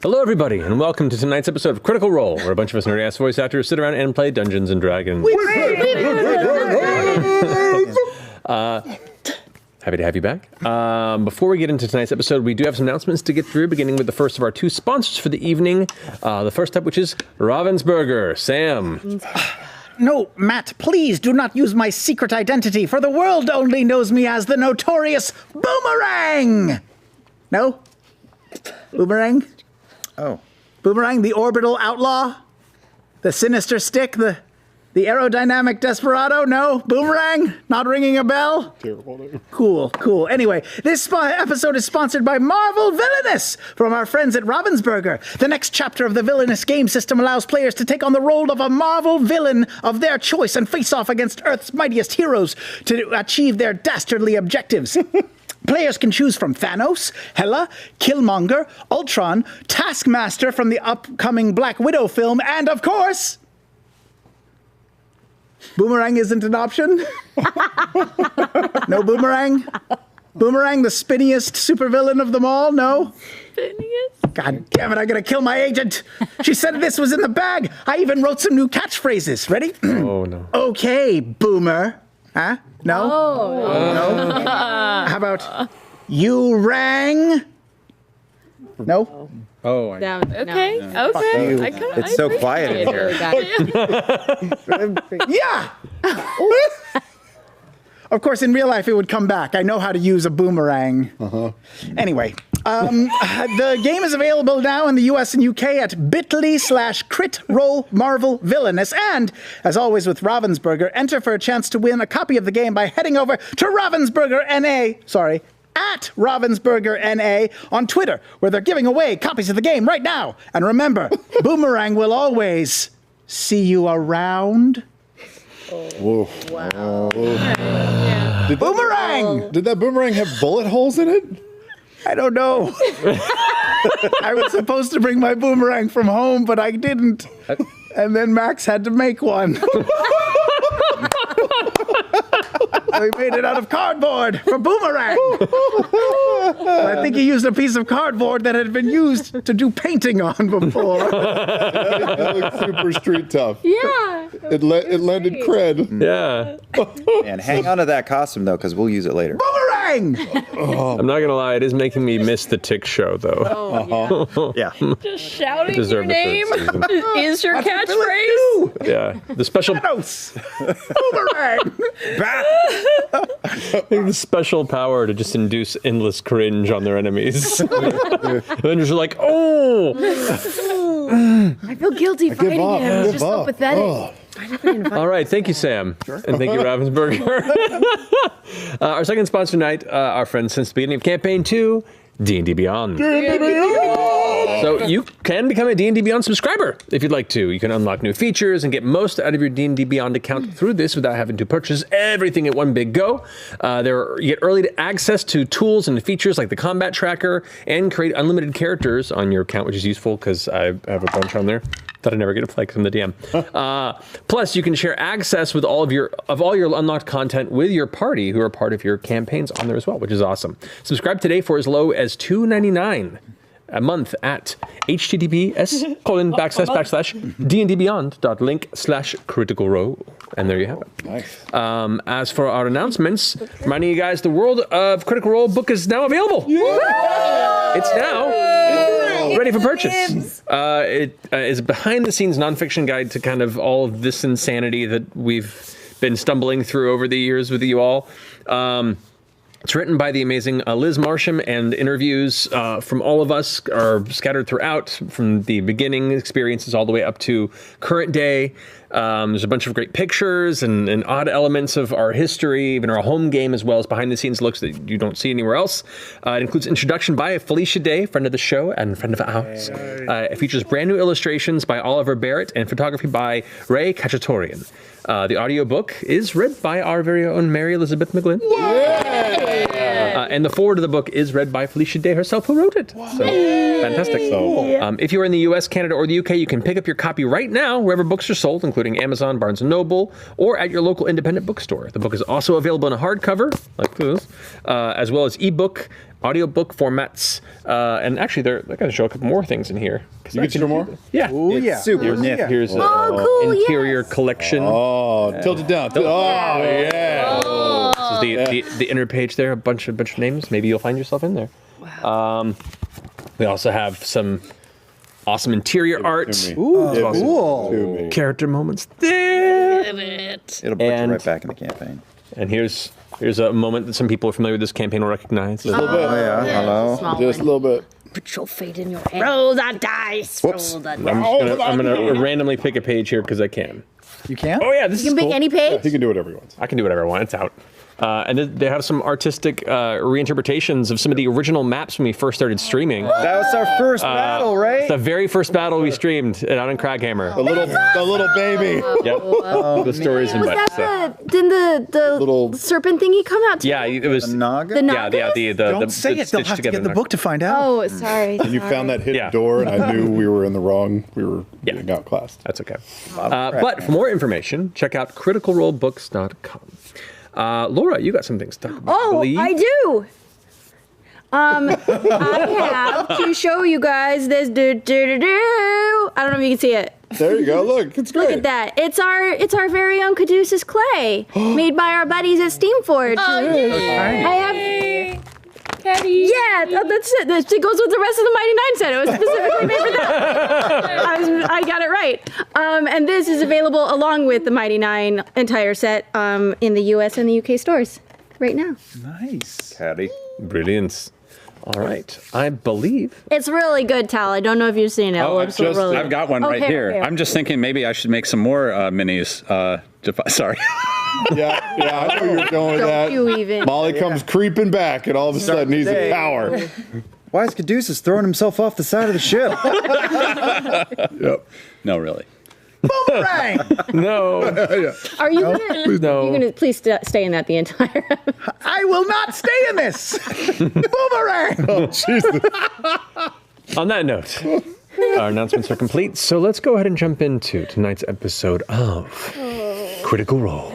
Hello, everybody, and welcome to tonight's episode of Critical Role, where a bunch of us nerdy-ass voice actors sit around and play Dungeons and Dragons. Happy to have you back. Before we get into tonight's episode, we do have some announcements to get through, beginning with the first of our two sponsors for the evening. The first up, which is Ravensburger. Sam. No, Matt, please do not use my secret identity, for the world only knows me as the notorious Boomerang! No? Boomerang? Oh. Boomerang, the orbital outlaw? The sinister stick? The aerodynamic desperado? No? Boomerang? Not ringing a bell? Terrible. Cool. Anyway, this episode is sponsored by Marvel Villainous from our friends at Ravensburger. The next chapter of the Villainous game system allows players to take on the role of a Marvel villain of their choice and face off against Earth's mightiest heroes to achieve their dastardly objectives. Players can choose from Thanos, Hela, Killmonger, Ultron, Taskmaster from the upcoming Black Widow film, and of course, Boomerang isn't an option? No Boomerang? Boomerang, the spinniest supervillain of them all? No? Spinniest? God damn it, I'm gonna kill my agent! She said this was in the bag! I even wrote some new catchphrases. Ready? Oh, no. Okay, Boomer. Huh? No? Oh. No? How about, you rang? No? Oh, Okay. It's so quiet in here. Yeah! Of course, in real life, it would come back. I know how to use a boomerang. Anyway, the game is available now in the US and UK at bit.ly/critrollmarvelvillainous. And, as always with Ravensburger, enter for a chance to win a copy of the game by heading over to at Ravensburger NA on Twitter, where they're giving away copies of the game right now. And remember, Boomerang will always see you around. Whoa. Wow. Boomerang! Did that boomerang have bullet holes in it? I don't know. I was supposed to bring my boomerang from home, but I didn't. And then Max had to make one. So he made it out of cardboard for Boomerang. I think he used a piece of cardboard that had been used to do painting on before. That looked super street tough. Yeah. It landed cred. Yeah. And hang on to that costume, though, because we'll use it later. Boomerang! I'm not going to lie, it is making me miss the Tick show, though. Oh, Yeah. Just shouting Deserve your the name third is your That's what villains catchphrase. do. Yeah. The special Thanos! Boomerang! the special power to just induce endless cringe on their enemies. Avengers are like, oh! I feel guilty fighting him. It's just so pathetic. All right, thank you, Sam. And thank you, Ravensburger. Our second sponsor tonight, our friends since the beginning of Campaign 2, D&D Beyond. So you can become a D&D Beyond subscriber if you'd like to. You can unlock new features and get most out of your D&D Beyond account through this without having to purchase everything at one big go. You get early access to tools and features like the combat tracker and create unlimited characters on your account, which is useful because I have a bunch on there that I never get to play because I'm the DM. Plus, you can share access with all your unlocked content with your party who are part of your campaigns on there as well, which is awesome. Subscribe today for as low as $2.99 a month at https://dndbeyond.link/criticalrole. And there you have it. Nice. As for our announcements, reminding you guys the World of Critical Role book is now available. Yeah! It's now ready for purchase. It is a behind-the-scenes nonfiction guide to kind of all of this insanity that we've been stumbling through over the years with you all. It's written by the amazing Liz Marsham, and interviews from all of us are scattered throughout, from the beginning experiences all the way up to current day. There's a bunch of great pictures and odd elements of our history, even our home game, as well as behind-the-scenes looks that you don't see anywhere else. It includes introduction by Felicia Day, friend of the show and friend of ours. It features brand new illustrations by Oliver Barrett and photography by Ray Khachatorian. The audiobook is read by our very own Mary Elizabeth McGlynn. And the foreword of the book is read by Felicia Day herself, who wrote it. So, fantastic. So, if you are in the US, Canada, or the UK, you can pick up your copy right now, wherever books are sold, including including Amazon, Barnes & Noble, or at your local independent bookstore. The book is also available in a hardcover, like this, as well as ebook, audiobook formats, and actually they're going to show a couple more things in here. You can show more? Yeah. Oh, yeah. Super nifty. Here's an cool, interior collection. Oh, tilt it down. Yeah. This is the inner page there, a bunch of names. Maybe you'll find yourself in there. Wow. We also have some awesome interior art. Ooh, Cool. Character moments there. It'll put you right back in the campaign. And here's a moment that some people are familiar with this campaign will recognize. Just a little bit. Oh, yeah. Hello. Small Just a one. little bit. Put your fate in your hand. Roll the dice. Whoops. Roll the I'm gonna randomly pick a page here because I can. You can? Oh yeah, this You is can pick cool. any page. He can do whatever he wants. I can do whatever I want. It's out. And they have some artistic reinterpretations of some of the original maps when we first started streaming. That was our first battle, right? The very first battle we streamed out in Craghammer. The little baby. Yep. The stories and Was whatnot. that didn't the Little- serpent thingy come out too? Yeah, it was. Naga? The Yeah, Nagas? the Don't say it. They'll stitched have to together get the Naga. book to find out. Oh, sorry. And you found that hidden Yeah. door, and I knew we were in the wrong. We were being outclassed. That's okay. But for more information, check out criticalrolebooks.com. Laura, you got some things to talk about. Oh, believe? I do. I have to show you guys this. I don't know if you can see it. There you go. Look, it's great. Look at that. It's our very own Caduceus clay, made by our buddies at Steamforge. I have. Yeah, that's it. It goes with the rest of the Mighty Nine set. It was specifically made for that. I got it right. And this is available along with the Mighty Nine entire set in the US and the UK stores right now. Nice. Caddy. Brilliant. All right. I believe. It's really good, Tal. I don't know if you've seen it. Oh, It's just- really I've got one right here. I'm just thinking maybe I should make some more minis. Sorry. Yeah, I know you were going with Don't that. you even. Molly comes creeping back, and all of a sudden he's in power. Why is Caduceus throwing himself off the side of the ship? Yep. No, really. Boomerang! No. Are you gonna? No. You gonna please stay in that the entire? I will not stay in this! Boomerang! Oh, Jesus. On that note, our announcements are complete, so let's go ahead and jump into tonight's episode of Critical Role.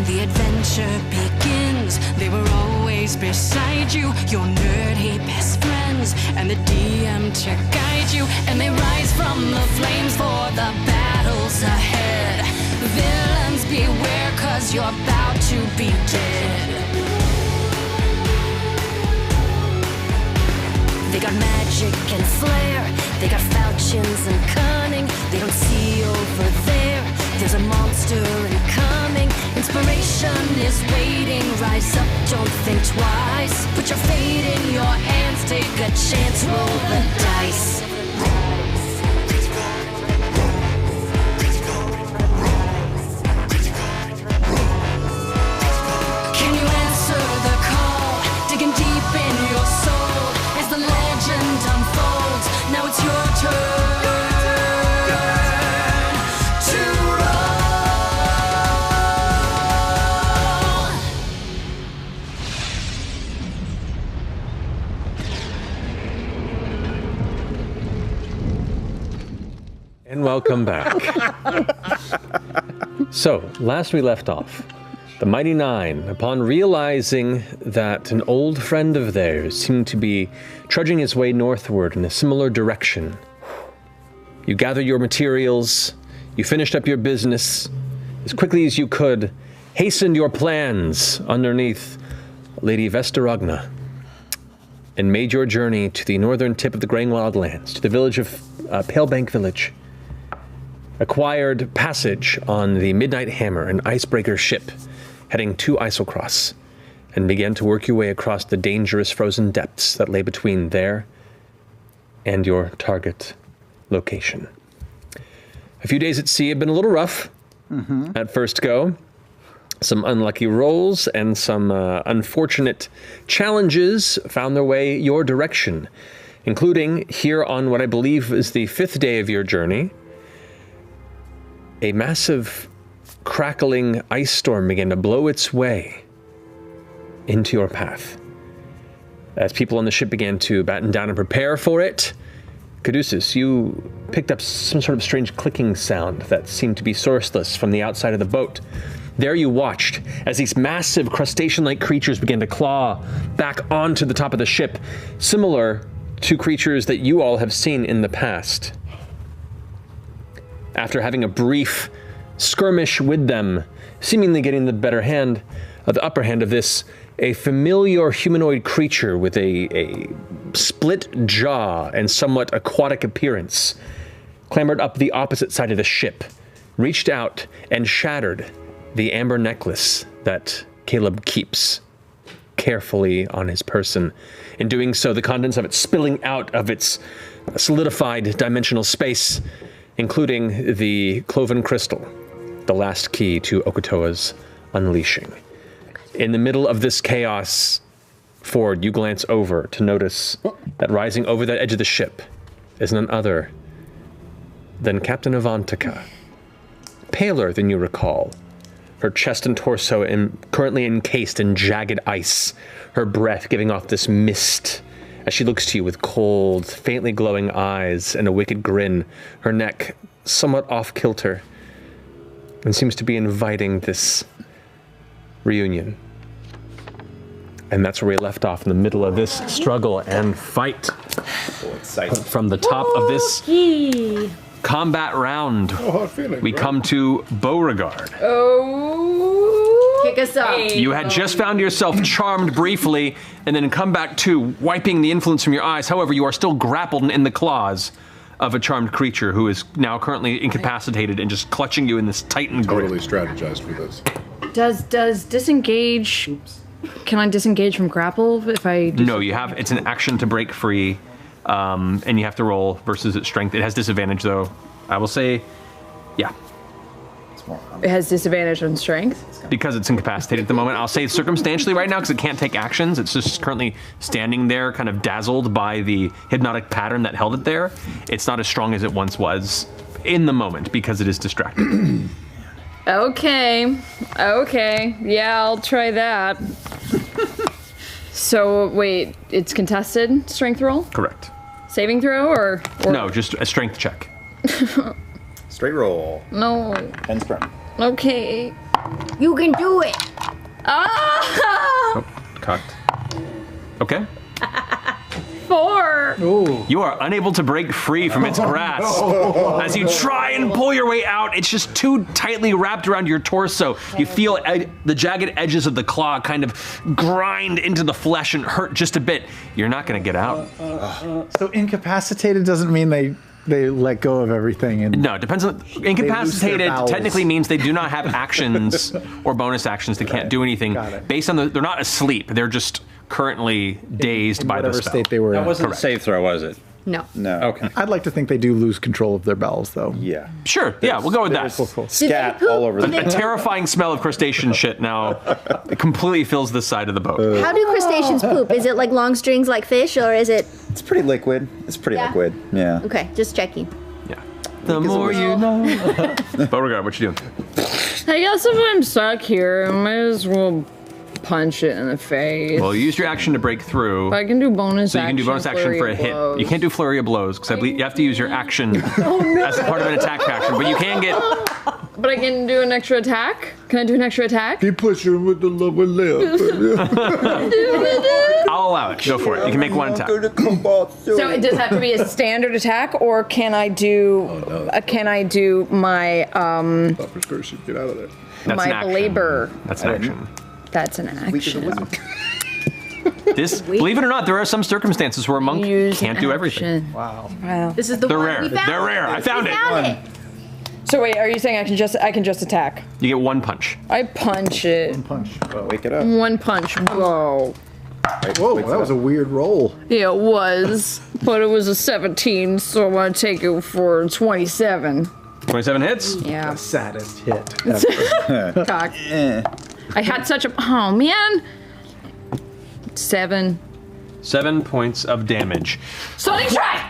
The adventure begins. They were always beside you, your nerdy best friends, and the DM to guide you. And they rise from the flames for the battles ahead. Villains beware, 'cause you're about to be dead. They got magic and flair, they got falchions and cunning. They don't see over there, there's a monster incoming. Inspiration is waiting, rise up, don't think twice. Put your fate in your hands, take a chance, roll the dice. Can you answer the call, digging deep in your soul? As the legend unfolds, now it's your turn to roll. And welcome back. So, last we left off, the Mighty Nine, upon realizing that an old friend of theirs seemed to be trudging his way northward in a similar direction, you gathered your materials, you finished up your business as quickly as you could, hastened your plans underneath Lady Vestaragna, and made your journey to the northern tip of the Greying Wildlands, to the village of Palebank Village. Acquired passage on the Midnight Hammer, an icebreaker ship heading to Islecross, and began to work your way across the dangerous frozen depths that lay between there and your target location. A few days at sea have been a little rough at first go, Some unlucky rolls and some unfortunate challenges found their way your direction, including here on what I believe is the 5th day of your journey. A massive, crackling ice storm began to blow its way into your path. As people on the ship began to batten down and prepare for it, Caduceus, you picked up some sort of strange clicking sound that seemed to be sourceless from the outside of the boat. There you watched as these massive crustacean-like creatures began to claw back onto the top of the ship, similar to creatures that you all have seen in the past. After having a brief skirmish with them, seemingly getting the upper hand of this, a familiar humanoid creature with a split jaw and somewhat aquatic appearance clambered up the opposite side of the ship, reached out and shattered the amber necklace that Caleb keeps carefully on his person. In doing so, the contents of it spilling out of its solidified dimensional space, including the cloven crystal, the last key to Okotoa's unleashing. In the middle of this chaos, Ford, you glance over to notice that rising over the edge of the ship is none other than Captain Avantika, paler than you recall, her chest and torso currently encased in jagged ice, her breath giving off this mist as she looks to you with cold, faintly glowing eyes and a wicked grin, her neck somewhat off-kilter, and seems to be inviting this reunion. And that's where we left off, in the middle of this struggle and fight. From the top of this combat round, we come to Beauregard. Kick us up. You had just found yourself charmed briefly, and then come back to wiping the influence from your eyes. However, you are still grappled in the claws of a charmed creature who is now currently incapacitated and just clutching you in this tightened grip. Totally strategized for this. Does disengage... Can I disengage from grapple if I... No, you have. It's an action to break free, and you have to roll versus its strength. It has disadvantage, though. I will say, yeah. It has disadvantage on strength? Because it's incapacitated at the moment. I'll say circumstantially right now, because it can't take actions. It's just currently standing there, kind of dazzled by the hypnotic pattern that held it there. It's not as strong as it once was in the moment, because it is distracted. Okay. Yeah, I'll try that. So, wait, it's contested strength roll? Correct. Saving throw, or? No, just a strength check. Straight roll. No. 10 strength. Okay. You can do it. Ah! Oh, cocked. Okay. 4. Ooh. You are unable to break free from its grasp. As you try and pull your way out, it's just too tightly wrapped around your torso. You feel the jagged edges of the claw kind of grind into the flesh and hurt just a bit. You're not going to get out. So incapacitated doesn't mean they let go of everything. And no, it depends on... Incapacitated technically means they do not have actions or bonus actions. They can't do anything. Based on they're not asleep. They're just currently dazed by the spell. State they were in. That wasn't a save throw, was it? No. No. Okay. I'd like to think they do lose control of their bowels, though. Yeah. Sure, yeah, we'll go with that. Scat all over the A terrifying smell of crustacean shit now it completely fills the side of the boat. How do crustaceans poop? Is it like long strings like fish, or is it... It's pretty liquid. It's pretty liquid. Yeah. Okay, just checking. Yeah. The more you know. Beauregard, what you doing? I guess if I'm stuck here, I might as well punch it in the face. Well, you use your action to break through. I can do bonus action. So you can do bonus action for a hit. Blows. You can't do flurry of blows, because I believe you have to use your action as part of an attack action, but you can get... But I can do an extra attack? Can I do an extra attack? He pushed her with the lower lip. I'll allow it. Go for it. You can make one attack. So it does have to be a standard attack, or can I do my Thought for sure she'd get out of there. That's my an action. belabor? That's an action. That's an action. This, believe it or not, there are some circumstances where a monk can't do everything. Wow. This is the They're one. rare. They're rare. I found it. So wait, are you saying I can just attack? You get one punch. I punch it. Wake it up. One punch. Whoa. Whoa, that was a weird roll. Yeah, it was. But it was a 17, so I'm gonna take it for 27. 27 hits? Yeah. Saddest hit. Cock. I had such a. Oh, man. 7. 7 points of damage. Sonic Strike!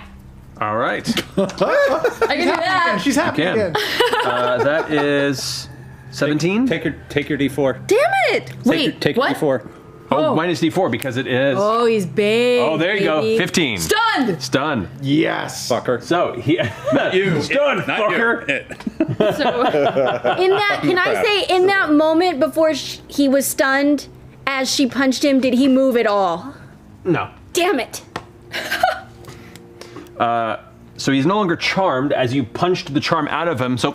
All right. I can do that. She's happy Can. again. That is 17. Take your D4. Damn it! Wait, Take your what? D4. Oh, minus D4 because it is. Oh, he's big. Oh, there you go. baby. 15. Stunned! Stun. Yes. Fucker. So he. Not You. Stun, Not fucker. you. So, In that, can I say, in that moment before he was stunned, as she punched him, did he move at all? No. Damn it. So he's no longer charmed as you punched the charm out of him. So.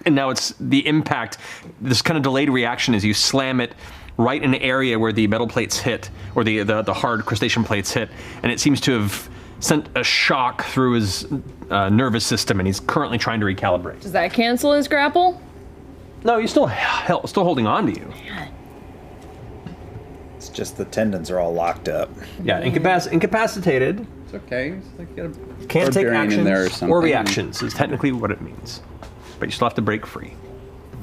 And now it's the impact, this kind of delayed reaction as you slam it right in the area where the metal plates hit, or the hard crustacean plates hit, and it seems to have sent a shock through his nervous system, and he's currently trying to recalibrate. does that cancel his grapple? No, he's still holding on to you. It's just the tendons are all locked up. Yeah, incapacitated. It's okay. It's like you got a Can't take barbarian actions in there or or something. reactions is technically what it means. But you still have to break free.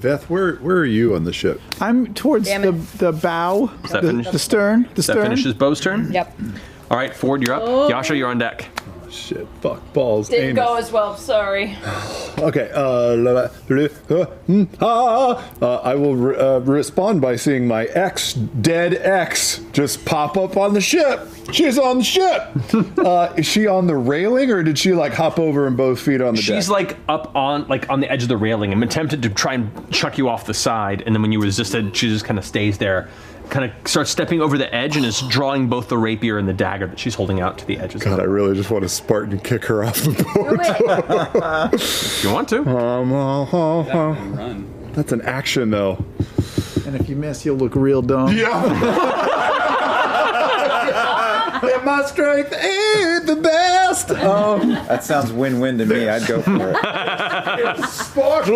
Veth, where are you on the ship? I'm towards Damn the it. the bow, that finish? the stern, the That stern. finishes Bo's turn? Yep. All right, Ford, you're up. Yasha, you're on deck. Shit, fuck, balls, Didn't anus. go as well, sorry. Okay, I will respond by seeing my dead ex, just pop up on the ship. She's on the ship. Is she on the railing, or did she like hop over and both feet on the deck? She's like up on the edge of the railing and attempted to try and chuck you off the side, and then when you resisted, she just kind of stays there, kind of starts stepping over the edge and is drawing both the rapier and the dagger that she's holding out to the edges. God, I really just want to Spartan kick her off the boat. If you want to. Run. That's an action, though. And if you miss, you'll look real dumb. Yeah. My strength ain't the best. That sounds win-win to me. I'd go for it. Over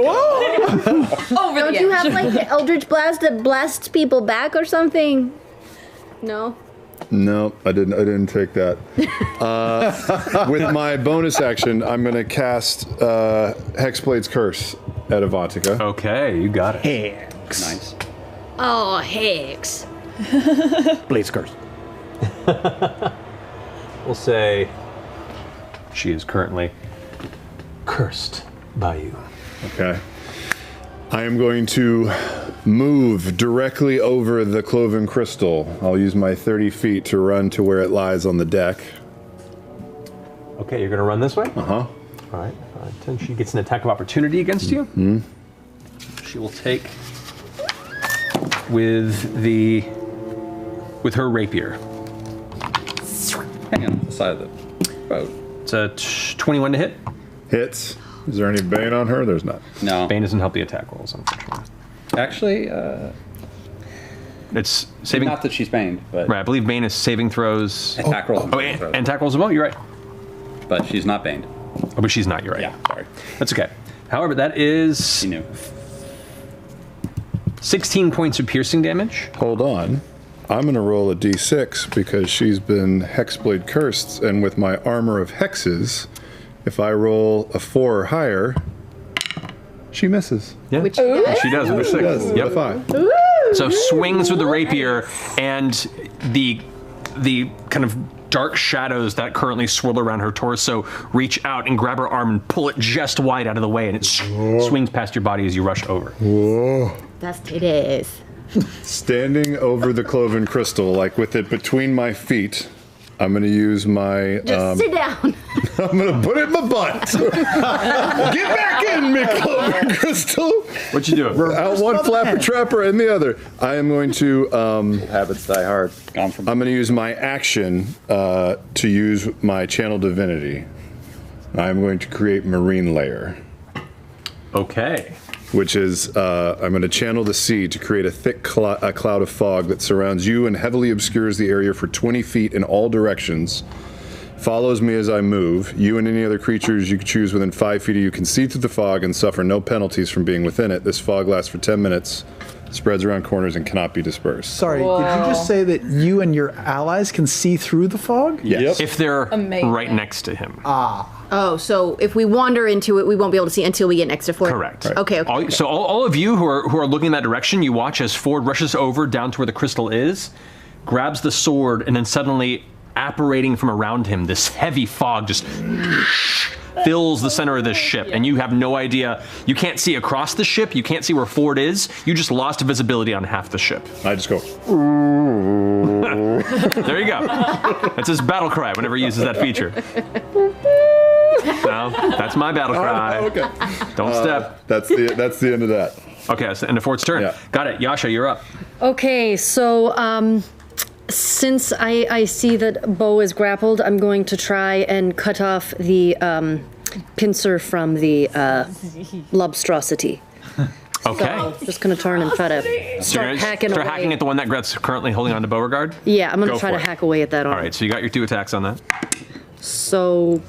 Don't the you edge. have like the Eldritch Blast that blasts people back or something? No? No, I didn't take that. With my bonus action, I'm going to cast Hexblade's Curse at Avantika. Okay, you got it. Nice. Oh, Hicks. Blade's curse. We'll say she is currently cursed by you. Okay. I am going to move directly over the cloven crystal. I'll use my 30 feet to run to where it lies on the deck. Okay, you're going to run this way? Uh-huh. All right, 10. She gets an attack of opportunity against you. Mm-hmm. She will take with her rapier. Hang on the side of the boat. It's a 21 to hit. Hits. Is there any bane on her? There's not. No. Bane doesn't help the attack rolls, unfortunately. Actually, It's saving. not that she's baned, but Right, I believe Bane is saving throws. attack rolls. Oh, and attack rolls as well. You're right. But she's not baned. Oh, but she's not. You're right. Yeah, sorry. That's okay. However, that is She knew. 16 points of piercing damage. Hold on. I'm going to roll a d6 because she's been Hexblade cursed, and with my armor of hexes, if I roll a 4 or higher, she misses. Yeah, Which she does with a 6. Yes, Yep. 5. So swings with the rapier, and the kind of dark shadows that currently swirl around her torso reach out and grab her arm and pull it just wide out of the way, and it swings past your body as you rush over. Whoa. That's titties. Standing over the cloven crystal, like with it between my feet, I'm going to use my... Just sit down. I'm going to put it in my butt. Get back in me, cloven crystal. What you doing? Out one flapper trapper and the other. I am going to... Habits die hard. Gone from I'm going to use my action to use my channel divinity. I'm going to create marine layer, Okay. which is I'm going to channel the sea to create a thick cloud of fog that surrounds you and heavily obscures the area for 20 feet in all directions. Follows me as I move. You and any other creatures you can choose within 5 feet of you can see through the fog and suffer no penalties from being within it. This fog lasts for 10 minutes, spreads around corners, and cannot be dispersed. Sorry, did you just say that you and your allies can see through the fog? Yes. If they're Amazing. right next to him. Oh, Oh, so if we wander into it, we won't be able to see until we get next to Ford. Correct. Right. Okay. So all of you who are looking in that direction, you watch as Ford rushes over down to where the crystal is, grabs the sword, and then suddenly, apparating from around him, this heavy fog just fills the center of this ship, and you have no idea. You can't see across the ship. You can't see where Ford is. You just lost visibility on half the ship. I just go. There you go. That's his battle cry whenever he uses that feature. No, that's my battle cry. Oh, okay. Don't step. That's the end of that. Okay, that's the end of Ford's turn. Yeah. Got it. Yasha, you're up. Okay, so since I see that Bo is grappled, I'm going to try and cut off the pincer from the lobstrosity. Okay. So just going to turn and try to start hacking away. Start hacking at the one that's currently holding on to Beauregard? Yeah, I'm going to try to for it. hack away at that arm. All right, so you got your 2 attacks on that. So,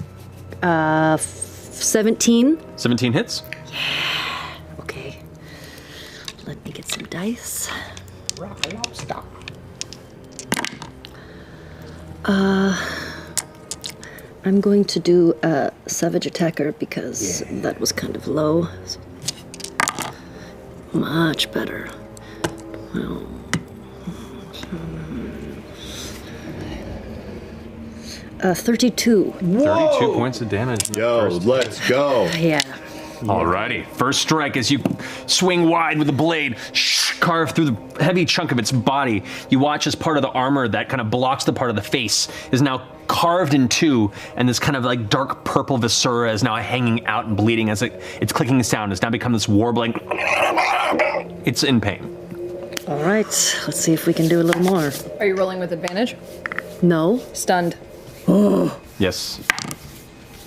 17. 17 hits. Okay. Let me get some dice. I'm going to do a Savage Attacker because that was kind of low. Much better. Well, 32. 32 points of damage. Yo, let's go. Yeah. Alrighty, first strike as you swing wide with the blade, carve through the heavy chunk of its body. You watch as part of the armor that kind of blocks the part of the face is now carved in two, and this kind of like dark purple viscera is now hanging out and bleeding as its clicking sound has now become this warbling. It's in pain. All right, let's see if we can do a little more. Are you rolling with advantage? No. Stunned. Yes.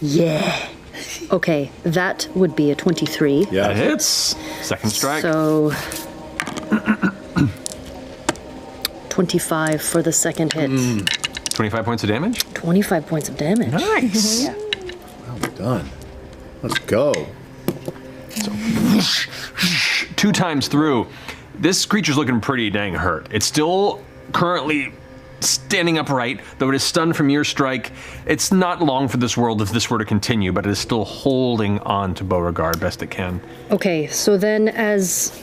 Yeah. Okay, that would be a 23. Yeah, that hits. Second strike. So 25 for the second hit. 25 points of damage? 25 points of damage. Nice. Yeah. Well done. Let's go. So, 2 times through. This creature's looking pretty dang hurt. It's still currently standing upright, though it is stunned from your strike. It's not long for this world if this were to continue, but it is still holding on to Beauregard best it can. Okay, so then as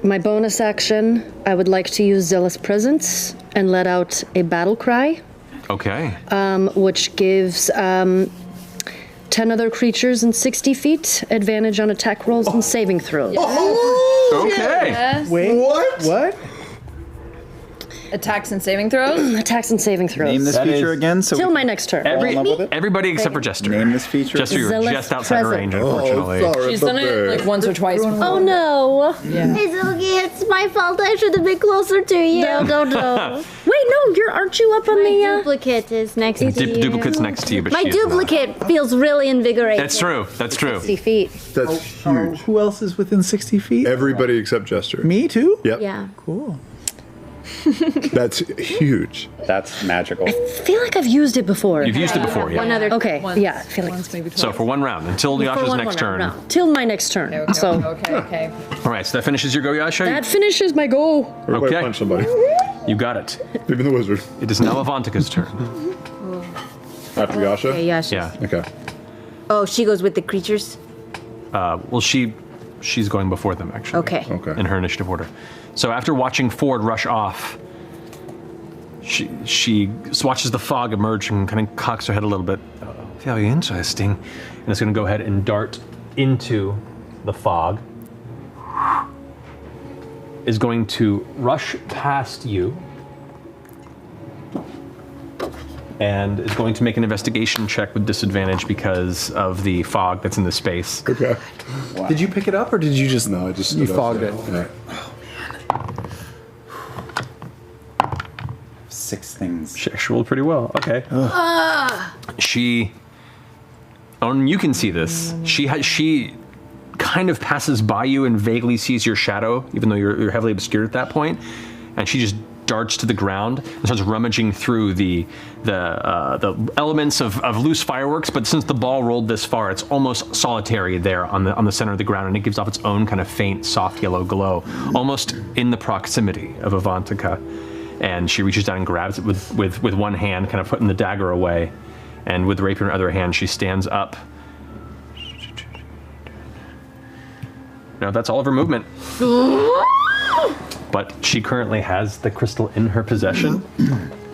my bonus action, I would like to use Zealous Presence and let out a battle cry. Okay. Which gives 10 other creatures in 60 feet advantage on attack rolls and saving throws. Okay. Yes. Wait, what? Attacks and saving throws? Attacks and saving throws. Name this feature again. So Till my next turn. Everybody except for Jester. Name this feature. Jester, you're Zealous just outside range, Presence. unfortunately. She's done it like once or twice before. Oh no. Yeah. It's okay. It's my fault. I should have been closer to you. No. Wait, no, aren't you up on My the duplicate is next to you. Duplicate's next to you, but My she is not. duplicate feels really invigorating. That's true. That's true. 60 feet? That's huge. Who else is within 60 feet? Everybody except Jester. Me too? Yep. Yeah. Cool. That's huge. That's magical. I feel like I've used it before. You've used it before, yeah. One other. Okay, Once. yeah, I feel like Once, maybe twice. So for one round, until for Yasha's one next turn. round, no, till my next turn. Okay. So Okay. All right, so that finishes your go, Yasha. that finishes my go. Everybody Okay. punch somebody. You got it. Even the wizard. It is now Avantika's turn. After Yasha? Okay, yeah. Yeah. Okay. Oh, she goes with the creatures. Well, she's going before them, actually. Okay. Okay. In her initiative order. So after watching Ford rush off, she watches the fog emerge and kind of cocks her head a little bit. Very interesting. And is going to go ahead and dart into the fog. Is going to rush past you. And is going to make an investigation check with disadvantage because of the fog that's in the space. Okay. Did you pick it up or did you just? No, I just You stood up fogged there. it. Yeah. 6 things. She actually rolled pretty well. Okay. She. Oh, and you can see this. She kind of passes by you and vaguely sees your shadow, even though you're heavily obscured at that point, and she just darts to the ground and starts rummaging through the elements of loose fireworks. But since the ball rolled this far, it's almost solitary there on the center of the ground, and it gives off its own kind of faint, soft yellow glow, almost in the proximity of Avantika. And she reaches down and grabs it with one hand, kind of putting the dagger away, And with the rapier in her other hand, she stands up. No, that's all of her movement. But she currently has the crystal in her possession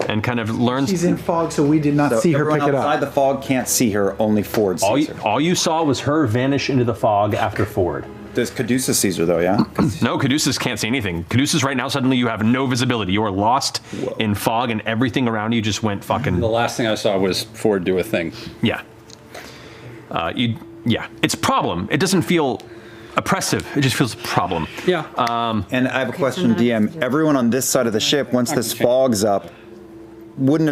and kind of learns. She's in fog, so we did not see her pick it up. Outside the fog can't see her, only Ford sees her. All you saw was her vanish into the fog after Ford. Does Caduceus sees her, though, yeah? No, Caduceus can't see anything. Caduceus right now, suddenly you have no visibility. You are lost in fog and everything around you just went fucking... The last thing I saw was Ford do a thing. Yeah. It's a problem. It doesn't feel oppressive. It just feels a problem. Yeah. And I have a question, DM. Everyone on this side of the ship, once this fog's up, wouldn't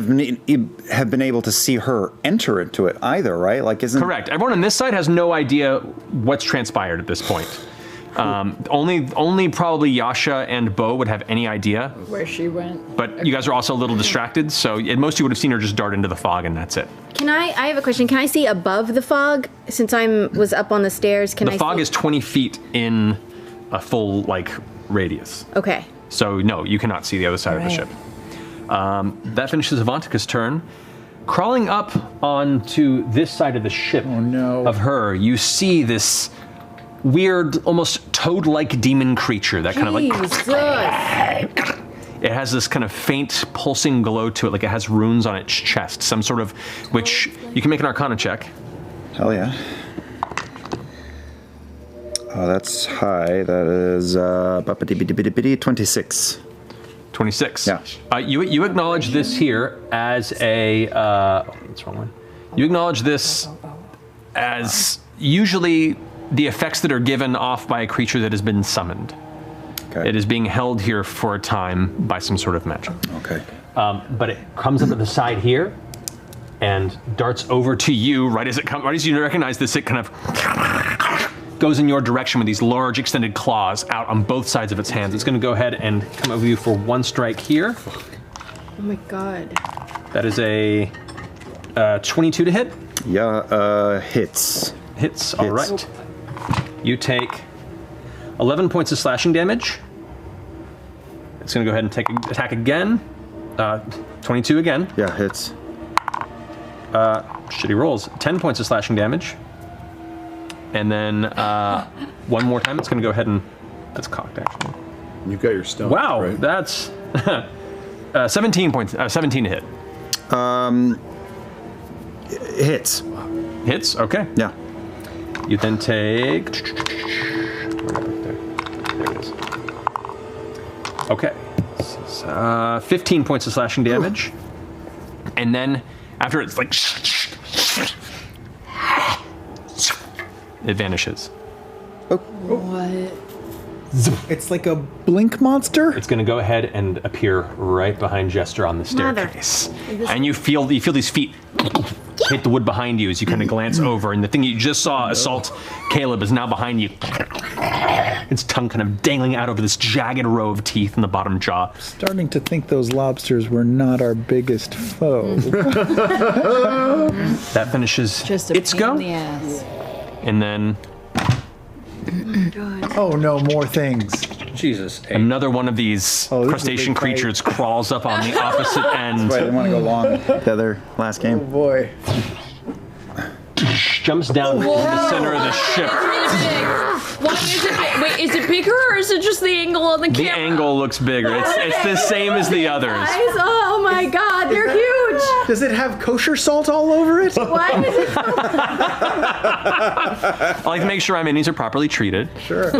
have been able to see her enter into it either, right? Like, isn't correct? Everyone on this side has no idea what's transpired at this point. Only probably Yasha and Bo would have any idea where she went. But you guys are also a little distracted, so most of you would have seen her just dart into the fog, and that's it. Can I have a question. Can I see above the fog? Since was up on the stairs, The fog is 20 feet in a full, radius. Okay. So, no, you cannot see the other side of the ship. That finishes Avantika's turn. Crawling up onto this side of the ship of her, you see this weird, almost toad-like demon creature that kind of it has this kind of faint pulsing glow to it, like it has runes on its chest, some sort of, which you can make an Arcana check. Hell yeah. Oh, that's high. That is 26. 26. Yeah. You acknowledge this here as a. That's the wrong one. You acknowledge this as usually the effects that are given off by a creature that has been summoned. Okay. It is being held here for a time by some sort of magic. Okay. But it comes up at the side here and darts over to you right as you recognize this. It kind of goes in your direction with these large extended claws out on both sides of its hands. It's going to go ahead and come over you for one strike here. Oh my god. That is a 22 to hit. Yeah, hits. Hits, all right. You take 11 points of slashing damage. It's going to go ahead and attack again. 22 again. Yeah, hits. Shitty rolls. 10 points of slashing damage. And then one more time, it's going to go ahead and... That's cocked, actually. You've got your stone. Wow, right? that's 17 points. 17 to hit. Hits. Hits? Okay. Yeah. You then take... There it is. Okay. This is, 15 points of slashing damage. And then, after it's like... It vanishes. What? It's like a blink monster? It's going to go ahead and appear right behind Jester on the staircase. And you feel these feet hit the wood behind you as you kind of glance over, and the thing you just saw assault Caleb is now behind you. Its tongue kind of dangling out over this jagged row of teeth in the bottom jaw. Starting to think those lobsters were not our biggest foe. That finishes Just a its pain go. in the ass. And then Oh no, more things. Jesus. another one of these Oh, this is a crustacean big fight. creatures crawls up on the opposite end. Right, I didn't want to go long. The other last game. Oh boy. Jumps down in the center of the ship. Why is it big? Wait, is it bigger or is it just the angle on the The camera? angle looks bigger. It's the same as the others. Oh my god, they're huge. Does it have kosher salt all over it? Why is it so I like to make sure my minis are properly treated. Sure.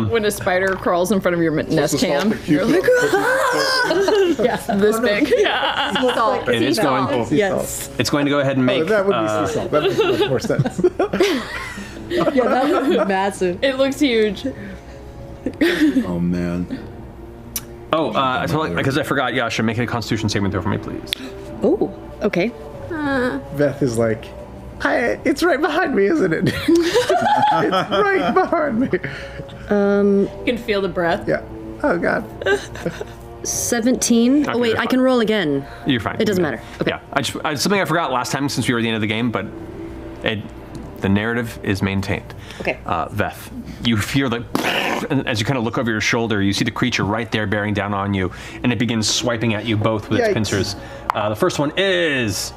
When a spider crawls in front of your nest cam, you're like, yeah, this big. Yeah. salt? It is going. Yes. It's going to go ahead and make. That would be sea salt. That makes much more sense. Yeah, that looks massive. It looks huge. Oh man. Because I forgot, Yasha, make a Constitution saving throw for me, please. Oh, okay. Beth is like, hi, it's right behind me, isn't it? It's right behind me. You can feel the breath. Yeah. Oh god. 17. Okay, Oh, wait, you're I fine. can roll again. You're fine. It doesn't matter. Okay. Yeah, something I forgot last time since we were at the end of the game, but the narrative is maintained. Okay. Veth, you feel like, and as you kind of look over your shoulder, you see the creature right there bearing down on you, and it begins swiping at you both with its Yikes. pincers. The first one is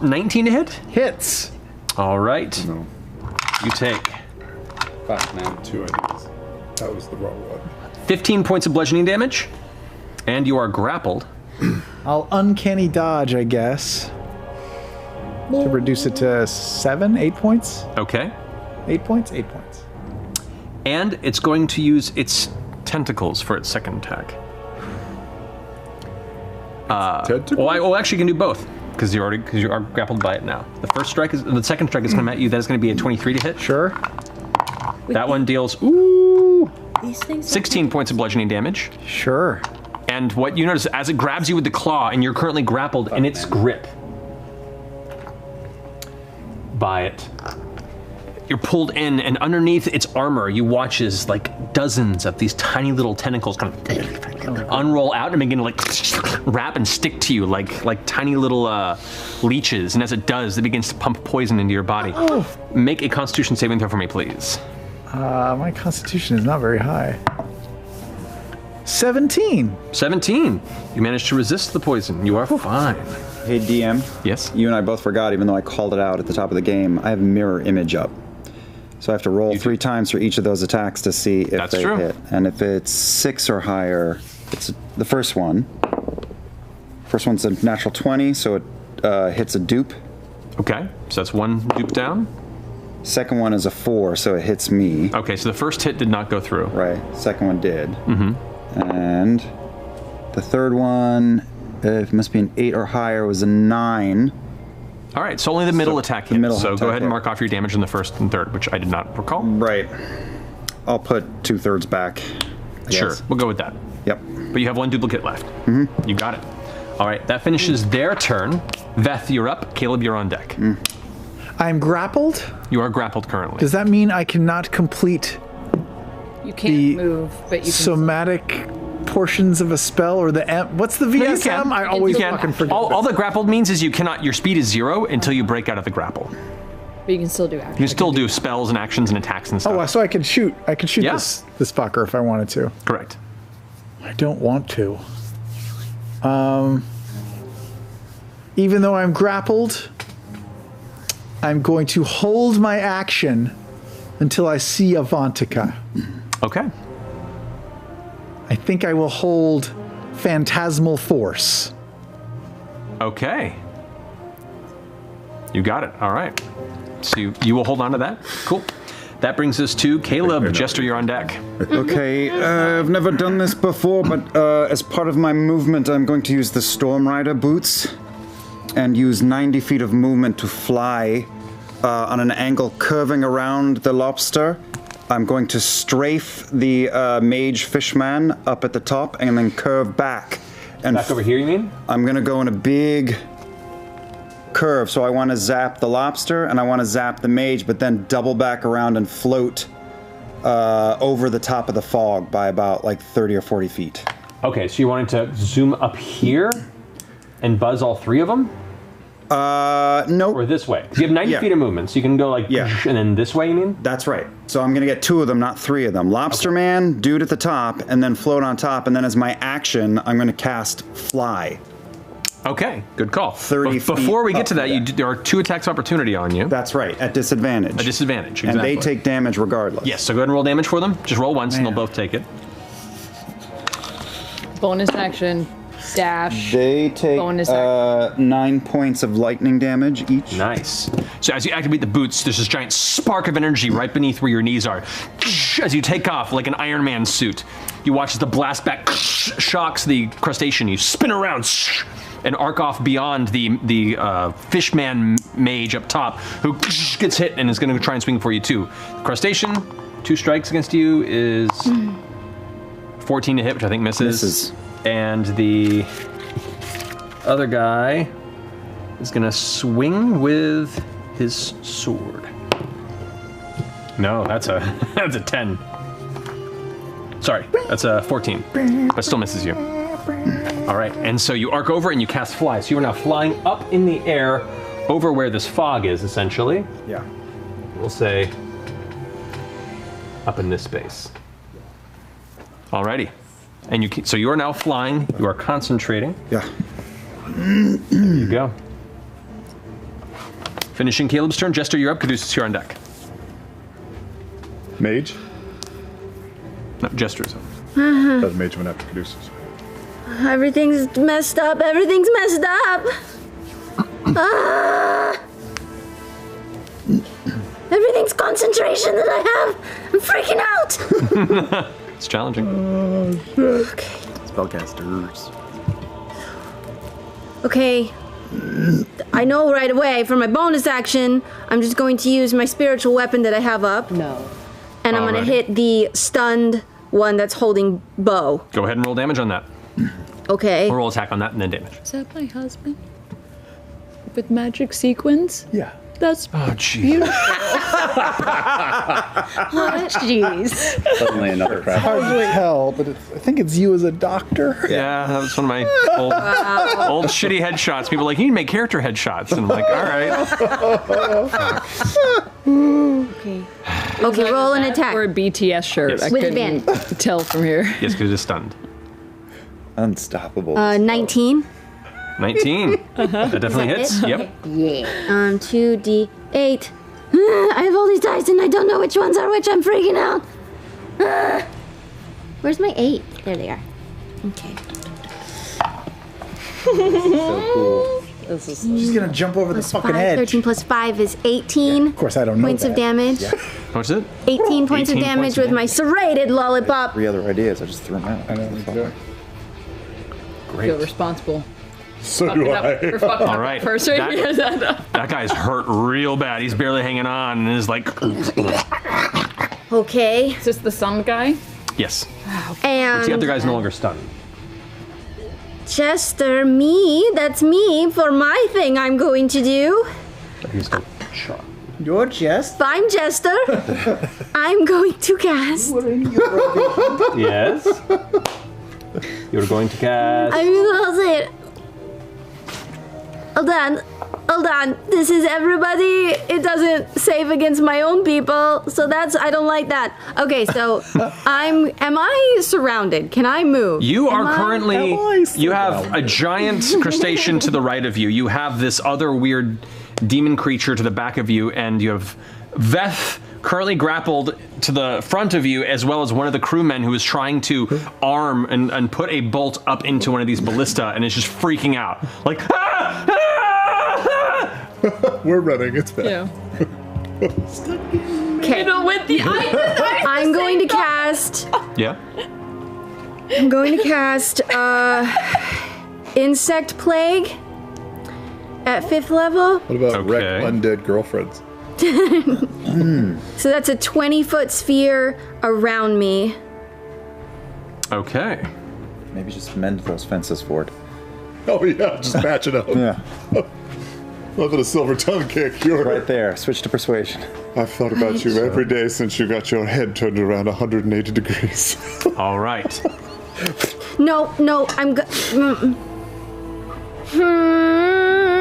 19 to hit? Hits. All right. No. You take 5 now. 2, I think. That was the wrong one. 15 points of bludgeoning damage, and you are grappled. I'll uncanny dodge, I guess. To reduce it to 7, 8 points? Okay. 8 points? 8 points. And it's going to use its tentacles for its second attack. Well, actually, you can do both because you are grappled by it now. The second strike is going to at you. That is going to be a 23 to hit. Sure. That one deals 16 points of bludgeoning damage. Sure. And what you notice as it grabs you with the claw, and you're currently grappled in its grip by it. You're pulled in, and underneath its armor, you watch as like dozens of these tiny little tentacles kind of unroll out and begin to like wrap and stick to you like tiny little leeches. And as it does, it begins to pump poison into your body. Make a Constitution saving throw for me, please. My Constitution is not very high. 17. 17. You managed to resist the poison. You are fine. Hey, DM. Yes? You and I both forgot, even though I called it out at the top of the game, I have mirror image up. So I have to roll 3 times for each of those attacks to see if they hit. And if it's 6 or higher, it's the first one. First one's a natural 20, so it hits a dupe. Okay, so that's 1 dupe down. Second one is a 4, so it hits me. Okay, so the first hit did not go through. Right, second one did. And the third one, it must be an 8 or higher, was a 9. All right, so only the middle attack hit. So attack go ahead and hit. mark off your damage in the first and third, which I did not recall. Right. I'll put 2/3 back. I Sure, guess. we'll go with that. Yep. But you have 1 duplicate left. You got it. All right, that finishes their turn. Veth, you're up. Caleb, you're on deck. I'm grappled? You are grappled currently. Does that mean I cannot complete You can't the move, but you can. somatic portions of a spell or the M? What's the VSM? You can. I always You can. fucking forget. All the grappled means is you cannot. Your speed is 0 until you break out of the grapple. But you can still do action. You can still do spells and actions and attacks and stuff. Oh, so I could shoot. I could shoot Yeah. this fucker if I wanted to. Correct. I don't want to. Even though I'm grappled, I'm going to hold my action until I see Avantika. Okay. I think I will hold Phantasmal Force. Okay. You got it. All right. So you will hold on to that. Cool. That brings us to Caleb. Jester, you're on deck. Okay, I've never done this before, but as part of my movement, I'm going to use the Storm Rider boots and use 90 feet of movement to fly on an angle curving around the lobster. I'm going to strafe the mage fishman up at the top and then curve back. And Back over here, you mean? I'm going to go in a big curve, so I want to zap the lobster and I want to zap the mage, but then double back around and float over the top of the fog by about like 30 or 40 feet. Okay, so you wanted to zoom up here and buzz all 3 of them? Nope. Or this way? Because you have 90 feet of movement, so you can go like, and then this way, you mean? That's right. So I'm going to get 2 of them, not 3 of them. Lobster Man, dude at the top, and then float on top, and then as my action, I'm going to cast Fly. Okay, good call. 30 feet Before we get up to that, there. there are 2 attacks of opportunity on you. That's right, at disadvantage. A disadvantage, exactly. And they take damage regardless. Yes, so go ahead and roll damage for them. Just roll once and they'll both take it. Bonus action, dash. They take Bonus 9 points of lightning damage each. Nice. So as you activate the boots, there's this giant spark of energy right beneath where your knees are. As you take off like an Iron Man suit, you watch as the blast back shocks the crustacean. You spin around and arc off beyond the fishman mage up top, who gets hit and is going to try and swing for you too. Crustacean, 2 strikes against you is 14 to hit, which I think misses. And the other guy is going to swing with his sword. No, that's a that's a 10. Sorry, that's a 14, but still misses you. All right, and so you arc over and you cast Fly. So you are now flying up in the air over where this fog is, essentially. Yeah. We'll say up in this space. Alrighty. And so you are now flying, you are concentrating. Yeah. There you go. Finishing Caleb's turn. Jester, you're up. Caduceus, you're on deck. Mage? No, Jester's up. Doesn't Mage went after Caduceus. Everything's messed up. Everything's messed up. Everything's concentration that I have. I'm freaking out. It's challenging. Okay. Spellcasters. Okay. I know right away for my bonus action, I'm just going to use my spiritual weapon that I have up. No. And I'm going to hit the stunned one that's holding bow. Go ahead and roll damage on that. Okay. Or roll attack on that and then damage. Is that my husband? With magic sequins? Yeah. That's Oh, jeez. beautiful. Jeez. Suddenly another crap. Hard to tell, but I think it's you as a doctor. Yeah, that was one of my old shitty headshots. People are like, you need to make character headshots. And I'm like, all right. Okay, roll an attack. Or a BTS shirt. Yes. I With couldn't tell from here. Yes, because it's stunned. Unstoppable. 19. 19. That definitely Is hits. that Yep. Yeah. 2d8. I have all these dice and I don't know which ones are which. I'm freaking out. Where's my 8? There they are. Okay. So cool. She's gonna jump over the Plus fucking 5. edge. 13 plus 5 is 18. Of course, I don't know Points that. of damage. How much is it? 18 points of 18 damage points of with my serrated lollipop. 3 other ideas. I just threw them out. I know, exactly. Feel responsible. So do I. For fucking All right. first right here. That guy's hurt real bad. He's barely hanging on and is like, Okay. Is this the sun guy? yes. And The other guy's no longer stunned. Chester, that's me for my thing I'm going to do. But he's still shot. Your chest? I'm Jester. I'm going to cast. Yes. You're going to cast. I'm gonna say it. Hold on. This is everybody. It doesn't save against my own people, so I don't like that. Okay, so am I surrounded? Can I move? You are Am I- currently, you have a giant crustacean to the right of you. You have this other weird demon creature to the back of you, and you have Veth currently grappled to the front of you, as well as one of the crewmen who is trying to arm and put a bolt up into one of these ballista, and is just freaking out. Like, We're running. It's bad. Yeah. Okay. With the I'm going to cast. yeah. I'm going to cast Insect Plague at 5th level. What about Okay. wreck undead girlfriends? So that's a 20-foot sphere around me. Okay. Maybe just mend those fences for it. Oh yeah, just match it up. Yeah. Love it, a silver tongue kick. You're Right there. Switch to persuasion. I've thought about you every day since you got your head turned around 180 degrees. All right. No, I'm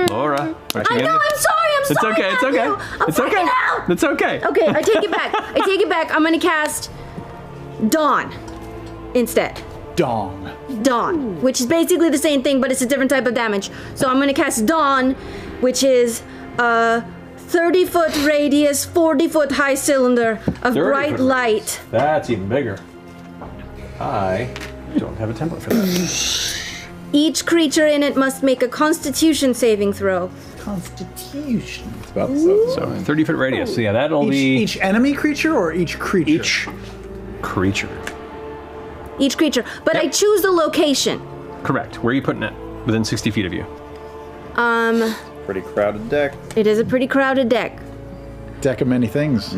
Laura. I know, I'm sorry, It's sorry, okay, it's Matthew. okay. I'm It's okay. freaking out. It's okay. Okay, I take it back. I'm gonna cast Dawn instead. Dawn, which is basically the same thing, but it's a different type of damage. So I'm gonna cast Dawn, which is a 30-foot radius, 40-foot high cylinder of 30 bright foot light. That's even bigger. I don't have a template for that. Each creature in it must make a Constitution saving throw. Constitution. It's about the So 30-foot radius. So yeah, that'll be Each enemy creature or each creature? each creature. Each creature, but I choose the location. Correct. Where are you putting it? Within 60 feet of you. Pretty crowded deck. It is a pretty crowded deck. Deck of many things.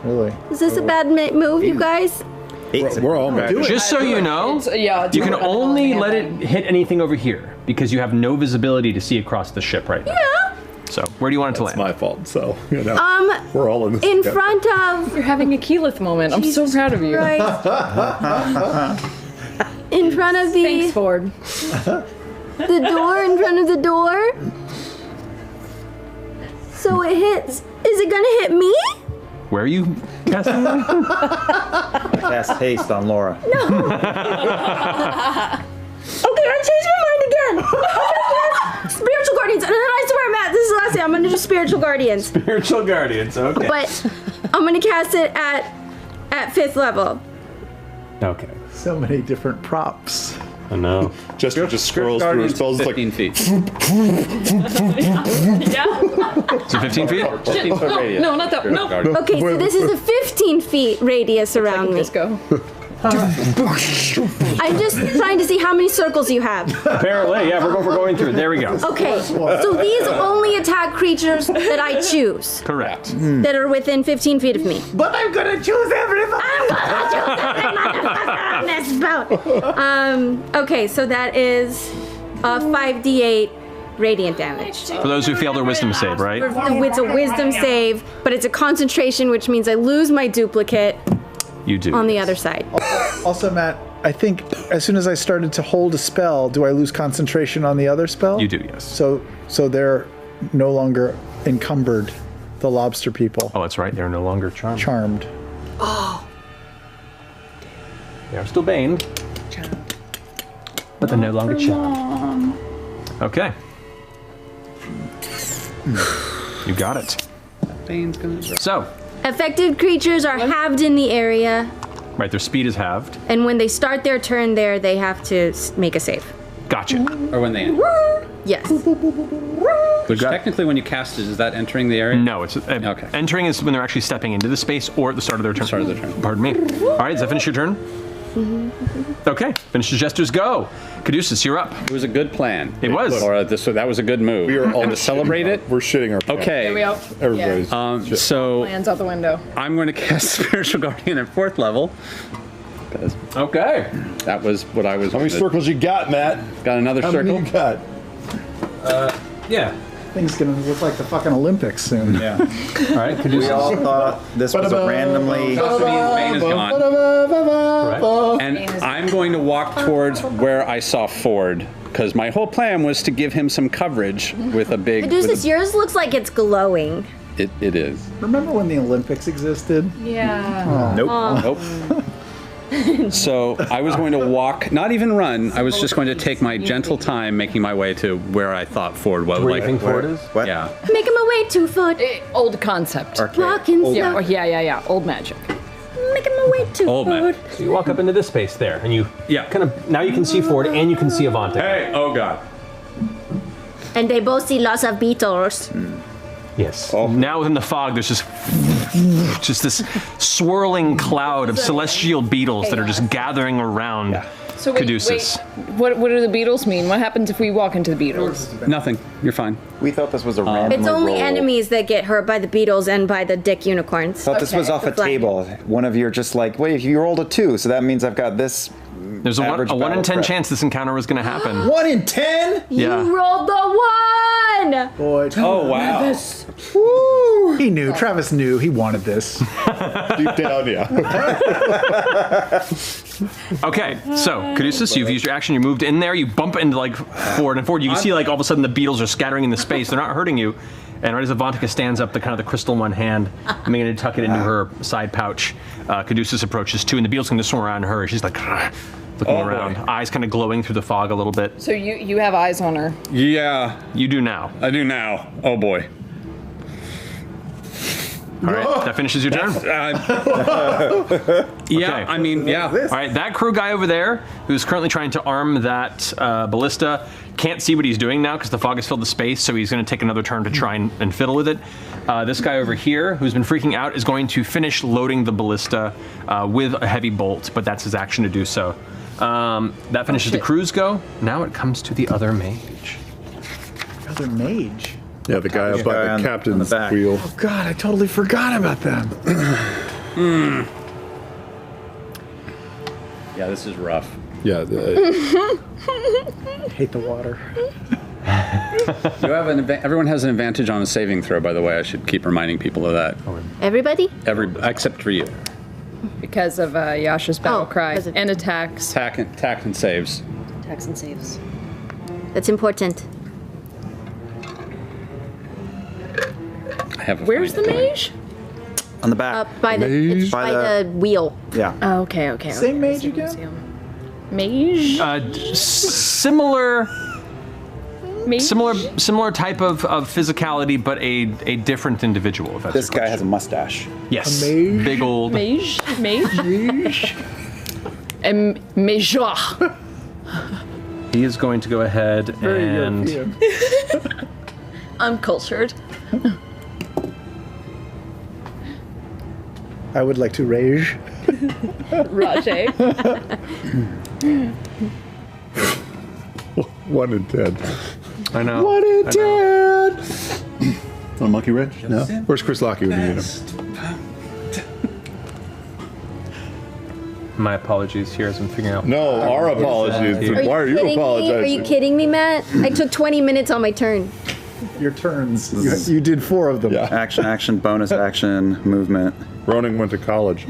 Really. Is this a bad move, you guys? We're all mad. Just so you know, Yeah. you can only let it hit anything over here because you have no visibility to see across the ship right now. Yeah. So where do you want it to It's land? my fault, so, you know. We're all in this In together. front of. You're having a Keyleth moment. I'm so proud of you. Right. In front of the Thanks, Ford. the door. In front of the door. So it hits. Is it gonna hit me? Where are you casting that? Cast haste on Laura. Okay, I changed my mind again. Spiritual guardians, and then I swear, Matt, this is the last thing. I'm gonna do Spiritual Guardians. Spiritual Guardians, okay. But I'm gonna cast it at 5th level. Okay. So many different props. I know. Just scrolls through his spells. It's like 15 feet. So 15 feet? 15 foot radius. No, not that. No. Okay, so this is a 15 feet radius around me. Disco. I'm just trying to see how many circles you have. Apparently, yeah, we're going through it. There we go. Okay, so these only attack creatures that I choose Correct. that are within 15 feet of me. But I'm gonna choose everybody. I'm gonna choose every motherfucker on this boat. Okay, so that is 5d8 radiant damage. For those who fail their wisdom save, right? It's a wisdom save, but it's a concentration, which means I lose my duplicate You do. on the other side. Also, Matt, I think as soon as I started to hold a spell, do I lose concentration on the other spell? You do, yes. So they're no longer encumbered, the lobster people. Oh, that's right. They're no longer charmed. Charmed. They are still baned. But they're no longer charmed. Okay. You got it. Bane's gonna drop. So, Affected creatures are halved in the area, right, their speed is halved. and when they start their turn there, they have to make a save. Gotcha. Or when they enter. Yes. Which technically, when you cast it, is that entering the area? No, it's Okay. entering is when they're actually stepping into the space or at the start of their turn. Start of their turn. Pardon me. All right, does that finish your turn? Okay, finish your gestures. Go. Caduceus, you're up. It was a good plan. It was. Or that was a good move. we are all and to celebrate it. We're shitting our pants. Okay. There we go. Everybody's. So Lands out the window. I'm going to cast Spiritual Guardian at 4th level. Because Okay. that was what I was. How many circles you got, Matt? Got another How circle. many you got? Yeah. Thing's gonna look like the fucking Olympics soon. Yeah. All right, We Caduceus. all thought this was a randomly. Bane is gone. Correct. And I'm going to walk towards where I saw Ford. Because my whole plan was to give him some coverage with a big. Caduceus, yours looks like it's glowing. It is. Remember when the Olympics existed? Yeah. Nope. So I was going to walk, not even run. I was just going to take my gentle time making my way to where I thought Ford was. Where do you think Ford is? What? Yeah. Make him a way 2 foot. Old concept. Walking slow. Yeah, yeah. Old magic. Make him a way 2 Old foot. man. So you walk up into this space there, and you Yeah. kind of now you can see Ford and you can see Avante. Hey! Oh God. And they both see lots of beetles. Yes. Now within the fog, there's just this swirling cloud of celestial beetles that are just gathering around So wait, Caduceus. what do the beetles mean? What happens if we walk into the beetles? Nothing. You're fine. We thought this was a random. It's only enemies that get hurt by the beetles and by the dick unicorns. Thought this was off a Flying. table. One of you are just like, wait, you rolled a 2, so that means I've got this. There's a Average 1 in battle 10 prep. chance this encounter was going to happen. 1 in 10? Yeah. You rolled the 1! Boy, Oh wow. Woo! He knew. Travis knew. He wanted this. Deep down, yeah. Okay, so Caduceus, you've used your action. You moved in there. You bump into like Ford, and Ford, you can see like all of a sudden the beetles are scattering in the space. They're not hurting you. And right as Avantika stands up, the kind of the crystal in one hand, beginning to tuck it into her side pouch, Caduceus approaches too, and the beetles can just swim around her. She's like looking around, eyes kind of glowing through the fog a little bit. So you have eyes on her. Yeah, You do now. I do now. Oh boy. All right, that finishes your turn. Yeah, Okay. I mean, yeah. All right, that crew guy over there, who's currently trying to arm that ballista, can't see what he's doing now because the fog has filled the space, so he's going to take another turn to try and fiddle with it. This guy over here, who's been freaking out, is going to finish loading the ballista with a heavy bolt, but that's his action to do so. That finishes the crew's go. Now it comes to the other mage. Other mage. Yeah, the guy up by the captain's back. wheel. Oh God, I totally forgot about them. Yeah, this is rough. Yeah. I hate the water. You have everyone has an advantage on a saving throw, by the way. I should keep reminding people of that. Everybody? Except for you. Because of Yasha's battle cry because of- and attacks. Attack and saves. Attacks and saves. That's important. I have a Where's the funny mage? On the back. Up by the, it's By by the- the wheel. Yeah. Oh, okay. Same mage again? Mage? Similar similar type of physicality, but a different individual. If that's This guy has a mustache. Yes. A mage? Big old. Mage? Mage? Major. He is going to go ahead and. I'm cultured. I would like to rage. Rajay. 1 in 10. I know. 1 in 10. On Monkey Ridge? No. Where's Chris Lockey when you need him? My apologies here as I'm figuring out. No, our apologies. Why are you apologizing? Are you kidding me, Matt? I took 20 minutes on my turn. Your turns. You did 4 of them. Yeah. Action, action, bonus action, movement. Ronan went to college.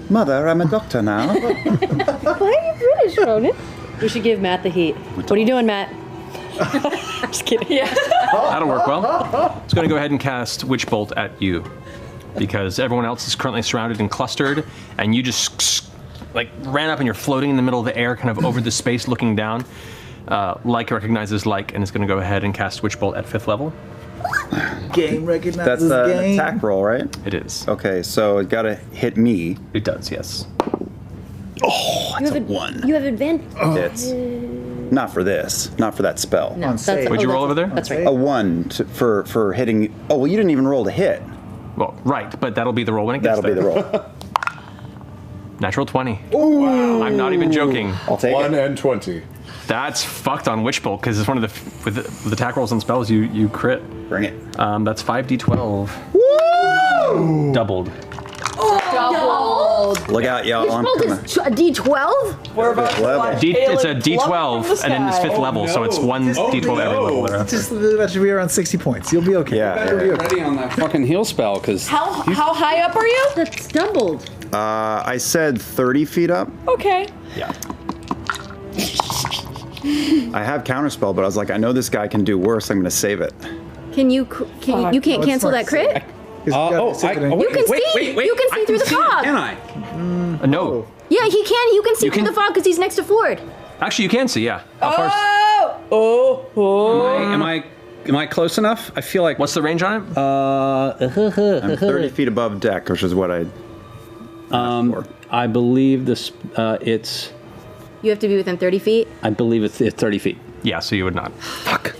Mother, I'm a doctor now. Why are you British, Ronan? We should give Matt the heat. What are you doing, Matt? Just kidding. Yeah. That'll work well. It's going to go ahead and cast Witch Bolt at you because everyone else is currently surrounded and clustered, and you just like ran up and you're floating in the middle of the air, kind of over the space, looking down. Like recognizes like, and is going to go ahead and cast Witch Bolt at 5th level. Game recognizes That's an game. attack roll, right? It is. Okay, so it gotta hit me. It does, yes. Oh, that's a 1. You have advantage. Hits. Not for this. Not for that spell. No, that's, What'd you roll over there? That's right. A 1 for hitting. Oh, well, you didn't even roll to hit. Well, right, but that'll be the roll when it gets That'll be there. the roll. Natural 20. Ooh. I'm not even joking. I'll take 1 it. and 20. That's fucked on Witch Bolt because it's one of the with attack rolls and spells you crit. Bring it. That's 5d12. Woo! Doubled. Doubled. Look out, y'all. I'm Bolt coming. is a D12? We're about to Level. watch It's a Aelin d12 plummet from the and then it's sky. 5th level, so it's one d12 every level thereafter. Just that should be around 60 points. You'll be okay. Yeah. You'll be okay. Ready on that fucking heal spell, because How high up are you? That's doubled. I said 30 feet up. Okay. Yeah. I have counterspell, but I was like, I know this guy can do worse. I'm going to save it. Can you can't cancel that crit? He's got to save it in- You can see. You can see through the fog. Can I? No. Yeah, he can. You can see You through can- the fog because he's next to Ford. Actually, you can see, yeah. How far? Am I close enough? I feel like. What's the range on it? I'm 30 feet above deck, which is what I. I believe this. It's. You have to be within 30 feet. I believe it's 30 feet. Yeah, so you would not. Fuck.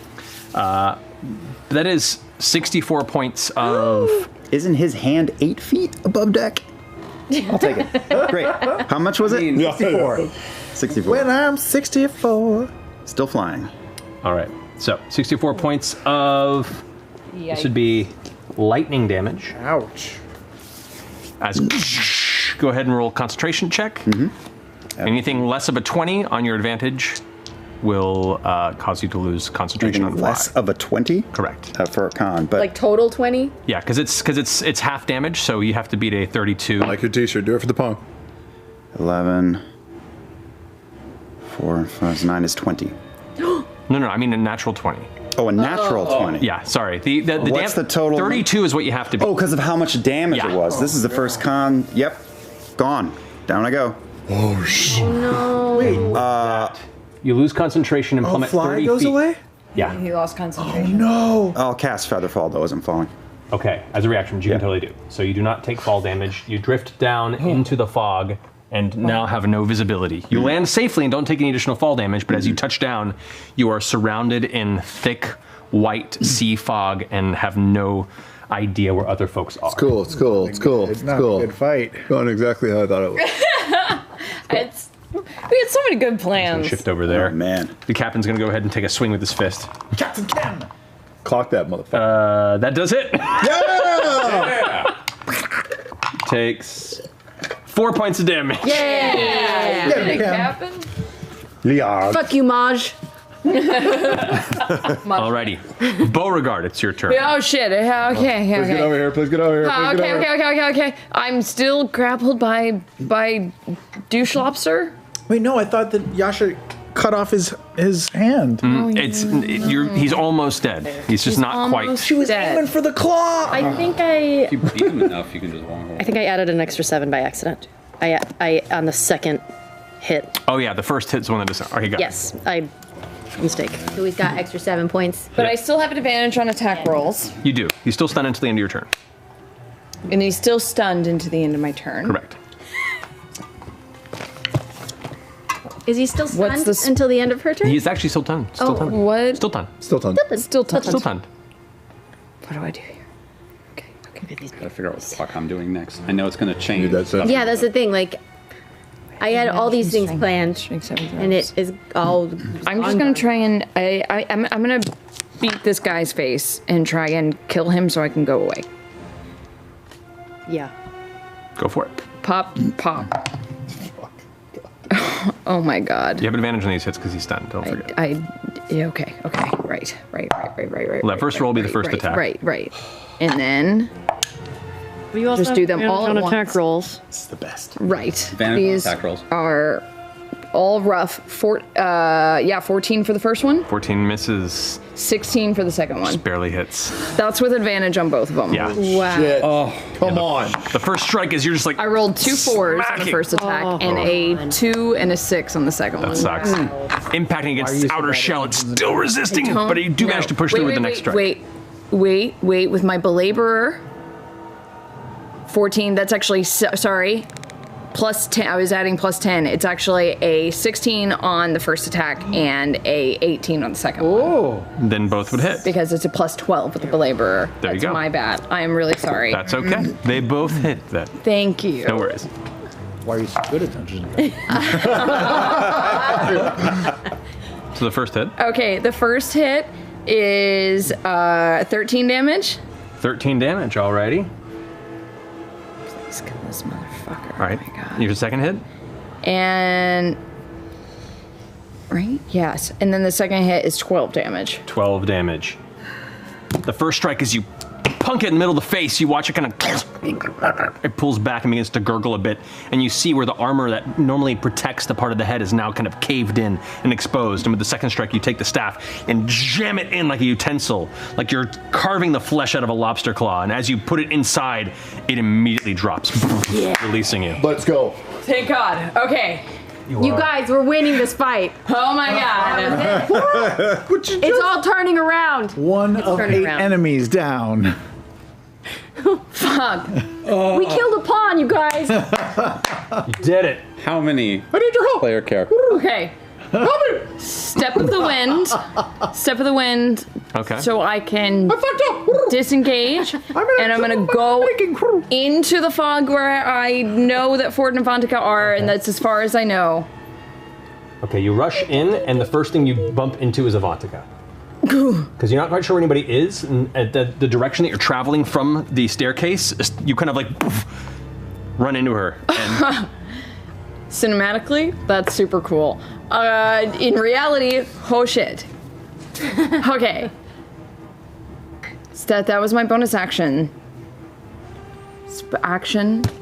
That is 64 points of. Isn't his hand 8 feet above deck? I'll take it. Great. How much was it? 64. 64. When I'm 64. Still flying. All right. So 64 points of. This would be lightning damage. Ouch. As go ahead and roll concentration check. Anything less of a 20 on your advantage will cause you to lose concentration Anything on fly. less of a 20? Correct. For a con, but Like total 20? Yeah, because it's half damage, so you have to beat a 32. I like your t-shirt. Do it for the pong. 11, 4, 5, 9 is 20. No, I mean a natural 20. Oh, a natural 20. Yeah, sorry. The What's the total? 32 is what you have to beat. Oh, because of how much damage Yeah. it was. This is the first con. Yep. Gone. Down I go. Oh, shit. No. Wait. You lose concentration and Oh, plummet fly 30 goes feet. away? Yeah. He lost concentration. No. I'll cast Featherfall, though, as I'm falling. Okay, as a reaction, which you can totally do. So you do not take fall damage. You drift down into the fog and now have no visibility. You land safely and don't take any additional fall damage, but as you touch down, you are surrounded in thick white sea fog and have no idea where other folks are. It's cool. It's cool. It's cool. It's It's not cool. a good fight. Going exactly how I thought it was. We had so many good plans. Shift over there. Oh, man. The captain's gonna go ahead and take a swing with his fist. Captain Ken. Clock that motherfucker. That does it. Yeah! Takes 4 points of damage. Yeah. Get him, Ken. Captain. Liard. Fuck you, Maj. Alrighty. Beauregard, it's your turn. Oh shit. Okay. Please get over here. Please get over here. Please get over here. Okay. I'm still grappled by douche lobster. Wait, no, I thought that Yasha cut off his hand. He's almost dead. He's just not quite. She was Dead. aiming for the claw. I think If you beat him enough, you can just walk away. I added an extra 7 by accident. I on the second hit. Oh yeah, the first hit's the one that does. Okay, got it. Yes, I mistake. So he's got extra 7 points. But I still have an advantage on attack rolls. You do. He's still stunned until the end of your turn. And he's still stunned into the end of my turn. Correct. Is he still stunned What's this- until the end of her turn? He's actually still stunned. Still stunned. What? Still stunned. Still done. Still stunned. Still stunned. What do I do here? Gotta figure out what the fuck I'm doing next. I know it's gonna change. Yeah, that's the thing. Like, I had all these things planned, and it is all. I'm just gonna try and I'm gonna beat this guy's face and try and kill him so I can go away. Yeah. Go for it. Pop, pop. Oh my god. You have advantage on these hits because he's stunned. Don't forget. Yeah, okay. Right. Well, that first roll will be the first attack. Right. And then You also just do them have all on at attack once. rolls. It's the best. Right. Advantage on These attack rolls. are all rough. 14 for the first one, 14 misses. 16 for the second one. Just barely hits. That's with advantage on both of them. Yeah. Wow. Shit. Oh, come on. The first strike is you're just like. I rolled 2 4s on the smacking. first attack and a 2 and a 6 on the second one. That sucks. Impacting against its outer shell, it's still resisting, but you do manage to push through with the next strike. Wait, with my belaborer. 14, that's actually, sorry, plus 10, I was adding plus 10. It's actually a 16 on the first attack and a 18 on the second one. Then both would hit. Because it's a plus 12 with the belaborer. There you That's go. my bad. I am really sorry. That's okay. They both hit that. Thank you. No worries. Why are you so good at Dungeons and Dragons? So the first hit. Okay, the first hit is 13 damage. 13 damage, alrighty. Please kill this motherfucker. All right. Oh my God. Your second hit. And right? Yes. And then the second hit is 12 damage. 12 damage. The first strike is you punk it in the middle of the face. You watch it kind of. It pulls back and begins to gurgle a bit, and you see where the armor that normally protects the part of the head is now kind of caved in and exposed. And with the second strike, you take the staff and jam it in like a utensil, like you're carving the flesh out of a lobster claw. And as you put it inside, it immediately drops, releasing you. Let's go. Thank God. Okay. You guys, we're winning this fight. Oh my God. It's all turning around. One of turning 8 around. enemies down. Fuck. We killed a pawn, you guys. You did it. How many I need your help. player characters? Okay. Step of the wind. Step of the wind. Okay. So I can disengage, and I'm gonna go into the fog where I know that Ford and Avantika are, and that's as far as I know. Okay, you rush in, and the first thing you bump into is Avantika. Because you're not quite sure where anybody is, and at the direction that you're traveling from the staircase, you kind of like poof, run into her. And Cinematically, that's super cool. In reality, oh shit. Okay. So that was my bonus action.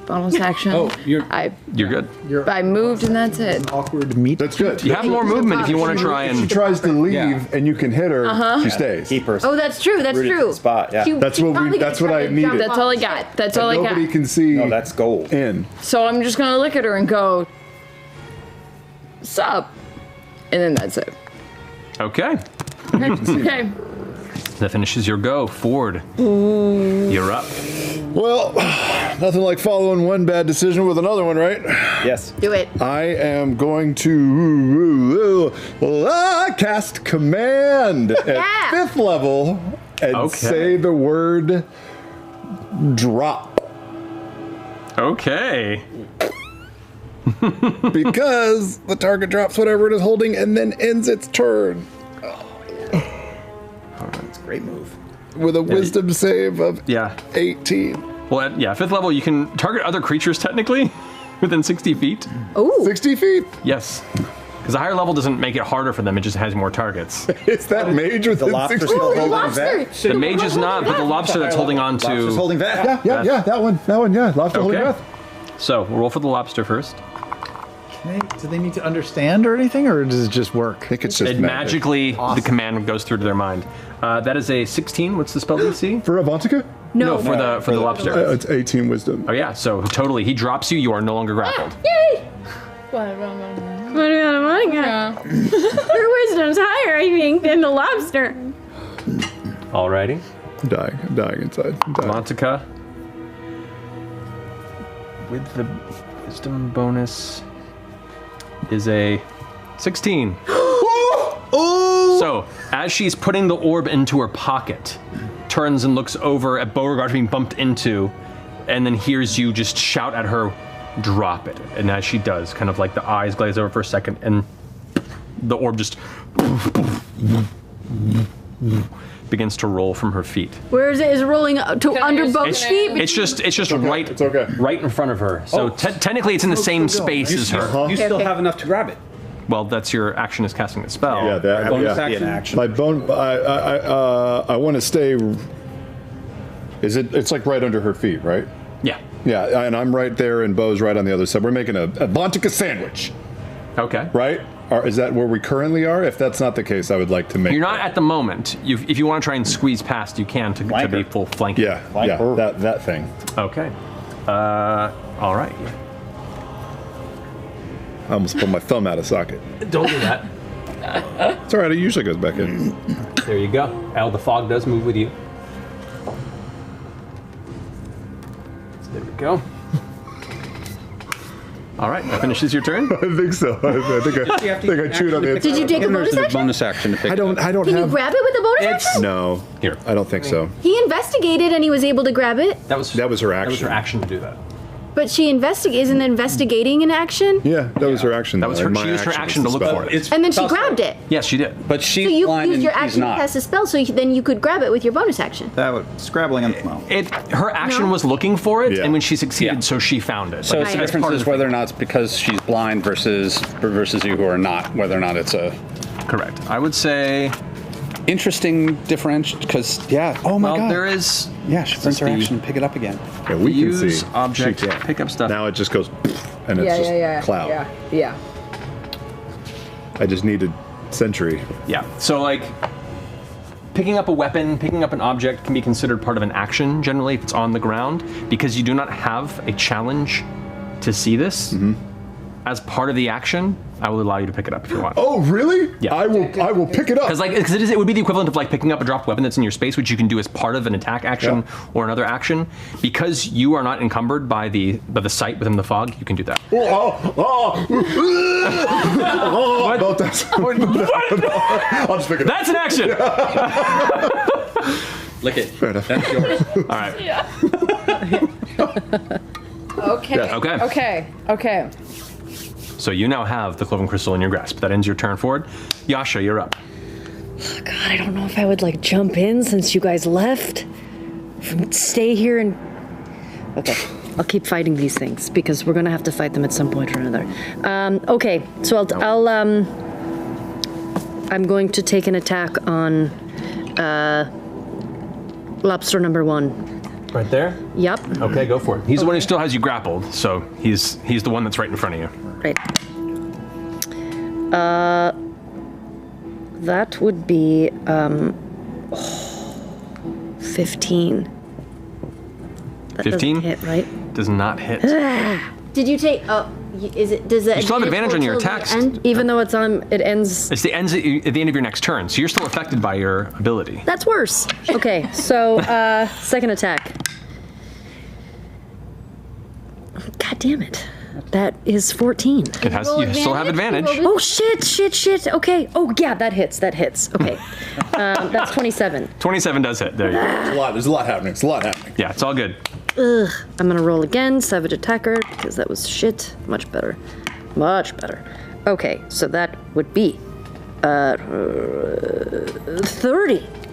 Bonus action. Oh, you're good. I moved and that's it. Awkward meet. That's good. You have more movement if you want to try If she and. tries to leave Yeah. and you can hit her, she stays. Keep her. Oh, that's true. That's Rooted to true. the spot, yeah. That's what I needed. That's all I got. That's all I Nobody got. can see No, that's gold. in. So I'm just gonna look at her and go, sup? And then that's it. Okay. Okay. That finishes your go. Ford. You're up. Well, nothing like following one bad decision with another one, right? Yes. Do it. I am going to cast command at 5th level and Okay. say the word drop. Okay. Because the target drops whatever it is holding and then ends its turn That's a great move. with a wisdom save of Yeah. 18. Well, yeah, 5th level, you can target other creatures technically within 60 feet. Ooh. 60 feet? Yes. Because the higher level doesn't make it harder for them, it just has more targets. Is that mage within The lobster 60 still feet? holding Vet? The mage is not, but the lobster that's holding on Lobster's to. holding Vet. Yeah, that one, yeah. Lobster holding Okay. breath. So, we'll roll for the lobster first. Do they need to understand or anything, or does it just work? I think it's just And magically, the command goes through to their mind. That is a 16. What's the spell DC? For Avantika? No, for the lobster. It's 18 wisdom. Oh yeah, so totally, he drops you. You are no longer grappled. Yay! Monica. Her wisdom's higher, I think, than the lobster. Alrighty. I'm dying inside. I'm dying. Montica. With the wisdom bonus is a 16. So, as she's putting the orb into her pocket, turns and looks over at Beauregard being bumped into, and then hears you just shout at her, drop it. And as she does, kind of like the eyes glaze over for a second, and the orb just begins to roll from her feet. Where is it? Is it rolling to under both feet? It's just right in front of her. So technically it's in the same space as her. You still have enough to grab it. Well, that's your action is casting the spell. Yeah, that Bonus yeah. action. My bone. I want to stay. Is it? It's like right under her feet, right? Yeah. Yeah, and I'm right there, and Bo's right on the other side. We're making a Bontica sandwich. Okay. Right? Is that where we currently are? If that's not the case, I would like to make. You're not at the moment. If you want to try and squeeze past, you can to be full flanking. Yeah, that thing. Okay. All right. I almost pulled my thumb out of socket. Don't do that. It's all right. It usually goes back in. There you go. Al, the fog does move with you. So there we go. All right, that finishes your turn. I think so. I think I chewed on the. Did you take a bonus action? Bonus action to pick. I don't Can have. you grab it with a bonus action? No. Here. I don't think so. He investigated and he was able to grab it. That was her action. That was her action to do that. But she isn't investigating an action? Yeah, that was her action. That was though, her. and She my used her action to was the look spell. for it. And then she grabbed it. Yes, she did. But she's So you blind used and your he's action to not. cast a spell, so then you could grab it with your bonus action. That would scrabbling and well. Her action was looking for it, Yeah. and when she succeeded, Yeah. so she found it. So Like, it's the that's difference part is of whether or not it's because she's blind versus you who are not. Whether or not it's a correct. I would say interesting differential because oh my god, there is. Yeah, she spends her action to pick it up again. Yeah, we can Use see. object, She can't. pick up stuff. Now it just goes, and it's just cloud. Yeah. I just needed sentry. Yeah. So like picking up a weapon, picking up an object can be considered part of an action generally if it's on the ground, because you do not have a challenge to see this. As part of the action, I will allow you to pick it up if you want. Oh, really? Yeah. I will pick it up. Because it would be the equivalent of like picking up a dropped weapon that's in your space, which you can do as part of an attack action or another action. Because you are not encumbered by the sight within the fog, you can do that. What? That's, I'll just pick it up. That's an action. Lick it. Fair enough. That's yours. All right. Okay. So you now have the cloven crystal in your grasp. That ends your turn forward. Yasha, you're up. God, I don't know if I would like jump in since you guys left. Stay here and. Okay, I'll keep fighting these things because we're gonna have to fight them at some point or another. Okay, so I'm going to take an attack on lobster number 1. Right there? Yep. Okay, go for it. He's the one who still has you grappled, so he's the one that's right in front of you. Right. That would be 15. That 15? doesn't hit, right? Does not hit. Did you take? Is it? Does it? You still have advantage on your attacks. Even though it ends. It's the ends at the end of your next turn, so you're still affected by your ability. That's worse. Okay, so second attack. God damn it. That is 14. It has. You still have advantage. Oh shit. Okay. Oh yeah, that hits. Okay. That's 27. 27 does hit. There you go. There's a lot happening. Yeah, it's all good. Ugh. I'm gonna roll again, savage attacker, because that was shit. Much better. Okay, so that would be 30.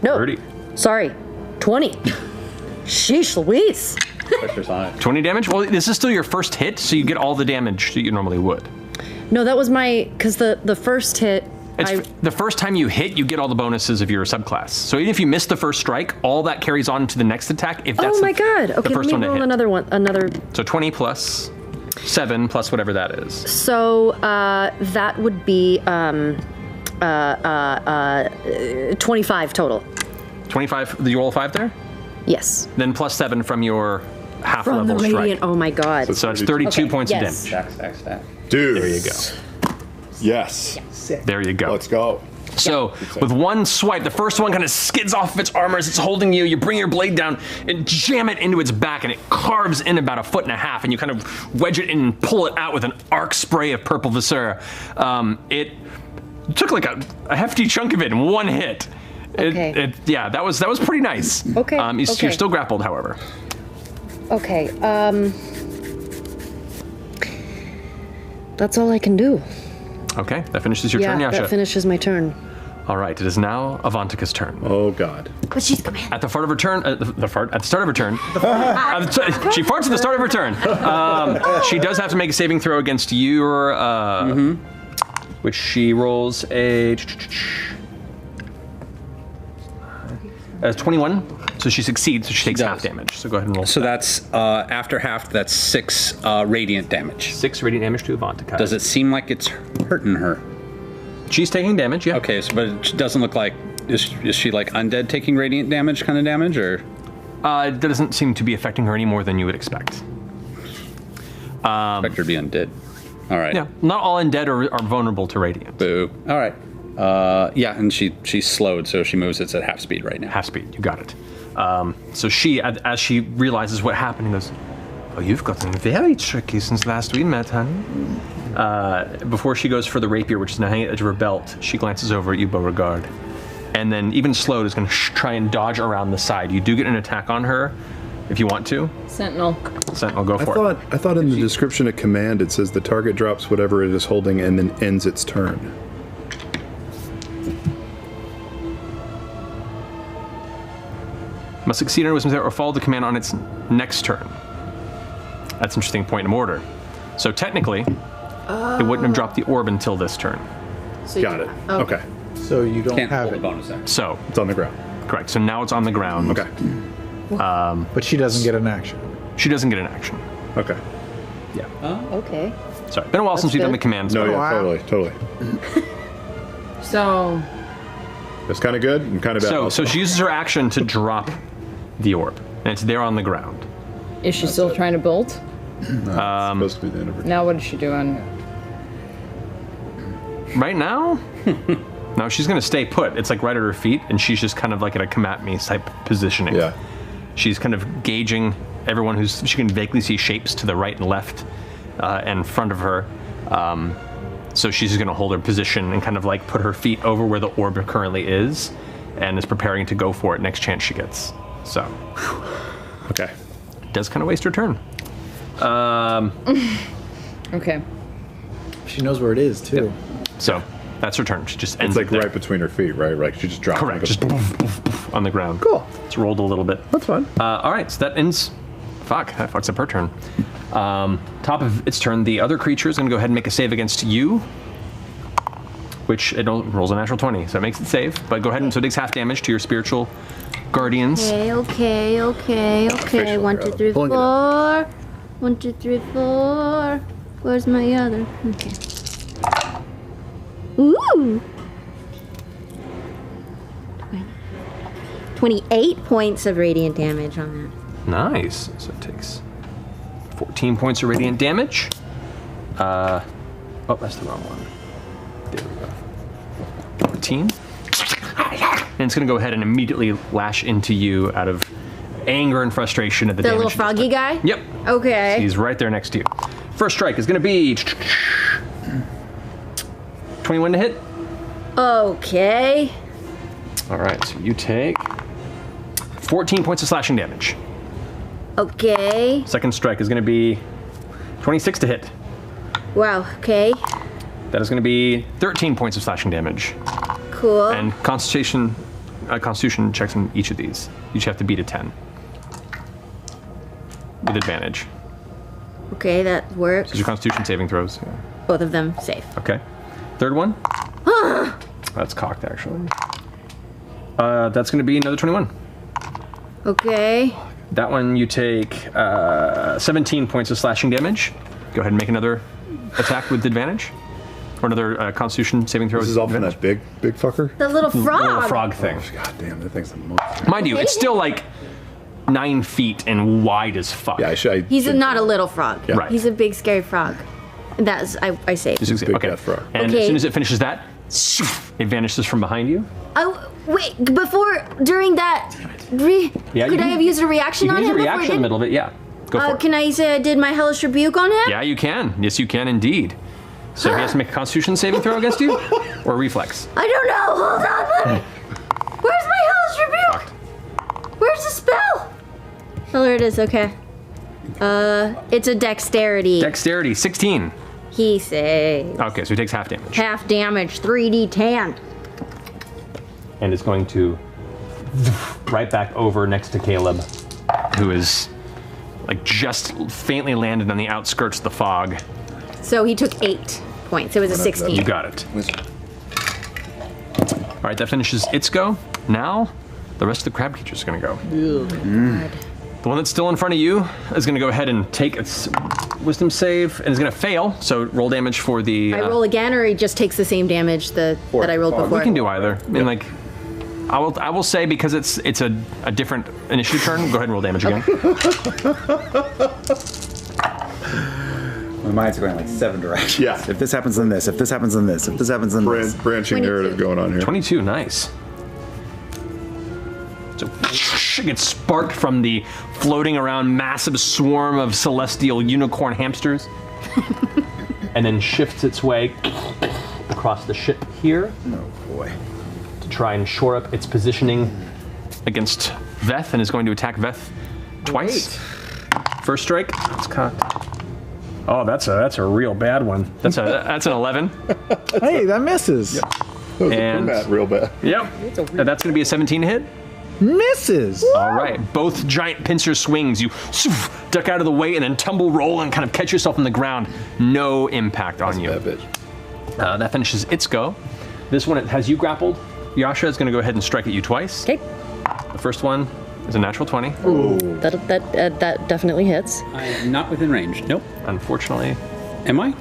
No. 30. Sorry, 20. Sheesh Louise. 20 damage? Well, this is still your first hit, so you get all the damage that you normally would. No, that was because the first hit. The first time you hit, you get all the bonuses of your subclass. So even if you miss the first strike, all that carries on to the next attack. If that's oh my god. Okay, the first let me one to roll hit. another. So 20 plus 7 plus whatever that is. So that would be 25 total. 25. Did you roll a 5 there? Yes. Then plus 7 from your half From the level strike. radiant. Oh my god. So it's 32 Okay, points yes. of damage. Stack. Dude. There you go. Yes. There you go. Let's go. So, with one swipe, the first one kind of skids off of its armor as it's holding you. You bring your blade down and jam it into its back, and it carves in about 1.5 feet, and you kind of wedge it in and pull it out with an arc spray of purple viscera. It took like a hefty chunk of it in one hit. Okay. Yeah, that was pretty nice. Okay, You're okay. still grappled, however. Okay, that's all I can do. Okay, that finishes your turn, Yasha. That finishes my turn. All right, it is now Avantika's turn. Oh God! But she's command. At the start of her turn, at the start of her turn, she farts at the start of her turn. She does have to make a saving throw against your, which she rolls a 21. So she succeeds, so she takes half damage. So go ahead and roll. So that's after half. That's 6 radiant damage. 6 radiant damage to Avantika. Does it seem like it's hurting her? She's taking damage, yeah. Okay, so but it doesn't look like is she like undead taking radiant damage kind of damage, or? It doesn't seem to be affecting her any more than you would expect. Expect her to be undead. All right. Yeah, not all undead are vulnerable to radiant. Boo. All right. Yeah, and she's slowed, so she moves. It's at half speed right now. Half speed, you got it. So she, as she realizes what happened, goes, "Oh, you've gotten very tricky since last we met, honey." Before she goes for the rapier, which is now hanging at the edge of her belt, she glances over at you, Beauregard. And then, even slowed, is going to try and dodge around the side. You do get an attack on her, if you want to. Sentinel. Sentinel, go for it. I thought in the description of command it says the target drops whatever it is holding and then ends its turn. Must succeed on a wisdom save or follow the command on its next turn. That's an interesting point of order. So technically, it wouldn't have dropped the orb until this turn. So Got it. Okay. So you don't Can't have hold a it. bonus action. So, It's on the ground. correct. So now it's on the ground. Okay. But she doesn't get an action. She doesn't get an action. Okay. Okay. Sorry, been a while since we've done the commands. No, but- yeah, wow. totally. So It's kind of good and kind of bad. So also. she uses her action to drop the orb, and it's there on the ground. is she still trying to bolt? It's supposed to be the end of her. Now what is she doing? Right now? No, she's going to stay put. It's like right at her feet, and she's just kind of like at a come at me type positioning. Yeah. She's kind of gauging everyone who's. She can vaguely see shapes to the right and left and front of her. So she's going to hold her position and kind of like put her feet over where the orb currently is, and is preparing to go for it next chance she gets. So. Okay. Does kind of waste her turn. Okay. She knows where it is, too. So that's her turn. She just ends It's like it there. right between her feet, right? Like she just dropped. Correct. Just poof, poof, poof on the ground. Cool. It's rolled a little bit. That's fine. All right, so that ends. Fuck, that fucks up her turn. Top of its turn, the other creature is going to go ahead and make a save against you, which it rolls a natural 20, so it makes it save. But go ahead and so it takes half damage to your spiritual guardians. Okay. Facial 1, 2, 3, Pulling it 4. 1, 2, 3, 4. Where's my other? Okay. Ooh. 28 points of radiant damage on that. Nice. So it takes 14 points of radiant damage. Oh, that's the wrong one. There we go. 14. And it's going to go ahead and immediately lash into you out of anger and frustration at the The damage. little you just froggy took. guy? Yep. Okay. He's right there next to you. First strike is going to be 21 to hit. Okay. All right, so you take 14 points of slashing damage. Okay. Second strike is going to be 26 to hit. Wow. Okay. That is going to be 13 points of slashing damage. Cool. And Constitution checks on each of these. You each have to beat a 10 with advantage. Okay, that works. These are Constitution saving throws. Yeah. Both of them safe. Okay. Third one. That's cocked, actually. That's going to be another 21. Okay. That one you take 17 points of slashing damage. Go ahead and make another attack with advantage. Or another Constitution saving throw. This is all from that big fucker. The little frog. Little frog thing. God damn, that thing's the most. Mind you, it's still like 9 feet and wide as fuck. Yeah, He's not a little frog. Yeah. Right. He's a big, scary frog. That's I saved. He's a big death frog. And Okay. as soon as it finishes that, it vanishes from behind you. Oh wait! During that, Yeah, could I have used a reaction You on can use him? a before I reaction in the did? middle of it, yeah. Go for it. Can I say I did my hellish rebuke on him? Yeah, you can. Yes, you can indeed. So he has to make a Constitution saving throw against you, or reflex. I don't know. Hold on. Let me. Where's my hellish rebuke? Where's the spell? Oh, there it is. Okay. It's a dexterity. Dexterity, 16. He saves. Okay, so he takes half damage. Half damage, 3d10. And it's going to right back over next to Caleb, who is like just faintly landed on the outskirts of the fog. So he took 8 points. It was a 16. You got it. All right, that finishes its go. Now, the rest of the crab creatures are going to go. The one that's still in front of you is going to go ahead and take its wisdom save and is going to fail. So roll damage for the. I roll again, or he just takes the same damage that I rolled before? We can do either. I mean, like, I will say because it's a different initiative turn. Go ahead and roll damage again. My mind's going like 7 directions. Yeah. If this happens, then this. If this happens, then this. If this happens, then this. Branching 22. narrative going on here. 22, nice. So it gets sparked from the floating around massive swarm of celestial unicorn hamsters, and then shifts its way across the ship here. Oh boy. To try and shore up its positioning against Veth, and is going to attack Veth twice. First strike. It's cocked. Oh, that's a real bad one. That's an 11. Hey, that misses. That was And- real bad. Yep. And that's going to be a 17 hit. Misses. All right, both giant pincer swings. You duck out of the way and then tumble, roll, and kind of catch yourself on the ground. No impact on you. That bitch. That finishes its go. This one, it has you grappled. Yasha is going to go ahead and strike at you twice. Okay. The first one is a natural 20. That definitely hits. I'm not within range. Nope. Unfortunately. Am I?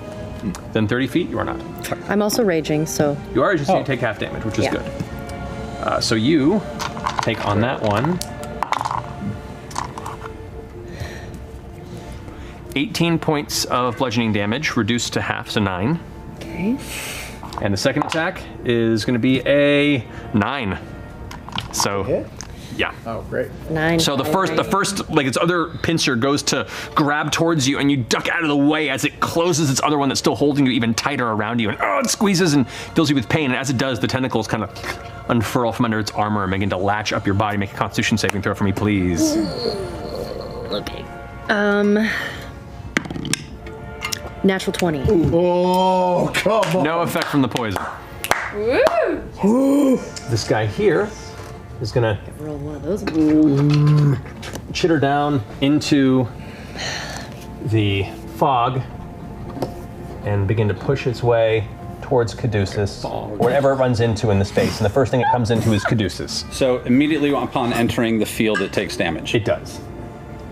Then 30 feet, you are not. I'm also raging, so You are, just you take half damage, which is Yeah. good. So you take on that one 18 points of bludgeoning damage, reduced to half, so 9. okay. And the second attack is going to be a 9. So, yeah. Oh, great. 9. So the first, like its other pincer goes to grab towards you, and you duck out of the way as it closes its other one that's still holding you even tighter around you, and it squeezes and fills you with pain. And as it does, the tentacles kind of unfurl from under its armor and begin to latch up your body. Make a Constitution saving throw for me, please. Okay. Natural 20. Oh, come on. No effect from the poison. This guy here is gonna Roll one of those. chitter down into the fog and begin to push its way towards Caduceus, whatever it runs into in the space. And the first thing it comes into is Caduceus. So immediately upon entering the field, it takes damage It does.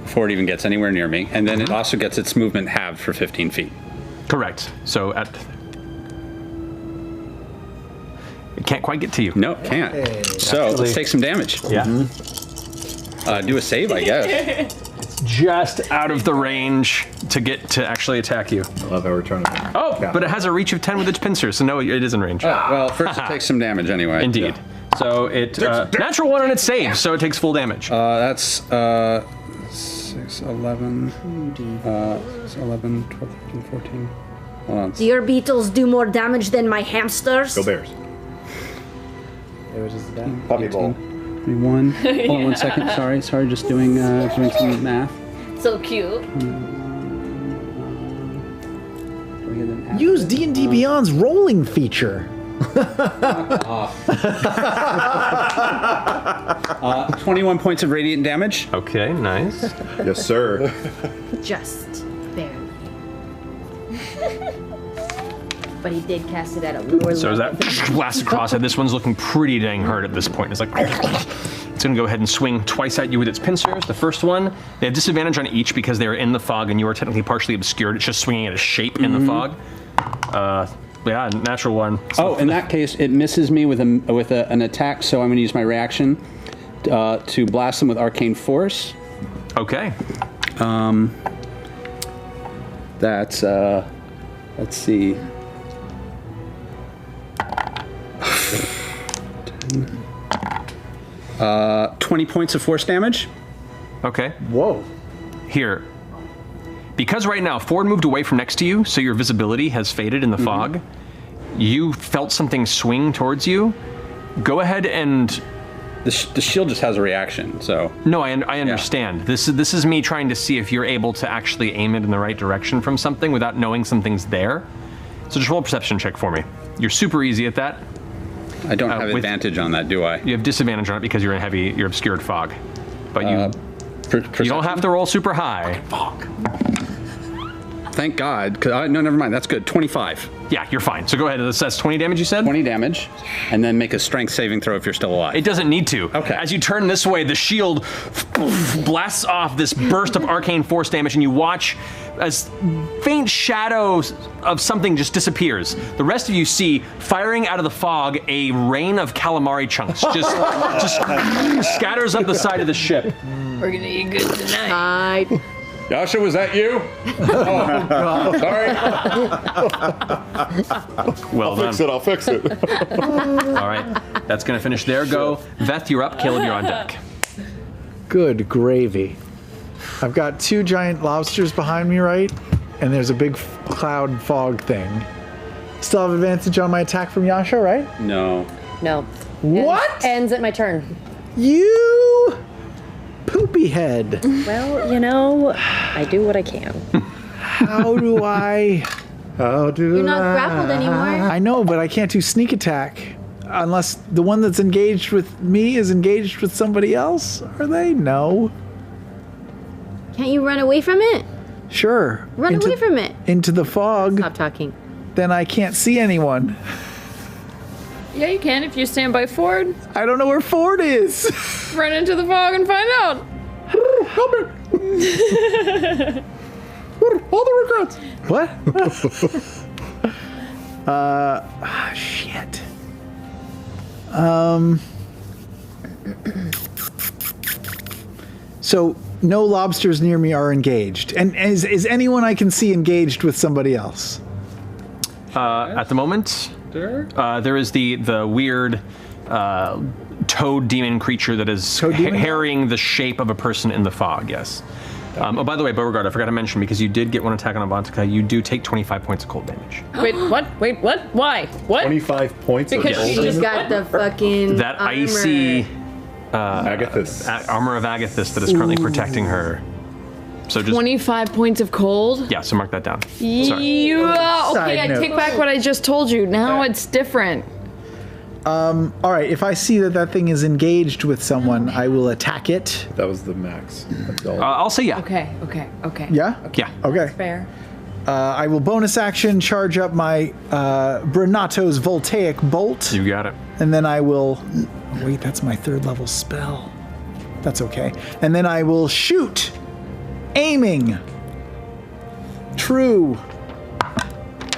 before it even gets anywhere near me, and then it also gets its movement halved for 15 feet. Correct. So it can't quite get to you. No, can't. So Actually- let's take some damage. Yeah. Do a save, I guess. Just out of the range to get to actually attack you. I love how we're trying to. Oh, but it has a reach of 10 with its pincers, so no, it is in range. Well, first it takes some damage anyway. Indeed. So it natural one on its save, so it takes full damage. That's 6, 11, 11, 12, 13, 14. Hold on. Do your beetles do more damage than my hamsters? Go Bears. Puppy bowl. 21. Hold on 1 second. Sorry. Just doing some math. So cute. Use D&D Beyond's rolling feature. 21 points of radiant damage. Okay, nice. Yes, sir. Just barely. But he did cast it at a lower So as level. that blasts across it, this one's looking pretty dang hurt at this point. It's like, it's gonna go ahead and swing twice at you with its pincers. The first one, they have disadvantage on each because they're in the fog and you are technically partially obscured. It's just swinging at a shape in the fog. Yeah, natural one. Oh, in that case, it misses me with an attack, so I'm going to use my reaction to blast them with Arcane Force. Okay. That's let's see. 20 points of force damage. Okay. Whoa. Here. Because right now, Ford moved away from next to you, so your visibility has faded in the fog. You felt something swing towards you. Go ahead and... The shield just has a reaction, so... No, I understand. Yeah. This is me trying to see if you're able to actually aim it in the right direction from something without knowing something's there. So just roll a perception check for me. You're super easy at that. I don't have advantage on that, do I? You have disadvantage on it because you're in you're obscured fog. But you don't have to roll super high. Fuck. Thank God. No, never mind. That's good. 25. Yeah, you're fine. So go ahead. That's 20 damage, you said? 20 damage. And then make a strength saving throw if you're still alive. It doesn't need to. Okay. As you turn this way, the shield blasts off this burst of arcane force damage, and you watch as faint shadows of something just disappears. The rest of you see, firing out of the fog, a rain of calamari chunks. Just scatters up the side of the ship. We're gonna eat good tonight. Yasha, was that you? Oh, God. Sorry. Well done. I'll fix it. All right, that's gonna finish their go. Veth, you're up. Caleb, you're on deck. Good gravy. I've got 2 giant lobsters behind me, right? And there's a big cloud fog thing. Still have advantage on my attack from Yasha, right? No. No. What? Ends at my turn. You poopy head. Well, you know, I do what I can. How do I... You're not grappled anymore. I know, but I can't do sneak attack. Unless the one that's engaged with me is engaged with somebody else. Are they? No. Can't you run away from it? Sure. Run away from it. Into the fog. Stop talking. Then I can't see anyone. Yeah, you can if you stand by Ford. I don't know where Ford is. Run into the fog and find out. Help me. All the regrets. What? Shit. So no lobsters near me are engaged. And is anyone I can see engaged with somebody else? At the moment, there is the weird toad demon creature that is harrying the shape of a person in the fog, yes. Oh, by the way, Beauregard, I forgot to mention, because you did get one attack on Avantika, you do take 25 points of cold damage. Wait, what? Wait, what? Why? What? 25 points of Because cold she damage? just Got the fucking That armor. icy Agathis. armor of Agathis that is currently protecting her. So just 25 points of cold? yeah, so mark that down. Sorry. Yeah, okay, I note. take back what I just told you. Now it's different. All right, if I see that thing is engaged with someone, I will attack it. That was the max. That's all. I'll say yeah. Okay. Yeah? Yeah. Okay. Fair. I will bonus action charge up my Brenato's Voltaic Bolt. You got it. And then I will... Wait, that's my 3rd level spell. That's okay. And then I will shoot. Aiming. True.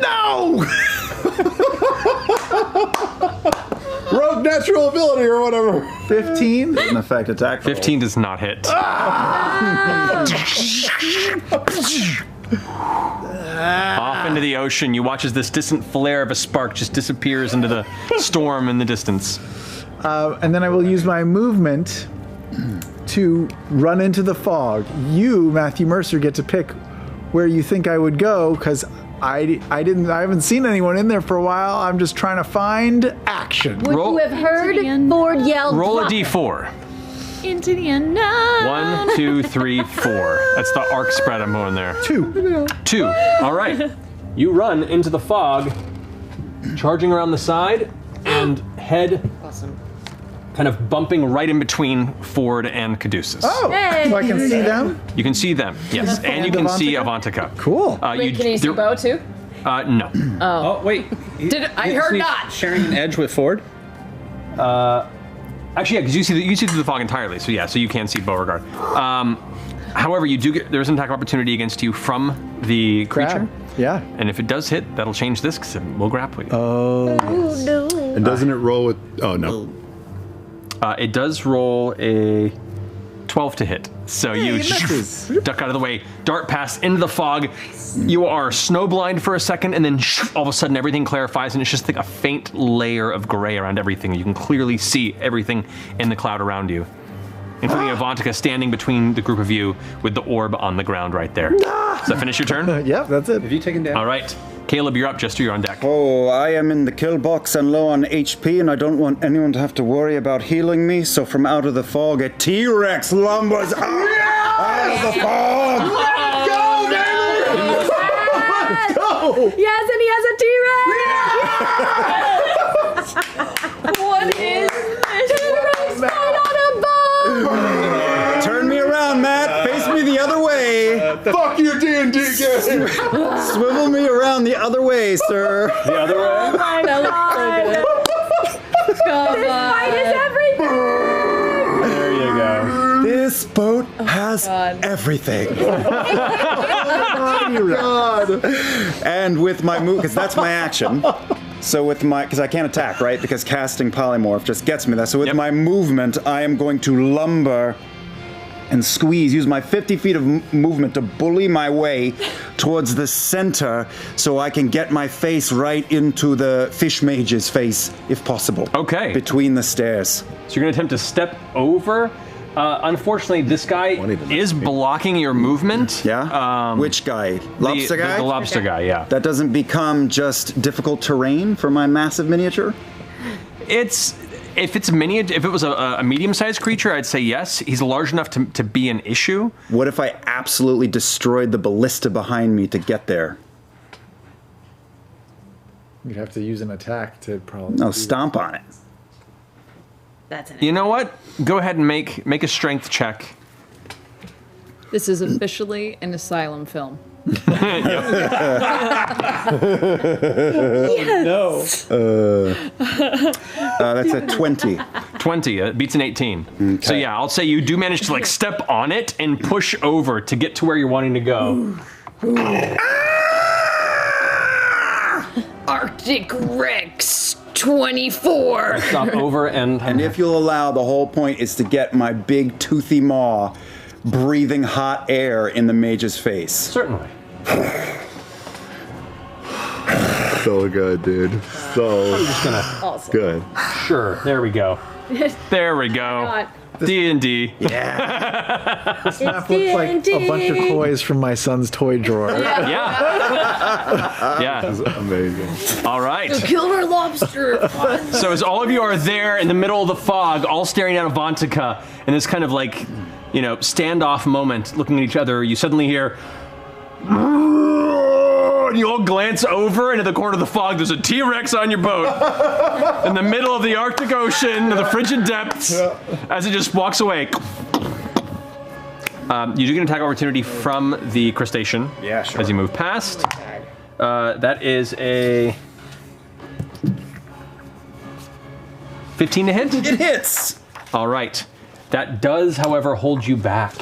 No! Rogue natural ability or whatever. 15. Doesn't affect attack roll. 15 does not hit. Off into the ocean, you watch as this distant flare of a spark just disappears into the storm in the distance. And then I will use my movement to run into the fog. You, Matthew Mercer, get to pick where you think I would go, because I haven't seen anyone in there for a while. I'm just trying to find action. Would you have heard Ford yell? Roll a "Drop it." d4. Into the unknown. 1, 2, 3, 4. That's the arc spread I'm going there. 2. 2. All right. You run into the fog, charging around the side, and head kind of bumping right in between Ford and Caduceus. Oh, so I can see them? You can see them, yes, and you can see Avantika. Cool. Wait, can you see Bo too? No. Oh, wait. I heard He's not. Sharing an edge with Ford? Actually, yeah, because you see through the fog entirely, so yeah, so you can see Beauregard. However, you do get, there's an attack of opportunity against you from the creature. Crab. Yeah. And if it does hit, that'll change this, because we'll grapple you. Oh. No. And doesn't it roll with... Oh, no. It does roll a 12 to hit. So you duck out of the way, dart past into the fog. You are snowblind for a second, and then all of a sudden everything clarifies, and it's just like a faint layer of gray around everything. You can clearly see everything in the cloud around you, including Avantika standing between the group of you with the orb on the ground right there. Does that finish your turn? Yep, that's it. Have you taken damage? All right. Caleb, you're up. Jester, you're on deck. Oh, I am in the kill box and low on HP, and I don't want anyone to have to worry about healing me, so from out of the fog, a T-Rex lumbers out of the fog! Go, baby! Go! Yes, and he has a T-Rex! What is T-Rex on a boat! Turn me around, Matt. Face me the other way. Fuck your D&D game! Swivel me around the other way, sir. The other way? Oh my god! This fight is everything! There you go. This boat has everything. God. And with my move, because that's my action. So with my, because I can't attack, right? Because casting polymorph just gets me that. So with my movement, I am going to lumber and squeeze, use my 50 feet of movement to bully my way towards the center so I can get my face right into the fish mage's face, if possible. Okay. Between the stairs. So you're going to attempt to step over. Unfortunately, this guy is blocking your movement. Yeah? Which guy? Lobster guy? The lobster guy, yeah. That doesn't become just difficult terrain for my massive miniature? If it was a medium-sized creature, I'd say yes. He's large enough to be an issue. What if I absolutely destroyed the ballista behind me to get there? You'd have to use an attack to probably. No, stomp on it. That's it. You know what? Go ahead and make a strength check. This is officially an asylum film. Yes. That's a 20. 20 beats an 18. Okay. So yeah, I'll say you do manage to step on it and push over to get to where you're wanting to go. Arctic Rex 24. Stop over And if you'll allow, the whole point is to get my big toothy maw breathing hot air in the mage's face. Certainly. So good, dude. So Awesome. good. Sure. There we go. There we go. D&D. Yeah. This map looks like a bunch of toys from my son's toy drawer. Yeah. This is amazing. All right. Killer lobster. So as all of you are there in the middle of the fog, all staring at Avantika in this kind of standoff moment, looking at each other, you suddenly hear, and you all glance over into the corner of the fog. There's a T-Rex on your boat in the middle of the Arctic Ocean, the frigid depths, as it just walks away. You do get an attack opportunity from the crustacean as you move past. That is a 15 to hit? It hits! All right. That does, however, hold you back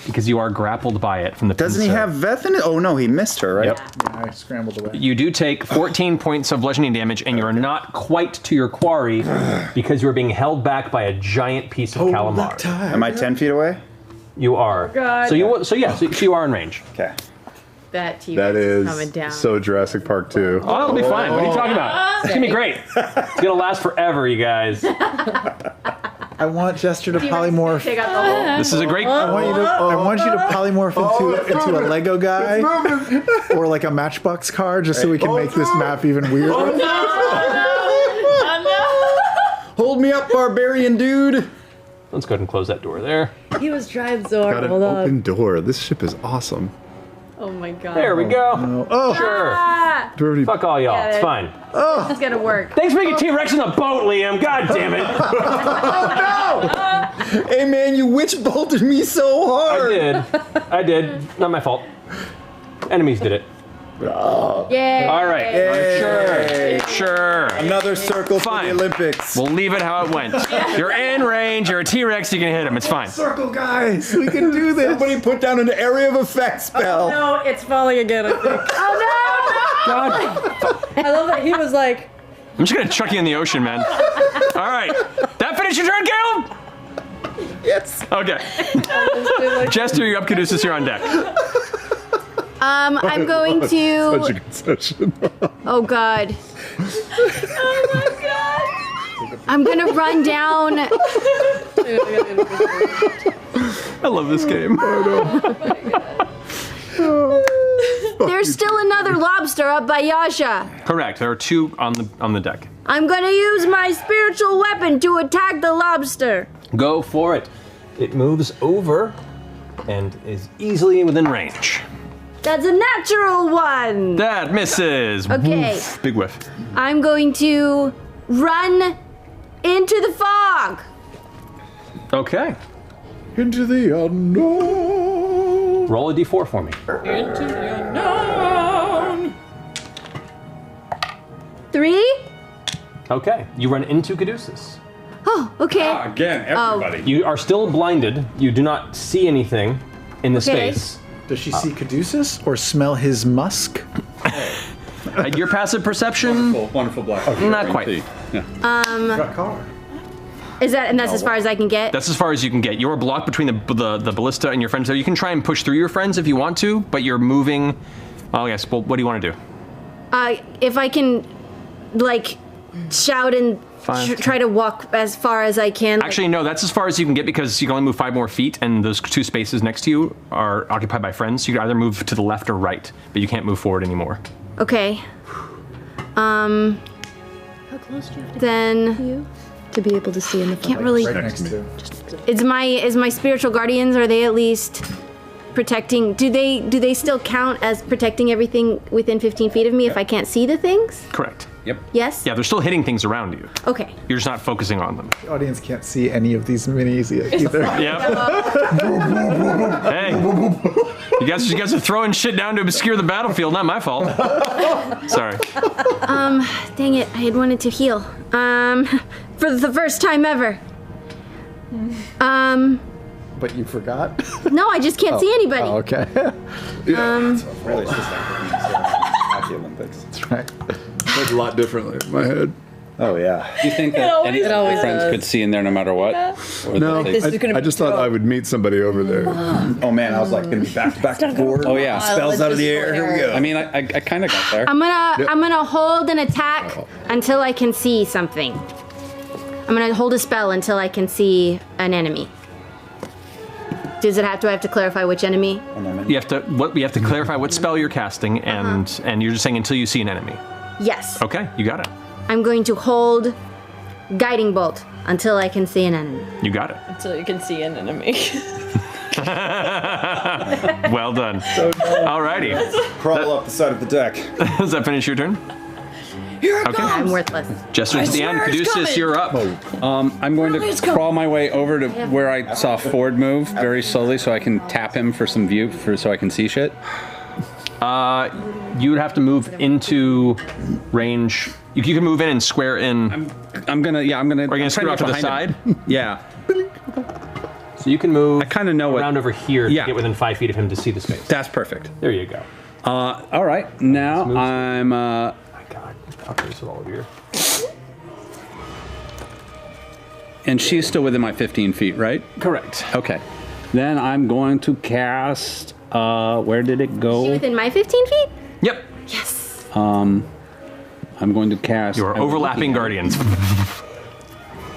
because you are grappled by it from the Doesn't he have Veth in it? Oh no, he missed her, right? Yep. Yeah, I scrambled away. You do take 14 points of bludgeoning damage, and you're not quite to your quarry because you are being held back by a giant piece of calamar. Am I 10 feet away? You are. God. So you are in range. Okay. That T-Rex That is coming down. so Jurassic Park 2. Oh, that'll be fine. What are you talking about? It's gonna be great. It's gonna last forever, you guys. I want Jester to polymorph. Take out the whole. This is a great. I want you to polymorph into a Lego guy or like a Matchbox car, just so we can make this map even weirder. Hold me up, barbarian dude! Let's go ahead and close that door there. He was trying so hard. Got an Hold on. open door. This ship is awesome. Oh my god. There we go. No. Oh, Sure. Fuck all y'all. It's fine. This is gonna work. Thanks for making T-Rex in the boat, Liam. God damn it. Hey man, you witch bolted me so hard! I did. Not my fault. Enemies did it. Yay. All right. Yay. Sure. Another circle Fine. for the Olympics. We'll leave it how it went. You're in range. You're a T-Rex. You can hit him. It's fine. circle guys, we can do this. Somebody put down an area of effect spell. No, it's falling again, I think. God. I love that he was like, I'm just gonna chuck you in the ocean, man. All right. That finished your turn, Caleb? Yes. Okay. Jester, you're up. Caduceus, you're on deck. I'm going Such to. a good session. Oh God. Oh my God. I'm gonna run down. I love this game. There's still another lobster up by Yasha. Correct. There are 2 on the deck. I'm gonna use my spiritual weapon to attack the lobster. Go for it. It moves over and is easily within range. That's a natural one. That misses. Okay. Woof. Big whiff. I'm going to run into the fog. Okay. Into the unknown. Roll a d4 for me. Into the unknown. 3. Okay. You run into Caduceus. Oh, okay. Again, everybody. You are still blinded. You do not see anything in the Okay. space. Does she see Caduceus or smell his musk? Your passive perception, Wonderful black. not quite. Is that and that's as far as I can get? That's as far as you can get. You're blocked between the ballista and your friends. So you can try and push through your friends if you want to, but you're moving. Oh yes. Well, what do you want to do? If I can, like, shout and try to walk as far as I can. Actually, no. That's as far as you can get because you can only move 5 more feet, and those 2 spaces next to you are occupied by friends. You can either move to the left or right, but you can't move forward anymore. Okay. How close do you have to Then get to you to be able to see in the can't really. Right next to. Is my spiritual guardians? Are they at least protecting? Do they still count as protecting everything within 15 feet of me if I can't see the things? Correct. Yep. Yes. Yeah, they're still hitting things around you. Okay. You're just not focusing on them. The audience can't see any of these minis either. Yep. Hey, you guys are throwing shit down to obscure the battlefield. Not my fault. Sorry. Dang it! I had wanted to heal. For the first time ever. But you forgot? No, I just can't see anybody. Oh, okay. Really, it's just like the Olympics. That's right. That's a lot differently in my head. Oh yeah. Do you think that any of always your friends does. could see in there no matter what? Or No, that This is gonna I be just thought I would meet somebody over there. Oh man, I was like gonna be back to back board. Oh yeah. Spells out of the air. Here we go. I mean, I kind of got there. I'm gonna hold an attack until I can see something. I'm gonna hold a spell until I can see an enemy. Do I have to clarify which enemy? You have to clarify what spell you're casting, and you're just saying until you see an enemy. Yes. Okay, you got it. I'm going to hold guiding bolt until I can see an enemy. You got it. Until you can see an enemy. Well done. Alrighty. Crawl up the side of the deck. Does that finish your turn? Okay. I'm worthless. Jester's at the end. Caduceus, you're up. I'm going to crawl my way over to where I saw Ford move very slowly, so I can tap him for some view, so I can see shit. You would have to move into range. You can move in and square in. I'm gonna. Are you gonna square off to the side? Yeah. So you can move. I kind of know what. around over here Yeah. to get within 5 feet of him to see the space. That's perfect. There you go. All right. Now I'm. My God, talkers with all of you. And she's still within my 15 feet, right? Correct. Okay. Then I'm going to cast. Where did it go? Within my 15 feet? Yep. Yes. I'm going to cast. You are overlapping guardians.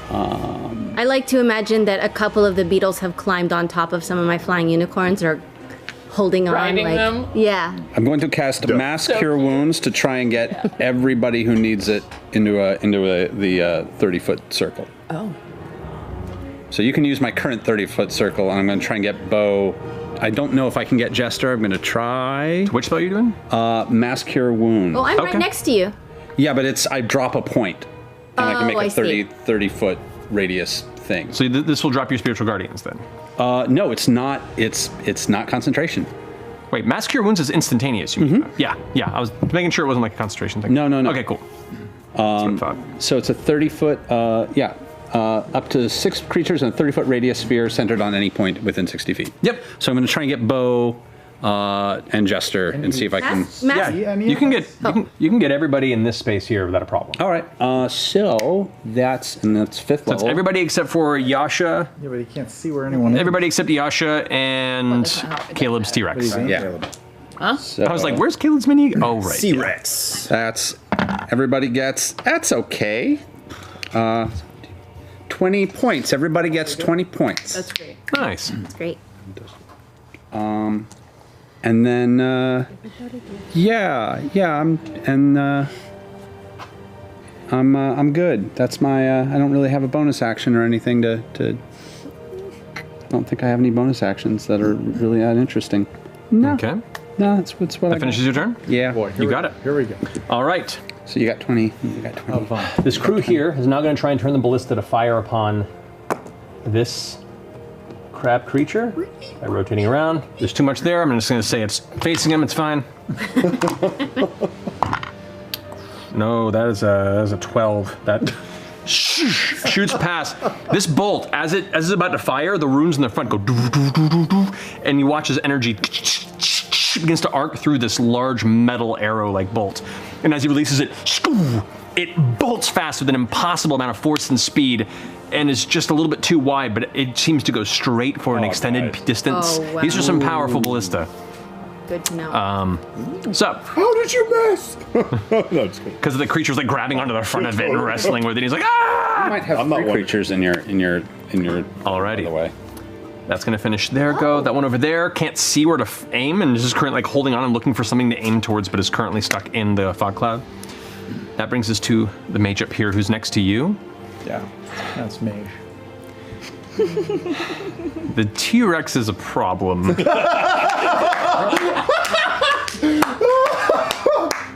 I like to imagine that a couple of the beetles have climbed on top of some of my flying unicorns or holding on. Riding like, them? Yeah. I'm going to cast Mass Cure Wounds to try and get everybody who needs it into the 30-foot circle. Oh. So you can use my current 30-foot circle, and I'm going to try and get Bo. I don't know if I can get Jester. I'm going to try. Which spell are you doing? Mass Cure Wounds. Oh, I'm Okay. right next to you. Yeah, but I drop a point, and I can make Oh, a I see. 30-foot radius thing. So this will drop your spiritual guardians then. No, it's not. It's not concentration. Wait, Mass Cure Wounds is instantaneous. You mean? Yeah. I was making sure it wasn't like a concentration thing. No. Okay, cool. That's what I thought. So it's a 30-foot. Up to 6 creatures in a 30-foot radius sphere centered on any point within 60 feet. Yep. So I'm going to try and get Bo and gesture and see if I can. Yeah, you can get everybody in this space here without a problem. All right. So that's 5th level. That's everybody except for Yasha. Yeah, but you can't see where anyone is. Everybody except Yasha and Caleb's T-Rex. Yeah. Huh? So, I was like, "Where's Caleb's mini?" Oh, right. T-Rex. That's everybody gets. That's okay. 20 points. Everybody gets 20 points. That's great. Nice. That's great. And then, I'm good. That's my. I don't really have a bonus action or anything to. I don't think I have any bonus actions that are really that interesting. No. Okay. No, that's what I That finishes your turn? Yeah. Boy, You got it. Here we go. All right. So you got 20. You got 20. This crew here is now going to try and turn the ballista to fire upon this crab creature by rotating around. There's too much there. I'm just going to say it's facing him. It's fine. No, that is a 12. That shoots past. This bolt, as it's about to fire, the runes in the front go doo, doo, doo, doo, doo, and you watch as energy begins to arc through this large metal arrow-like bolt. And as he releases it, it bolts fast with an impossible amount of force and speed, and is just a little bit too wide, but it seems to go straight for an extended distance. Oh, wow. These are some powerful ballista. Good to know. So, How did you miss? No, just kidding. because the creature's like grabbing onto the front of it and wrestling with it, he's like, ah! You might have I'm not 3 one. creatures in your. Alrighty. By the way. That's gonna finish their go. That one over there can't see where to aim and is just currently like holding on and looking for something to aim towards, but is currently stuck in the fog cloud. That brings us to the mage up here who's next to you. Yeah, that's mage. The T-Rex is a problem.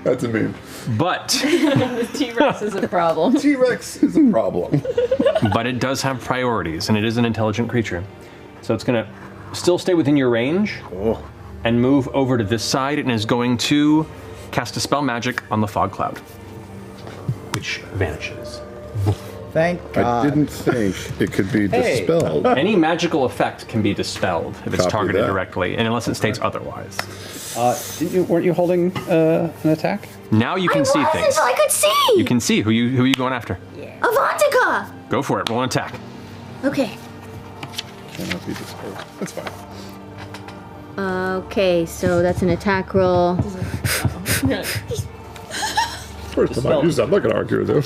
That's a meme. But The T-Rex is a problem. T-Rex is a problem. but it does have priorities, and it is an intelligent creature. So it's gonna still stay within your range and move over to this side and is going to cast a spell magic on the fog cloud, which vanishes. Thank I God. didn't think it could be dispelled. Any magical effect can be dispelled if it's Copy targeted that. directly, and unless it states otherwise. Weren't you holding an attack? Now you can see things. I could see. You can see who are you going after. Avantika. Go for it. Roll an attack. Okay. Cannot be dispelled. That's fine. Okay, so that's an attack roll. First time I use that. I'm not going to argue with him.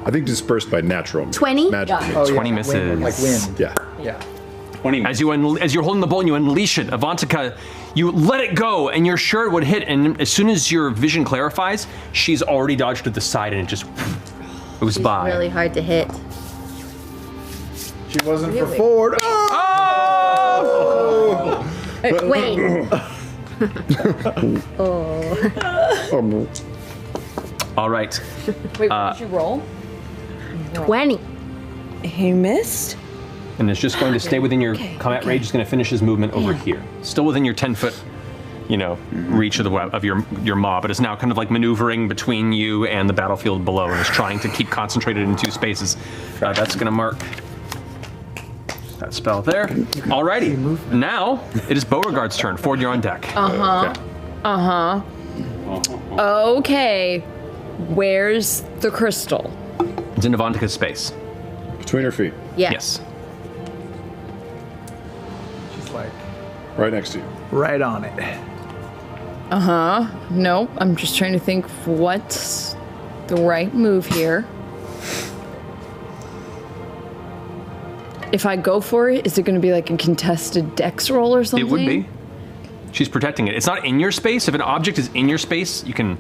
I think dispersed by natural 20? magic. Oh, 20 yeah, misses. wind, like wind. Yeah. Yeah. 20. As you're holding the bolt and you unleash it, Avantika, you let it go, and you're sure it would hit. And as soon as your vision clarifies, she's already dodged to the side, and it just moves She's by. really hard to hit. She wasn't for forward. Oh! Wait. All right. Wait, what did you roll? 20. He missed? And it's just going to stay within your combat range. It's going to finish his movement over here. Still within your 10-foot, reach of the of your maw, but it's now kind of like maneuvering between you and the battlefield below, and is trying to keep concentrated in 2 spaces. That's going to mark that spell there. Alrighty. Now it is Beauregard's turn. Ford, you're on deck. Okay. Where's the crystal? It's in Avantika's space. Between her feet. Yeah. Yes. She's like Right next to you. right on it. No, I'm just trying to think what's the right move here. If I go for it, is it going to be like a contested dex roll or something? It would be. She's protecting it. It's not in your space. If an object is in your space, you can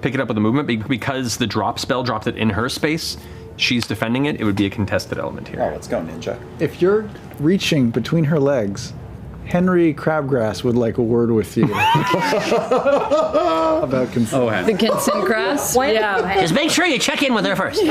pick it up with a movement. Because the drop spell dropped it in her space, she's defending it. It would be a contested element here. Oh, let's go, ninja. If you're reaching between her legs, Henry Crabgrass would like a word with you about consent. The consent grass? Yeah. Just make sure you check in with her first.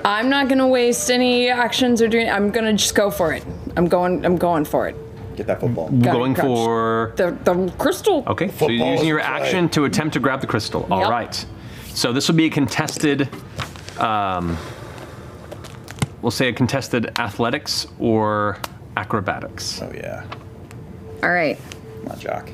I'm not going to waste any actions or doing. I'm going to just go for it. I'm going for it. Get that football. Going Gotcha. for... The crystal. Okay, so you're using your action to attempt to grab the crystal. All right. So this will be a contested we'll say a contested athletics or acrobatics. Oh yeah. All right. Come on, Jock.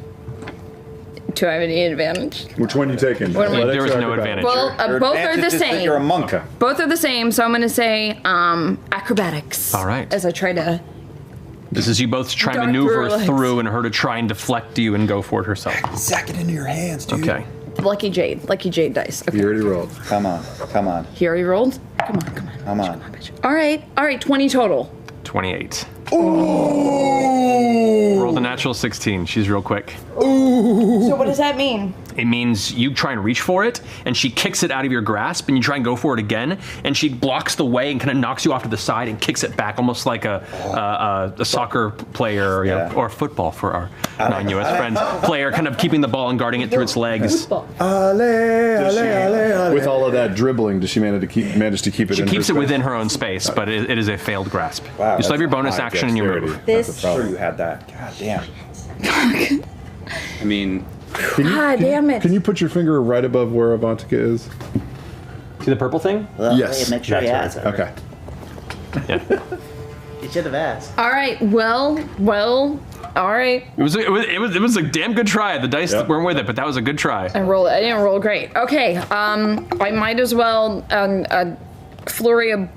Do I have any advantage? Which one you taking? What am I- There is no Acrobatics? advantage. Well, both are the same. You're a monk. Both are the same, so I'm going to say acrobatics. All right. As I try to. This is you both try and Dark maneuver legs. through and her to try and deflect you and go for it herself. Sack it into your hands, dude. Okay. Lucky Jade dice. Okay. You already rolled. Come on. Come on. He already rolled? Come on. Come on. All right, 20 total. 28. Rolled a natural 16. She's real quick. So what does that mean? It means you try and reach for it, and she kicks it out of your grasp, and you try and go for it again, and she blocks the way and kind of knocks you off to the side and kicks it back, almost like a soccer player, you know, or football for our non-U.S. friends. Player kind of keeping the ball and guarding it through its legs. With all of that dribbling, does she manage to keep it? She in keeps her it within space? her own space, but it is a failed grasp. Wow, You still have your that's bonus high action and your dexterity. move. That's a This- problem. Sure, you had that. God damn. I mean, God damn it. Can you put your finger right above where Avantika is? See the purple thing? Yes. Make sure he has it. Okay. Yeah. You should have asked. All right, well, all right. It was a damn good try. The dice weren't with it, but that was a good try. I didn't roll great. Okay, I might as well flurry of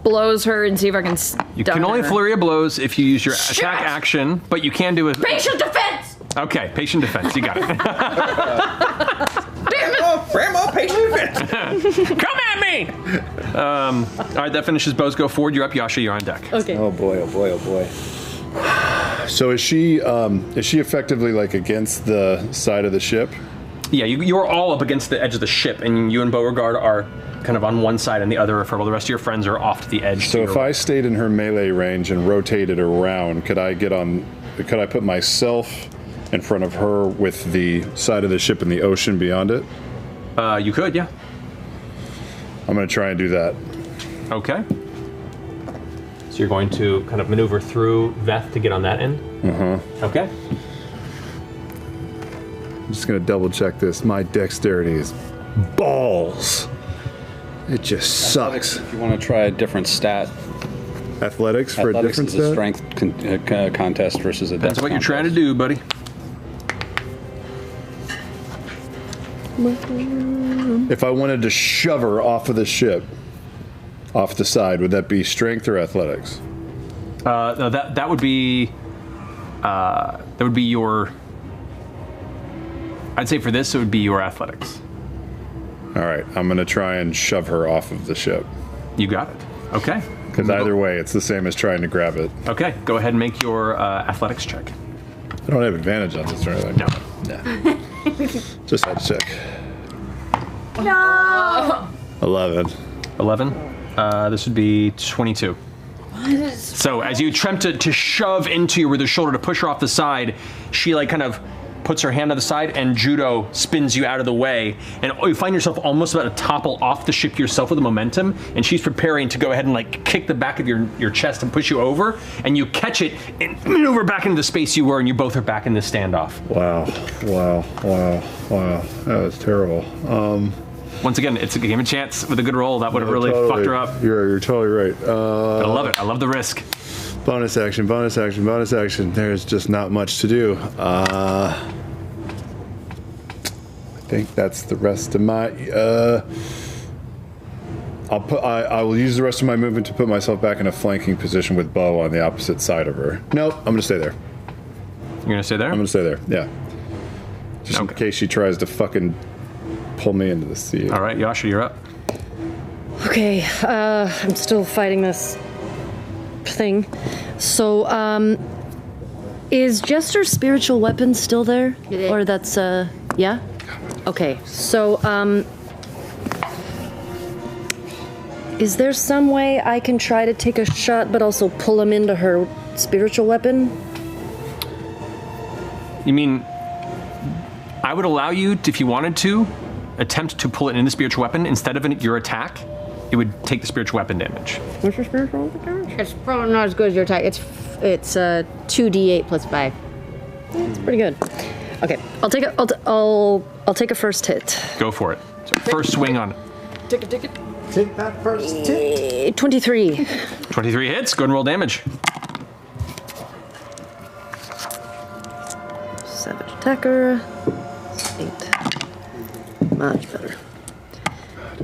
blows her and see if I can stun You can only her. flurry of blows if you use your attack action, but you can do it. Patient defense! Okay, patient defense. You got it. Grandma, patient defense. Come at me! All right, that finishes Bo's go forward. You're up, Yasha. You're on deck. Okay. Oh boy, oh boy, oh boy. So is she effectively like against the side of the ship? Yeah, you're all up against the edge of the ship, and you and Beauregard are kind of on one side and the other, while the rest of your friends are off to the edge. So if I stayed in her melee range and rotated around, could I put myself in front of her with the side of the ship and the ocean beyond it? You could, yeah. I'm going to try and do that. Okay. So you're going to kind of maneuver through Veth to get on that end? Uh-huh. Okay. I'm just going to double check this. My dexterity is balls. It just sucks. if you want to try a different stat, Athletics for athletics a is different a stat? strength contest versus a dex That's what you're trying to contest. do, buddy. If I wanted to shove her off of the ship, off the side, would that be strength or athletics? No, that would be your. I'd say for this, it would be your athletics. All right, I'm going to try and shove her off of the ship. You got it. Okay. Because either way, it's the same as trying to grab it. Okay, go ahead and make your athletics check. I don't have advantage on this or anything. No. Just had to check. No. 11. 11. This would be 22. So as you attempt to shove into her with her shoulder to push her off the side, she like kind of puts her hand on the side and judo spins you out of the way, and you find yourself almost about to topple off the ship yourself with the momentum, and she's preparing to go ahead and like kick the back of your chest and push you over, and you catch it and maneuver back into the space you were, and you both are back in the standoff. Wow. That was terrible. Once again, it's a game of chance. With a good roll, that would have really Totally. fucked her up. You're totally right. I love it. I love the risk. Bonus action. There's just not much to do. I think that's the rest of my. I will use the rest of my movement to put myself back in a flanking position with Bo on the opposite side of her. Nope, I'm gonna stay there. You're gonna stay there? I'm gonna stay there. Yeah. Just in case she tries to fucking pull me into the sea. All right, Yasha, you're up. Okay, I'm still fighting this thing. So, is Jester's spiritual weapon still there? It is. Or that's, yeah? Okay, so, is there some way I can try to take a shot but also pull him into her spiritual weapon? You mean, I would allow you, if you wanted to, attempt to pull it into the spiritual weapon instead of your attack. It would take the spiritual weapon damage. What's your spiritual damage? It's probably not as good as your attack. It's 2d8 plus 5. It's pretty good. Okay, I'll take a first hit. Go for it. So first swing on it. Take that first tip. 23. 23 hits. Go ahead and roll damage. Savage attacker. 8. Much better.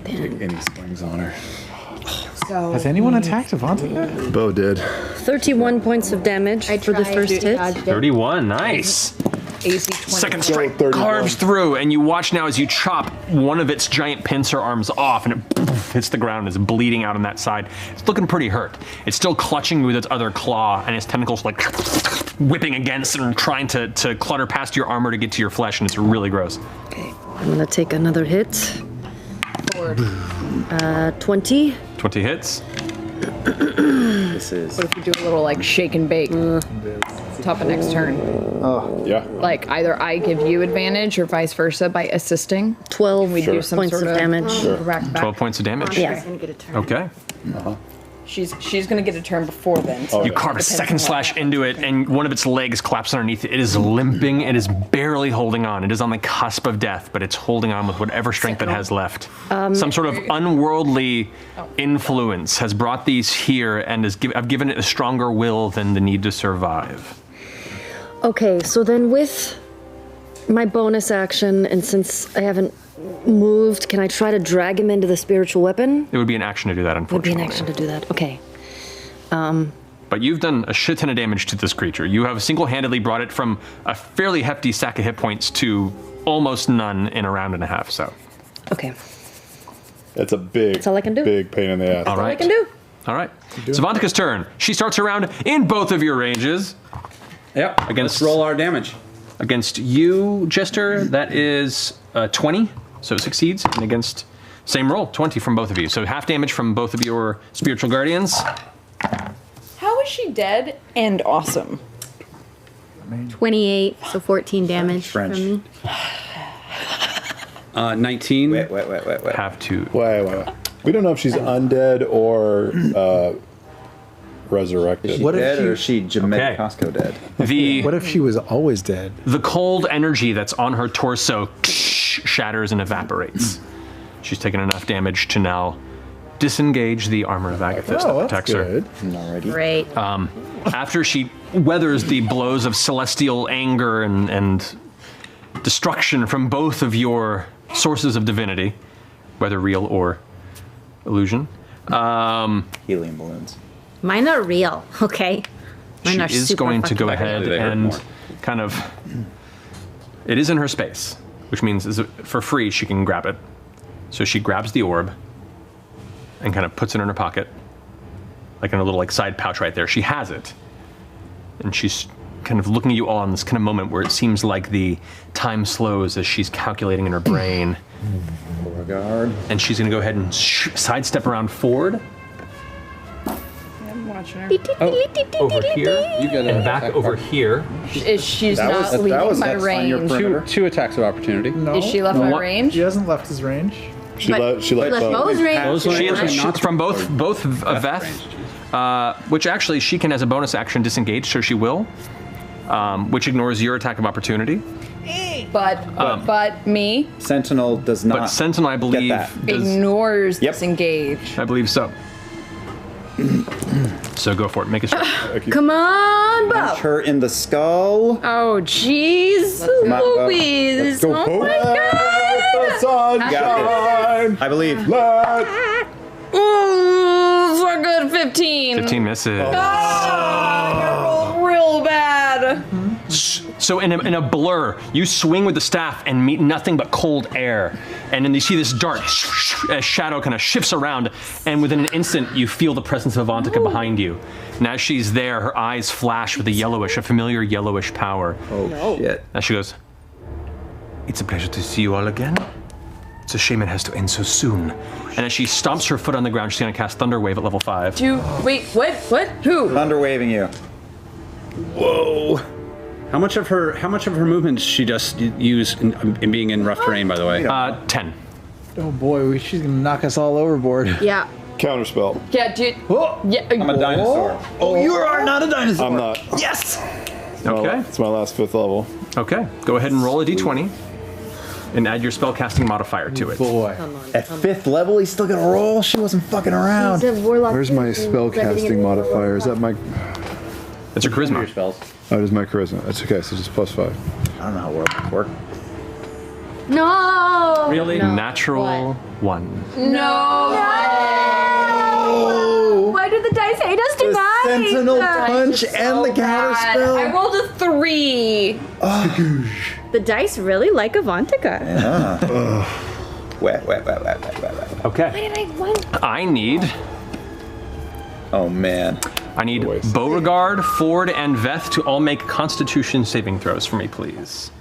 Any swings on her. So Has anyone attacked Avantika? Bo did. 31 points of damage for the first hit. 31, nice. AC 20. Second strike carves through, and you watch now as you chop one of its giant pincer arms off, and it hits the ground, is bleeding out on that side. It's looking pretty hurt. It's still clutching with its other claw, and its tentacles like whipping against and trying to clutter past your armor to get to your flesh, and it's really gross. Okay, I'm gonna take another hit. Forward. 20. 20 hits. This is. What if we do a little like shake and bake? Top of next turn. Yeah. Like either I give you advantage or vice versa by assisting. 12 We do some points sort of damage. rack back. 12 points of damage. Yeah. Okay. She's gonna get a turn before then. So You carve a depends second on what slash happens. into it, and one of its legs collapses underneath it. It is limping. It is barely holding on. It is on the cusp of death, but it's holding on with whatever strength it has left. Some sort of unworldly influence has brought these here and I've given it a stronger will than the need to survive. Okay, so then with my bonus action, and since I haven't moved, can I try to drag him into the spiritual weapon? It would be an action to do that, Would be unfortunately. an action to do that. Okay. But you've done a shit ton of damage to this creature. You have single-handedly brought it from a fairly hefty stack of hit points to almost none in a round and a half, so. Okay. That's a big, That's all I can do. big pain in the ass. All right. All I can do. All right. Savantika's turn. She starts her round in both of your ranges. Yep. Against- Let's roll our damage. Against you, Jester, that is 20, so it succeeds. And against, same roll, 20 from both of you. So half damage from both of your spiritual guardians. How is she dead and awesome? 28, so 14 damage French. from me. 19. Wait. Have to. Wait. We don't know if she's undead or resurrected. Is she What if dead she- or is she Jamet Okay. Costco dead? The What if she was always dead? the cold energy that's on her torso shatters and evaporates. She's taken enough damage to now disengage the armor of Agathis that protects her. good. Alrighty. Great. After she weathers the blows of celestial anger and destruction from both of your sources of divinity, whether real or illusion, Helium balloons. Mine are real, okay? Mine she are is super going to go fucking ahead They hurt and more. kind of. It is in her space, which means for free she can grab it. So she grabs the orb and kind of puts it in her pocket, like in a little side pouch right there. She has it, and she's kind of looking at you all in this kind of moment where it seems like the time slows as she's calculating in her brain. Regard. And she's going to go ahead and sidestep around forward. I'm watching her. Over here. You get And back over here. She's That not was- that leaving was my next on your range. perimeter. two attacks of opportunity. No. Is she left my What? range? He hasn't left his range. She let Left Bo. Bo's range. Bo's range. She is Actually, not from both Veth, which actually she can as a bonus action disengage, so she will, which ignores your attack of opportunity. But me Sentinel does not. But Sentinel, I believe, that. does. ignores Yep. disengage. I believe so. So go for it. Make a strike. Come on, Bo. Punch her in the skull. Oh, jeez. My- Louise. Go Oh Bo. my god. The sunshine. I believe. Let Ooh, so good. 15. 15 misses. Oh, real bad. So in a blur, you swing with the staff and meet nothing but cold air. And then you see this dart, a shadow kind of shifts around, and within an instant, you feel the presence of Avantika behind you. And as she's there, her eyes flash with a familiar yellowish power. Oh shit. As she goes, "It's a pleasure to see you all again. It's a shame it has to end so soon." And as she stomps her foot on the ground, she's gonna cast Thunder Wave at level 5. Wait, what? Who? Thunder waving you. Whoa. How much of her movement does she just use in being in rough terrain, by the way? 10. Oh boy, she's gonna knock us all overboard. Yeah. counterspell. Yeah, dude. Oh, Yeah. I'm a dinosaur. oh, you are not a dinosaur. I'm not. Yes. Okay. It's my last 5th level. Okay. Go ahead and roll a d20. and add your spellcasting modifier to it. Boy. At 5th level, he's still gonna roll? She wasn't fucking around. Where's my spellcasting modifier? Is that my... That's your charisma. Your spells. Oh, it is my charisma. That's okay, so just +5. I don't know how worlds work. No. Really? Natural 1. No. Why do the dice hate us tonight? Sentinel punch and the counter spell. I rolled a 3. The dice really like Avantika. Wet. Okay. Why did I win? I need Oh, man. Beauregard, Ford, and Veth to all make Constitution saving throws for me, please.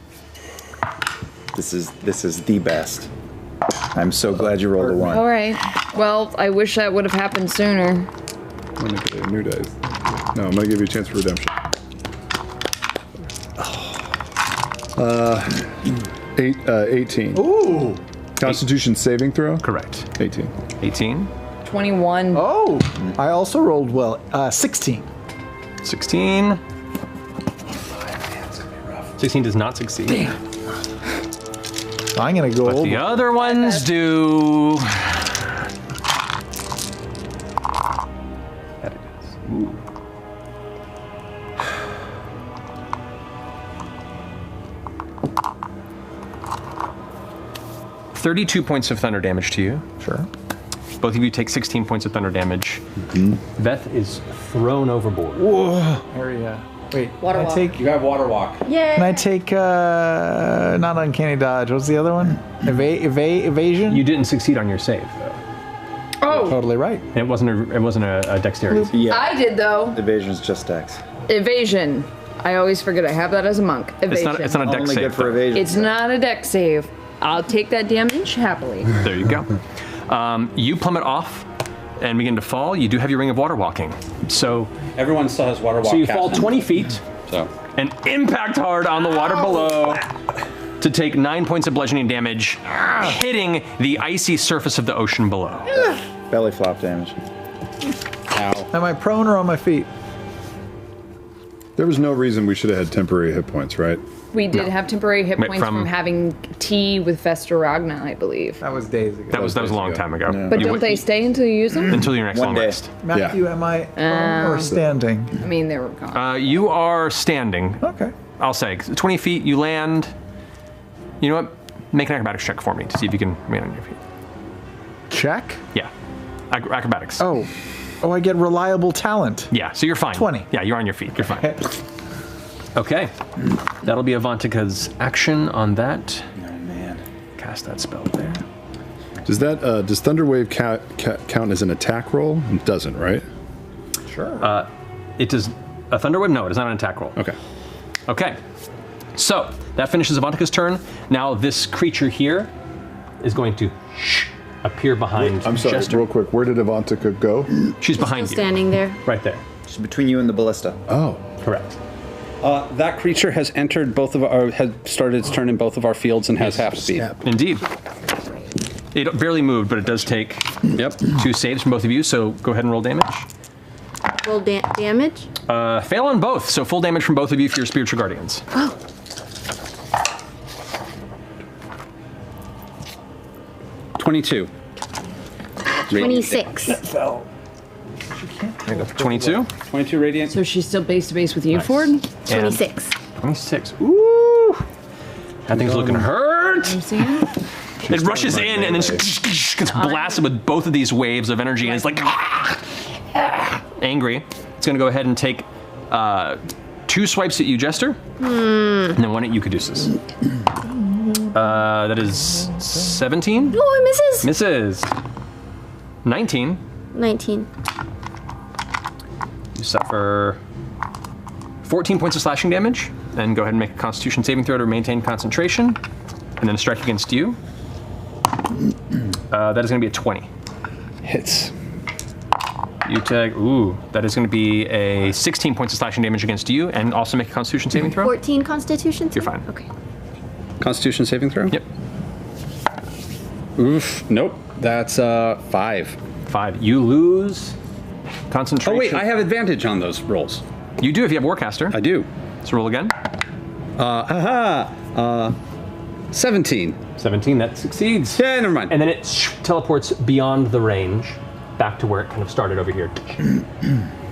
This is the best. I'm so glad you rolled a 1. All right. Well, I wish that would have happened sooner. I'm gonna get a new dice. No, I'm gonna give you a chance for redemption. 18. Ooh. Constitution saving throw? Correct. 18. 18. 21. Oh, I also rolled well. 16. 16. 16 does not succeed. Damn. I'm gonna go But over. the other ones do. That it is. Ooh. $32 points of thunder damage to you. Sure. Both of you take 16 points of thunder damage. Veth is thrown overboard. Whoa. Area. Wait. Water can I walk. take? You have water walk. Yeah. Can I take? Not uncanny dodge. What's the other one? Evasion. You didn't succeed on your save, though. Oh, Totally right. It wasn't a dexterity. Yeah. I did though. Evasion's just dex. Evasion. I always forget I have that as a monk. Evasion. It's not a dex Only save. good for though. evasion. It's not a dex save. I'll take that damage happily. There you go. You plummet off and begin to fall. You do have your ring of water walking. So Everyone still has water walk. you fall casting. 20 feet So and impact hard on the water below to take 9 points of bludgeoning damage, hitting the icy surface of the ocean below. Belly flop damage. Ow. Am I prone or on my feet? There was no reason we should have had temporary hit points, right? We did have temporary hit Wait, points from having tea with Fester Ragna, I believe. That was days ago. That was a long time ago. But You don't they stay until you use them? until your next One long day. rest. Matthew, am I prone or standing? I mean, they were gone. You are standing. Okay. I'll say 20 feet. You land. You know what? Make an acrobatics check for me to see if you can remain on your feet. Check. Yeah, acrobatics. Oh, I get reliable talent. Yeah, so you're fine. 20. Yeah, you're on your feet. You're fine. Okay, that'll be Avantika's action on that. Oh, man. Cast that spell there. Does that does Thunderwave count as an attack roll? It doesn't, right? Sure. It does. A Thunderwave? No, it is not an attack roll. Okay. Okay, so that finishes Avantika's turn. Now this creature here is going to appear behind I'm sorry, Jester. real quick. Where did Avantika go? She's behind you. Standing there. Right there. Just between you and the ballista. Oh. Correct. That creature has entered both of our, has started its turn in both of our fields and has half speed. Indeed. It barely moved, but it does take 2 saves from both of you, so go ahead and roll damage. Roll damage. Fail on both, so full damage from both of you for your spiritual guardians. Oh. 22. 26. 22. 22 radiant. So she's still base to base with you, Ford? 26. 26. Ooh. That thing's looking hurt. I'm seeing. It rushes in and then gets blasted with both of these waves of energy and it's like angry. It's going to go ahead and take 2 swipes at you, Jester, and then 1 at you, Caduceus. That is 17. Oh, it misses. Misses. 19. 19. You suffer 14 points of slashing damage. Then go ahead and make a Constitution saving throw to maintain concentration, and then a strike against you. That is going to be a 20. Hits. You take, that is going to be a 16 points of slashing damage against you, and also make a Constitution saving throw. 14 Constitution. You're fine. Okay. Constitution saving throw? Yep. Oof. Nope. That's 5. 5. You lose concentration. Oh wait, I have advantage on those rolls. You do if you have Warcaster. I do. So roll again. 17. 17, that succeeds. Yeah, never mind. And then it teleports beyond the range, back to where it kind of started over here.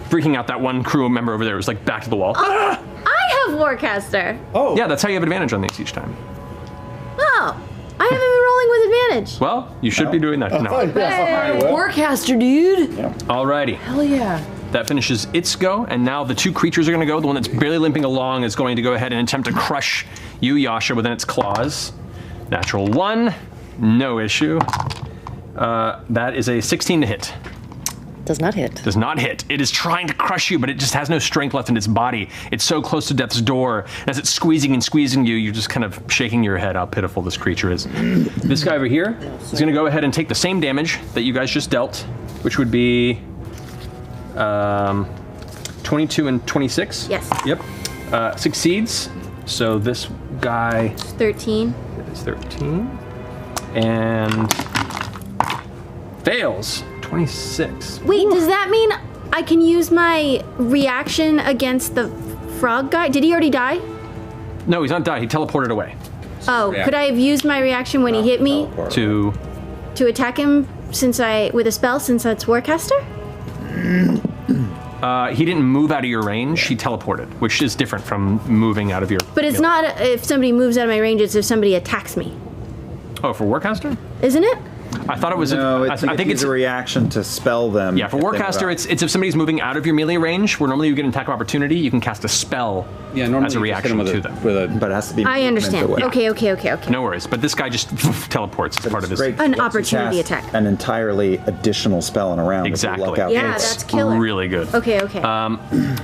Freaking out that one crew member over there was like back to the wall. I have Warcaster. Oh. Yeah, that's how you have advantage on these each time. Oh, I haven't been rolling with advantage. Well, you should be doing that. No. Warcaster, dude. Alrighty. Hell yeah. That finishes its go, and now the two creatures are going to go. The one that's barely limping along is going to go ahead and attempt to crush you, Yasha, within its claws. Natural 1, no issue. That is a 16 to hit. Does not hit. Does not hit. It is trying to crush you, but it just has no strength left in its body. It's so close to death's door. As it's squeezing and squeezing you, you're just kind of shaking your head how pitiful this creature is. This guy over here is going to go ahead and take the same damage that you guys just dealt, which would be 22 and 26. Yes. Yep. Succeeds. So this guy 13. is 13. And fails. 26. Wait, does that mean I can use my reaction against the frog guy? Did he already die? No, he's not died. He teleported away. Oh, could I have used my reaction when he hit me To attack him with a spell since that's Warcaster? he didn't move out of your range. He teleported, which is different from moving out of your. But it's not if somebody moves out of my range, it's if somebody attacks me. Oh, for Warcaster? Isn't it? I thought it was. No, I think it's a reaction to spell them. Yeah, for Warcaster, it's if somebody's moving out of your melee range, where normally you get an attack of opportunity, you can cast a spell as a reaction to them. But it has to be. I understand. away. Okay. No worries, but this guy just teleports as part of his. An opportunity attack. An entirely additional spell in a round. Exactly. Look out. Yeah, that's killer. Really good. Okay.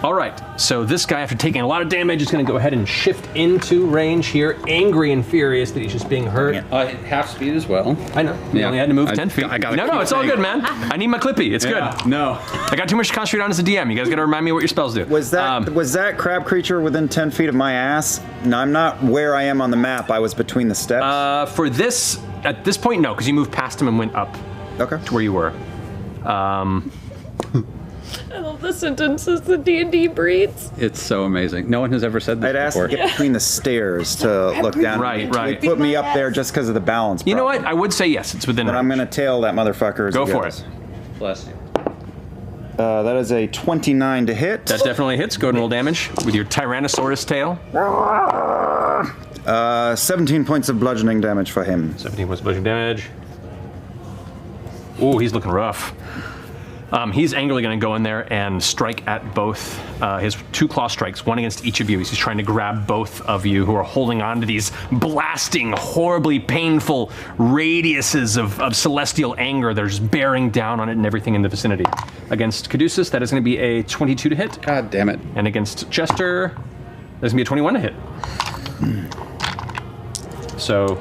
All right, so this guy, after taking a lot of damage, is going to go ahead and shift into range here, angry and furious that he's just being hurt. Half speed as well. I know. You only had to move 10 feet. No, it's all good, man. I need my Clippy. It's good. No. I got too much to concentrate on as a DM. You guys got to remind me what your spells do. Was that crab creature within 10 feet of my ass? No, I'm not where I am on the map. I was between the steps. For this, at this point, no, because you moved past him and went up to where you were. I love the sentences the D&D breeds. It's so amazing. No one has ever said this I'd asked before. to get between the stairs to look down. Right. They put me up there just because of the balance. You know what? I would say yes. It's within. But I'm gonna tail that motherfucker. Go for it. Bless you. That is a 29 to hit. That definitely hits. Go ahead and roll damage with your Tyrannosaurus tail. 17 points of bludgeoning damage for him. 17 points of bludgeoning damage. Ooh, he's looking rough. He's angrily going to go in there and strike at both his 2 claw strikes, one against each of you. He's trying to grab both of you who are holding on to these blasting, horribly painful radiuses of celestial anger. They're just bearing down on it and everything in the vicinity. Against Caduceus, that is going to be a 22 to hit. God damn it. And against Chester, that's going to be a 21 to hit. So,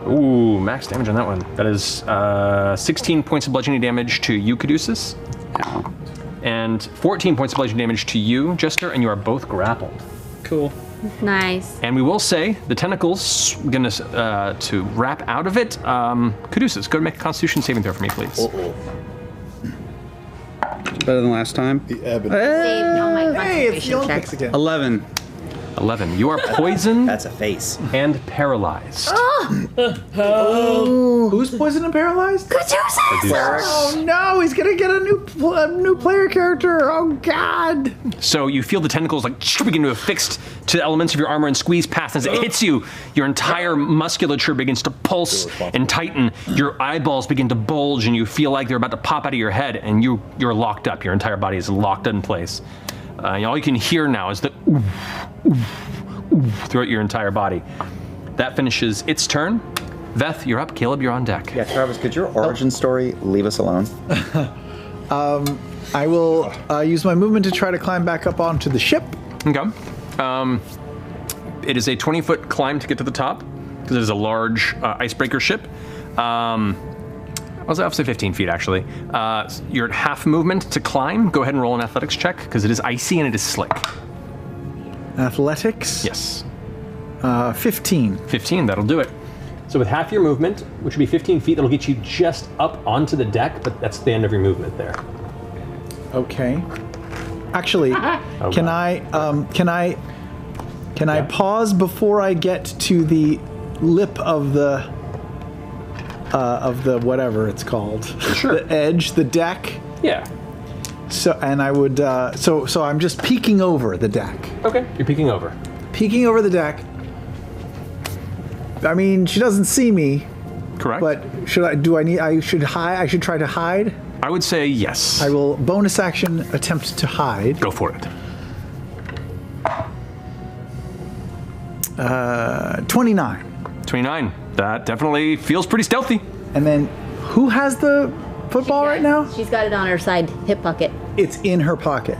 ooh, max damage on that one. That is 16 points of bludgeoning damage to you, Caduceus. Ow. And 14 points of bludgeoning damage to you, Jester, and you are both grappled. Cool. Nice. And we will say the tentacles gonna to wrap out of it. Caduceus, go to make a Constitution saving throw for me, please. Better than last time. Saved all my Hey, it's the concentration Olympics checks. again. 11. 11. You are poisoned. That's a face. And paralyzed. Who's poisoned and paralyzed? Caduceus! Oh no, he's gonna get a new player character. Oh god. So you feel the tentacles like begin to affix to the elements of your armor and squeeze past. As it hits you, your entire musculature begins to pulse and tighten. Your eyeballs begin to bulge, and you feel like they're about to pop out of your head, and you're locked up. Your entire body is locked in place. All you can hear now is the throughout your entire body. That finishes its turn. Veth, you're up. Caleb, you're on deck. Yeah, Travis, could your origin story leave us alone? I will use my movement to try to climb back up onto the ship. Okay. It is a 20-foot climb to get to the top, because it is a large icebreaker ship. I'll say 15 feet, actually. You're at half movement to climb. Go ahead and roll an athletics check, because it is icy and it is slick. Athletics? Yes. 15. 15, that'll do it. So with half your movement, which would be 15 feet, that'll get you just up onto the deck, but that's the end of your movement there. Okay. Actually, can I pause before I get to the lip of the whatever it's called. Sure. The edge, the deck. Yeah. So, and I would, so I'm just peeking over the deck. Okay. You're peeking over. Peeking over the deck. I mean, she doesn't see me. Correct. But I should hide? I should try to hide? I would say yes. I will bonus action attempt to hide. Go for it. 29. 29. That definitely feels pretty stealthy. And then, who has the football right now? She's got it on her side hip pocket. It's in her pocket.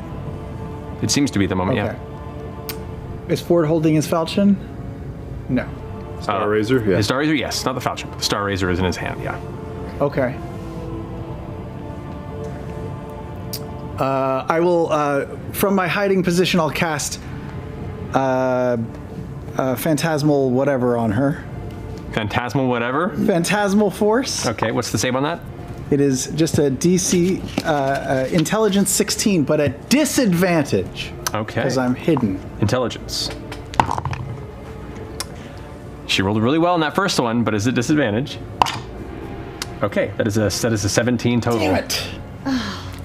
It seems to be at the moment, Okay. Is Ford holding his falchion? No. Star Razor? Yeah. His Star Razor, yes. Not the falchion, but the Star Razor is in his hand, yeah. Okay. I will, from my hiding position, I'll cast Phantasmal whatever on her. Phantasmal whatever? Phantasmal Force. Okay, what's the save on that? It is just a DC Intelligence 16, but at disadvantage. Okay. Because I'm hidden. Intelligence. She rolled really well in that first one, but is at disadvantage. Okay, that is a 17 total. Damn it.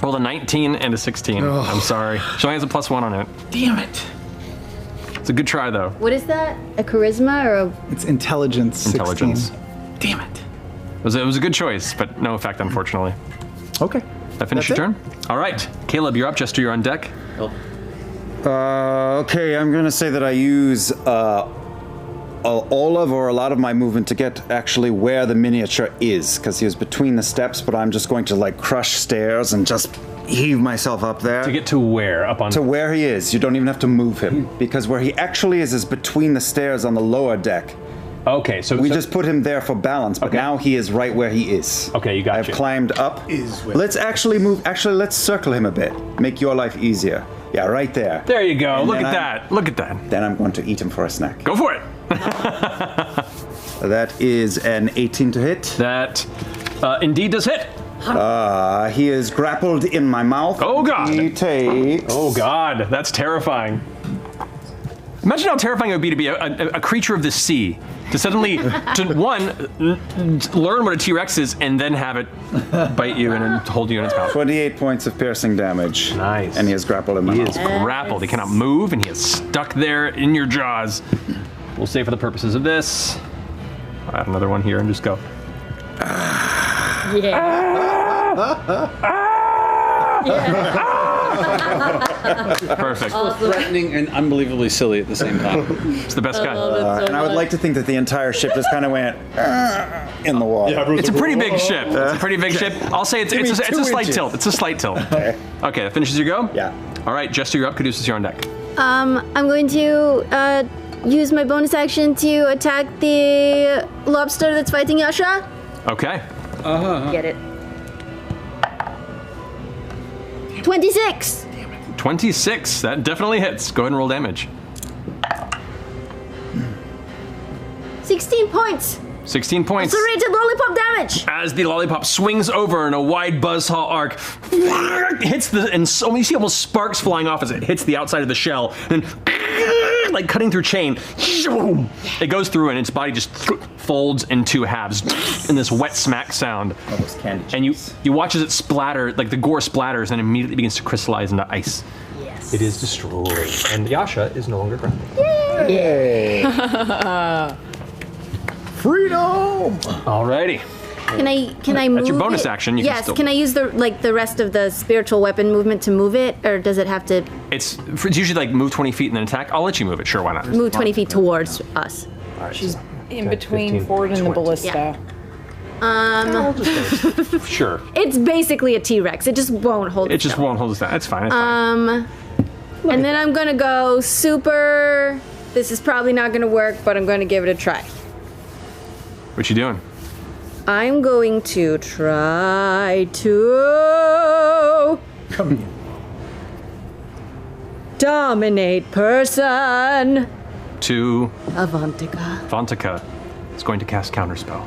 Rolled a 19 and a 16. Oh. I'm sorry. She only has a +1 on it. Damn it. It's a good try, though. What is that? A charisma or a... It's Intelligence 16. Intelligence. Damn it. It was a good choice, but no effect, unfortunately. Okay. That finished your turn? All right. Caleb, you're up. Jester, you're on deck. Okay, I'm gonna say that I use all of or a lot of my movement to get actually where the miniature is, because he was between the steps, but I'm just going to like crush stairs and just heave myself up there. To get to where? Up on... To where he is. You don't even have to move him, because where he actually is between the stairs on the lower deck. Okay, so... We just put him there for balance, but now he is right where he is. Okay, you got I've climbed up. Let's actually move, let's circle him a bit. Make your life easier. Yeah, right there. There you go. And Look then at that. Look at that. Then I'm going to eat him for a snack. Go for it. That is an 18 to hit. That indeed does hit. He is grappled in my mouth. Oh, God. He takes... Oh, God. That's terrifying. Imagine how terrifying it would be to be a creature of the sea. To suddenly, learn what a T-Rex is and then have it bite you and hold you in its mouth. 28 points of piercing damage. Nice. And he is grappled in my mouth. He is grappled. He cannot move, and he is stuck there in your jaws. We'll say for the purposes of this, I'll add another one here and just go. Perfect. Threatening and unbelievably silly at the same time. It's the best guy. And I would like to think that the entire ship just kind of went in the water. Yeah, It's a pretty big ship. It's a pretty big ship. I'll say it's a slight tilt. It's a slight tilt. Okay, that finishes your go? Yeah. All right, Jester, you're up. Caduceus, you're on deck. I'm going to use my bonus action to attack the lobster that's fighting Yasha. Okay. Get it. 26. 26. That definitely hits. Go ahead and roll damage. 16 points. 16 points. Serrated lollipop damage. As the lollipop swings over in a wide buzzsaw arc, hits and so you see almost sparks flying off as it hits the outside of the shell, and then like cutting through chain, it goes through and its body just folds in two halves in this wet smack sound. Almost candy. And you watch as it splatter, like the gore splatters, and immediately begins to crystallize into ice. Yes. It is destroyed, and Yasha is no longer grounded. Yay! Freedom! Alrighty. Can I move? That's your bonus action. You yes. can still. Can I use the rest of the spiritual weapon movement to move it, or does it have to It's usually like move 20 feet and then attack. I'll let you move it. Sure, why not? move 20 feet towards us? All right, She's so- in between 15, Ford and the 20. ballista. Sure. It's basically a T-Rex. It just won't hold. It just itself. won't hold us down. It's fine. It's fine. And then I'm gonna go super. This is probably not gonna work, but I'm gonna give it a try. What you doing? I'm going to try to dominate person. To Avantika. Vantika is going to cast Counterspell.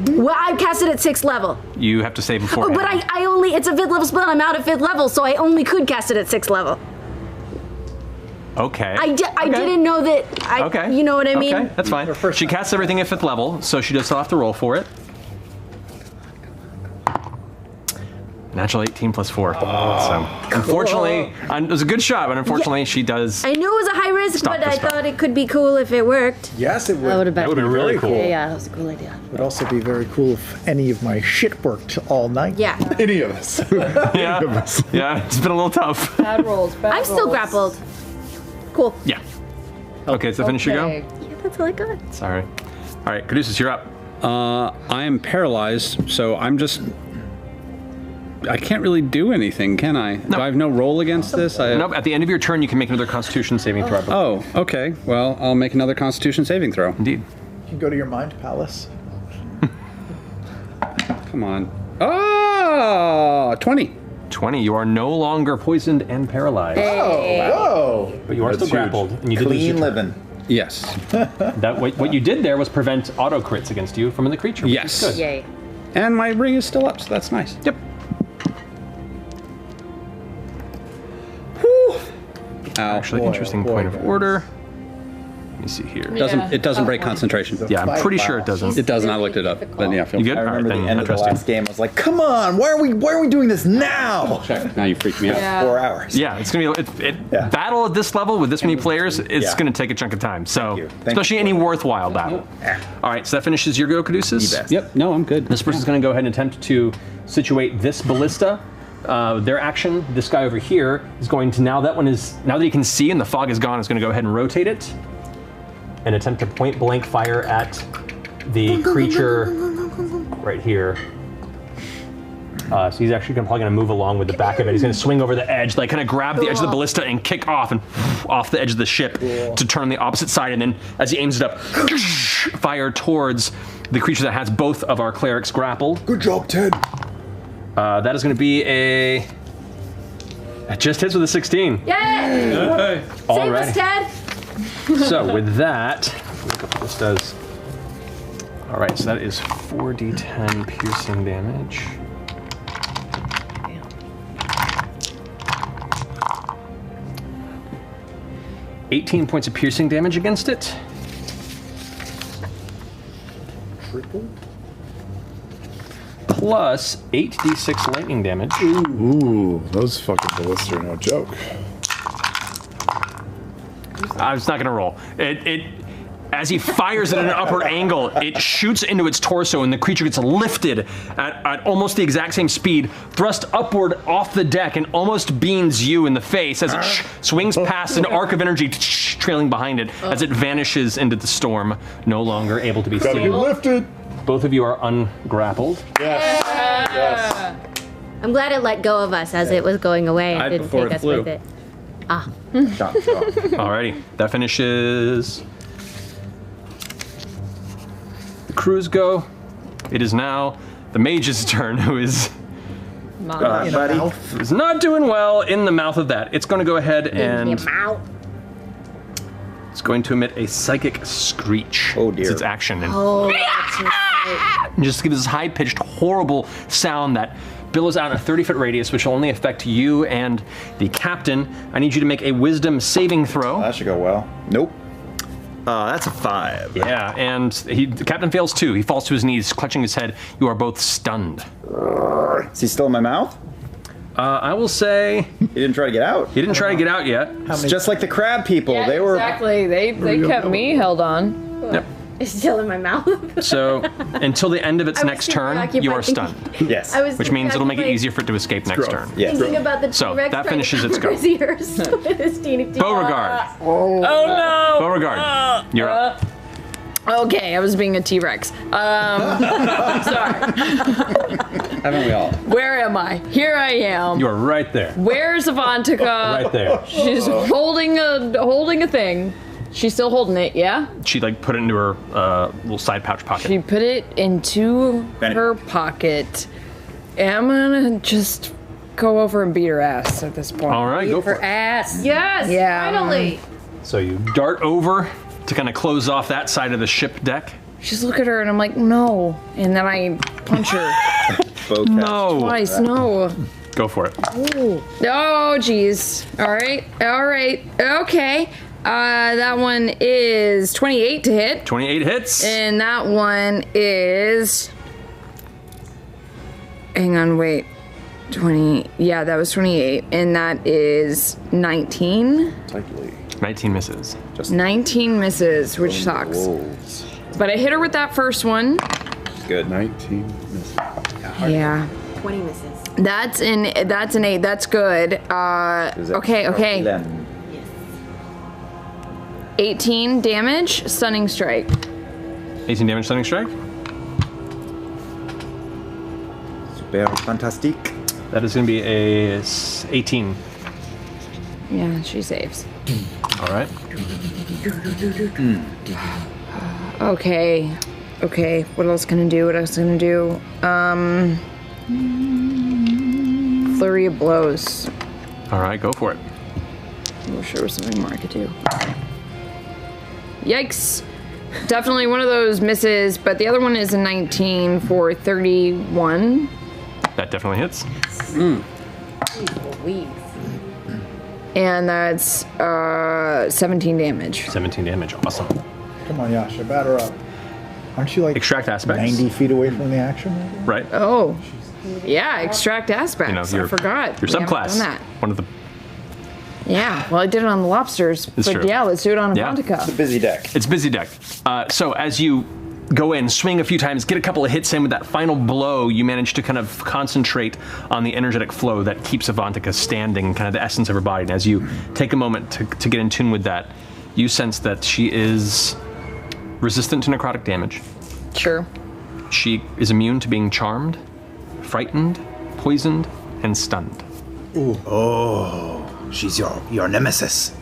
Well, I cast it at 6th level. You have to say before. Oh, but I only, it's a 5th level spell and I'm out at 5th level, so I only could cast it at 6th level. Okay. I didn't know that. Okay. You know what I mean? Okay, that's fine. She casts everything at 5th level, so she does still have to roll for it. Natural 18 plus 4. So, unfortunately, it was a good shot, but unfortunately, she does. I knew it was a high risk, Stop but the I spell. thought it could be cool if it worked. Yes, it would. That would have been, really cool. Yeah, that was a cool idea. It would also be very cool if any of my shit worked all night. Yeah. Any of us. Yeah. Yeah, it's been a little tough. Bad rolls. Bad I'm still rolls. grappled. Cool. Yeah. Okay, so finish your go. Okay. Yeah, that's all I got. Sorry. All right, Caduceus, you're up. I am paralyzed, so I can't really do anything, can I? No. Do I have no roll against this? Nope, at the end of your turn, you can make another Constitution saving throw. Oh, okay. Well, I'll make another Constitution saving throw. Indeed. You can go to your mind palace. Come on. Oh, 20. 20. You are no longer poisoned and paralyzed. Whoa! But you are That's still huge. grappled. And you did lose Clean your turn. living. Yes. What you did there was prevent auto crits against you from the creature. Which Yes. is good. Yay. And my ring is still up, so that's nice. Yep. Actually, interesting point of order. Let me see here. It doesn't break concentration. Yeah, I'm pretty sure it doesn't. It doesn't. I looked it up. Then yeah, You good? I All right, remember then the end I of the trust you. last game. I was like, "Come on, why are we doing this now?" Now you freaked me out. Yeah. 4 hours. Yeah, it's gonna be Yeah. battle at this level with this many players. It's Yeah. gonna take a chunk of time. So, you. Thank especially you. any worthwhile battle. All right, so that finishes your go, Caduceus. You bet. Yep. No, I'm good. This person's going to go ahead and attempt to situate this ballista. Their action, this guy over here, is going to now that he can see and the fog is gone, is going to go ahead and rotate it and attempt to point blank fire at the creature right here. So he's actually probably going to move along with the back of it. He's going to swing over the edge, like kind of grab the edge of the ballista and kick off and off the edge of the ship to turn the opposite side. And then as he aims it up, fire towards the creature that has both of our clerics grappled. Good job, Ted. That is going to be it just hits with a 16. Yay! Save Alrighty. us, Ted. So with that, look up what this does. All right, so that is 4d10 piercing damage. $18 points of piercing damage against it. Triple? Plus 8d6 lightning damage. Ooh, those fucking ballistas are no joke. I was not gonna roll. As he fires it at an upward angle, it shoots into its torso, and the creature gets lifted at almost the exact same speed, thrust upward off the deck, and almost beans you in the face as it swings past an arc of energy trailing behind it as it vanishes into the storm, no longer able to be Gotta seen. get lifted. Both of you are ungrappled. Yes. Yes. I'm glad it let go of us as it was going away and Died didn't before take it us flew. with it. Ah. Alrighty, that finishes the crew's go. It is now the mage's turn, who is who's not doing well in the mouth of that. It's going to go ahead and it's going to emit a psychic screech. Oh, dear. It's its action. And Oh, that's right. just give this high-pitched, horrible sound that billows out in a 30-foot radius, which will only affect you and the captain. I need you to make a wisdom saving throw. That should go well. Nope. That's a 5. Yeah, and the captain fails too. He falls to his knees, clutching his head. You are both stunned. Is he still in my mouth? I will say He didn't try to get out. he didn't try to get out yet. It's just like the crab people. Yeah, they were. exactly. They kept me held on. Yep. It's still in my mouth. So until the end of its I was next too turn, preoccupied you are thinking- stunned, Yes. I was which means it'll make it preoccupied easier for it to escape next turn. Yes. Thinking about the So, T-Rex that trying to finishes its cover go. his ears with his teeny. Beauregard. Oh no! Beauregard, you're up. Okay, I was being a T-Rex. Sorry. Haven't we all? Where am I? Here I am. You are right there. Where's Avantika? Right there. She's holding a thing. She's still holding it, yeah? She put it into her little side pouch pocket. She put it into her pocket. I'm gonna just go over and beat her ass at this point. All right, go for Her it. ass. Yes. Yeah. Finally. So you dart over to kind of close off that side of the ship deck. Just look at her and I'm like, no. And then I punch her Both No. twice. No. Go Go for it. Oh, geez. All right. Okay. That one is 28 to hit. 28 hits. And that one is... Hang on, wait. 20. Yeah, that was 28. And that is 19. 19 misses. 19 misses, which sucks. But I hit her with that first one. Good. 19 misses. Yeah. 20 misses. That's an 8. That's good. Okay. 18 damage, stunning strike. 18 damage, stunning strike. Super fantastic. That is going to be a 18. Yeah, she saves. All right. Okay. What else can I do? Flurry of blows. All right, go for it. I wish there was something more I could do. Yikes. Definitely one of those misses, but the other one is a 19 for 31. That definitely hits. And that's 17 damage. 17 damage, awesome. Come on, Yasha, batter up. Aren't you like Extract aspects. 90 feet away from the action? Right. Oh. Yeah, extract aspects. Your I forgot. Your We haven't subclass. done that. One of the. Yeah, well, I did it on the lobsters, It's but true. yeah, let's do it on Yeah. Avantika. It's a busy deck. It's busy deck. So as you go in, swing a few times, get a couple of hits in with that final blow, you manage to kind of concentrate on the energetic flow that keeps Avantika standing, kind of the essence of her body. And as you take a moment to get in tune with that, you sense that she is resistant to necrotic damage. Sure. She is immune to being charmed, frightened, poisoned, and stunned. Ooh. Oh, she's your nemesis.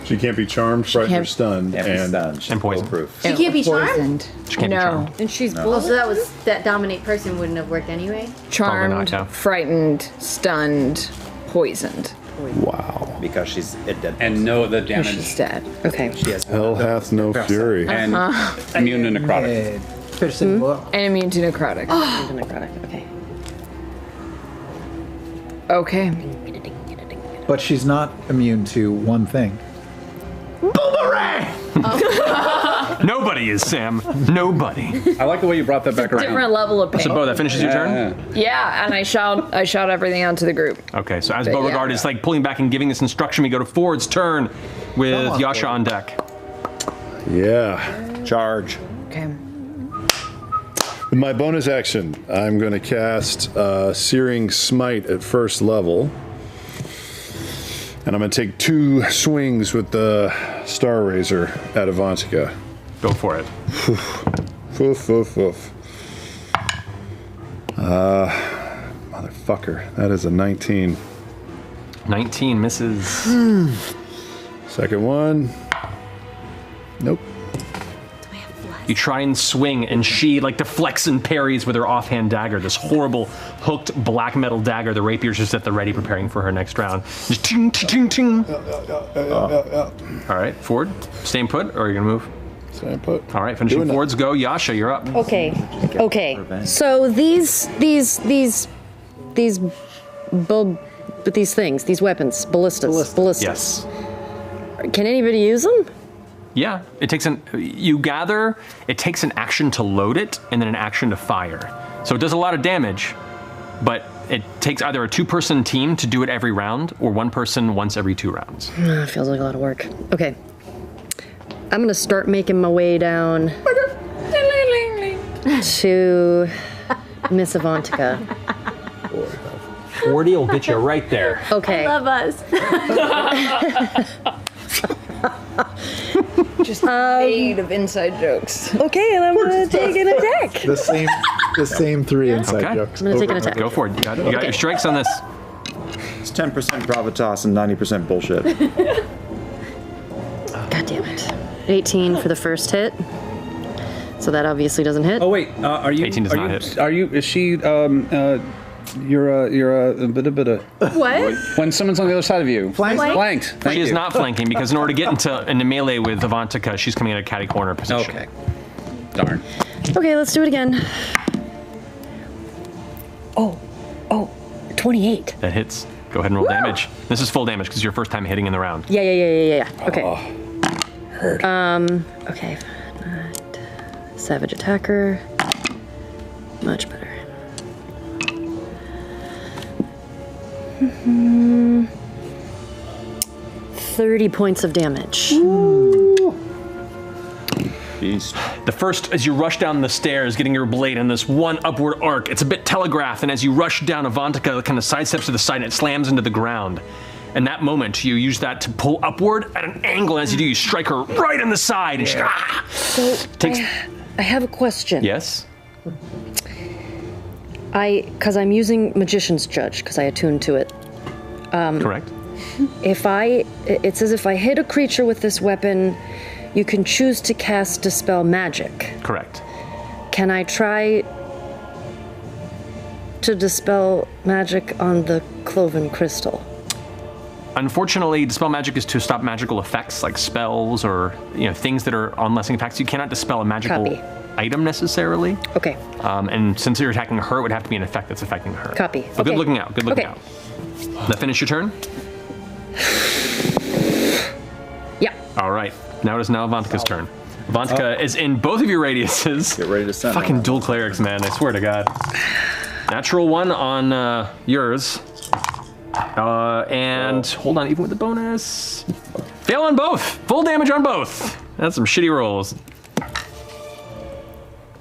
She can't be charmed, frightened, or can't- stunned, and poisoned. Proof. She can't be charmed? She can't be charmed. And she's Oh, so that dominate person wouldn't have worked anyway? Charmed, Probably not, no. frightened, stunned, poisoned. Wow. Because she's dead. And know the damage. She's dead. Okay. She has Hell hath no fury. And immune to necrotic. And immune to necrotic. Into necrotic. Okay. Okay. But she's not immune to one thing. Nobody is, Sam. Nobody. I like the way you brought that back around. Different level of pain. So, Bo, that finishes your turn? Yeah, and I shout everything out to the group. Okay, so as But Beauregard yeah. is like pulling back and giving this instruction, we go to Ford's turn with Come on, Yasha Ford. on deck. Yeah. charge. Okay. With my bonus action, I'm going to cast Searing Smite at first level. And I'm going to take 2 swings with the Star Razor at Avantika. Go for it. Woof, woof, woof. Motherfucker. That is a 19. 19 misses. Second one. Nope. You try and swing, and she like deflects and parries with her offhand dagger, this horrible hooked black metal dagger. The rapier's just at the ready, preparing for her next round. Just ting, ting, ting, ting. All right, Ford, staying put, or are you gonna move? Staying put. All right, finishing Doing that. Ford's go. Yasha, you're up. Okay. So these things, these weapons, ballistas. Yes. Can anybody use them? Yeah, it takes it takes an action to load it and then an action to fire. So it does a lot of damage, but it takes either a 2-person team to do it every round or 1 person once every 2 rounds. Feels like a lot of work. Okay. I'm gonna start making my way down to Miss Avantika. 40 will get you right there. Okay. Love us. Just made of inside jokes. Okay, and I'm gonna take an attack. The same 3 inside Okay. jokes. I'm gonna take an attack. Go for it. You got your strikes on this. It's 10% gravitas and 90% bullshit. God damn it. 18 for the first hit. So that obviously doesn't hit. Oh wait, are you? 18 does are not you, hit. Are you? Is she? You're a bit of. What? When someone's on the other side of you. Flanked. Thank She is you. not flanking because in order to get into melee with Avantika, she's coming at a catty corner position. Okay. Darn. Okay, let's do it again. Oh, Oh, 28. That hits. Go ahead and roll damage. This is full damage because it's your first time hitting in the round. Yeah. Okay. Okay. Savage attacker. Much better. 30 points of damage. Beast. The first, as you rush down the stairs, getting your blade in this one upward arc, it's a bit telegraphed, and as you rush down, Avantika kind of sidesteps to the side and it slams into the ground. And that moment, you use that to pull upward at an angle. As you do, you strike her right in the side, and she So, I have a question. Yes? Because I'm using Magician's Judge, because I attuned to it. Correct. It says if I hit a creature with this weapon, you can choose to cast Dispel Magic. Correct. Can I try to Dispel Magic on the Cloven Crystal? Unfortunately, Dispel Magic is to stop magical effects like spells or things that are on lessening effects. You cannot dispel a magical item necessarily. Okay. And since you're attacking her, it would have to be an effect that's affecting her. Copy. So good looking out. Good looking out. That finish your turn? Yeah. All right. Now it is Avantika's turn. Avantika is in both of your radiuses. Get ready to send. Fucking dual clerics, man. I swear to God. Natural 1 on yours. And hold on, even with the bonus. Fail on both. Full damage on both. That's some shitty rolls.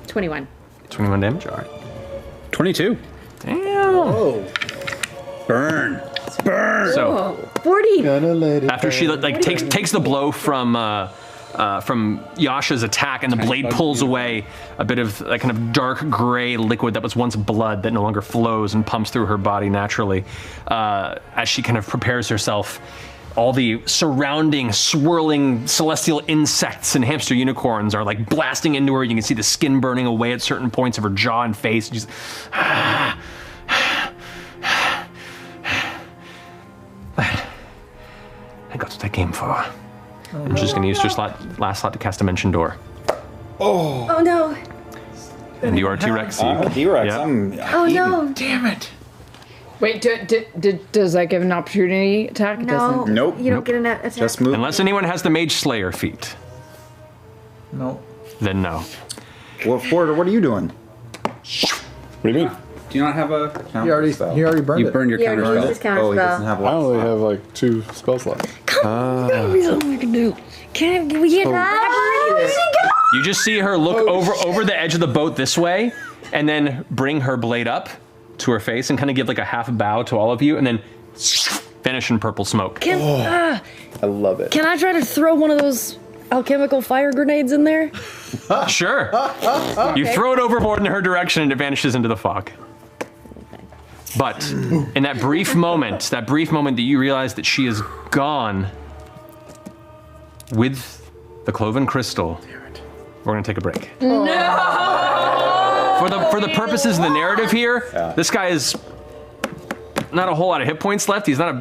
21. 21 damage, all right. 22. Damn. Oh. Burn. So 40. After she takes the blow from Yasha's attack, and the blade pulls away a bit of that kind of dark gray liquid that was once blood that no longer flows and pumps through her body naturally. As she kind of prepares herself, all the surrounding swirling celestial insects and hamster unicorns are like blasting into her. You can see the skin burning away at certain points of her jaw and face. She's I got what I came for. And she's going to use her last slot to cast Dimension Door. Oh no. And you are T-Rex. I'm a T-Rex. Yeah. Oh no. Damn it. Wait, does that give an opportunity attack? It No. doesn't. Nope. You don't get an attack. Just move. Unless anyone has the Mage Slayer feat, No. then no. Well, Porter, what are you doing? What do you mean? Do you not have a... He already burned You it. burned your Yeah, counter he spell. just counter Oh, he spell. doesn't have I one. only have like 2 spell slots. Something we can do. Can we get You just see her look over the edge of the boat this way, and then bring her blade up to her face and kind of give like a half bow to all of you, and then vanish in purple smoke. I love it. Can I try to throw one of those alchemical fire grenades in there? Sure. You throw it overboard in her direction, and it vanishes into the fog. But in that brief moment that you realize that she is gone with the Cloven Crystal, we're gonna take a break. No! For the purposes of the narrative here, this guy is not a whole lot of hit points left. He's not a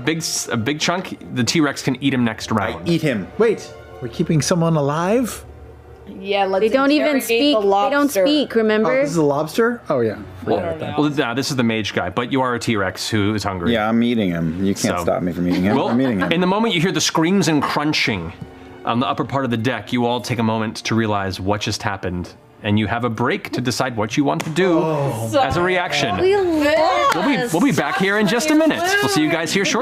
big chunk. The T-Rex can eat him next round. Eat him. Wait, we're keeping someone alive? Yeah, let's They don't even interrogate speak. the They don't lobster. speak, Oh, remember? this is a lobster? Oh, yeah. Well, this is the mage guy, but you are a T-Rex who is hungry. Yeah, I'm eating him. You can't So- stop me from eating him. Well, I'm eating him. in the moment you hear the screams and crunching on the upper part of the deck, you all take a moment to realize what just happened, and you have a break to decide what you want to do as a reaction. We lost. We'll be back here in just a minute. We'll see you guys here shortly.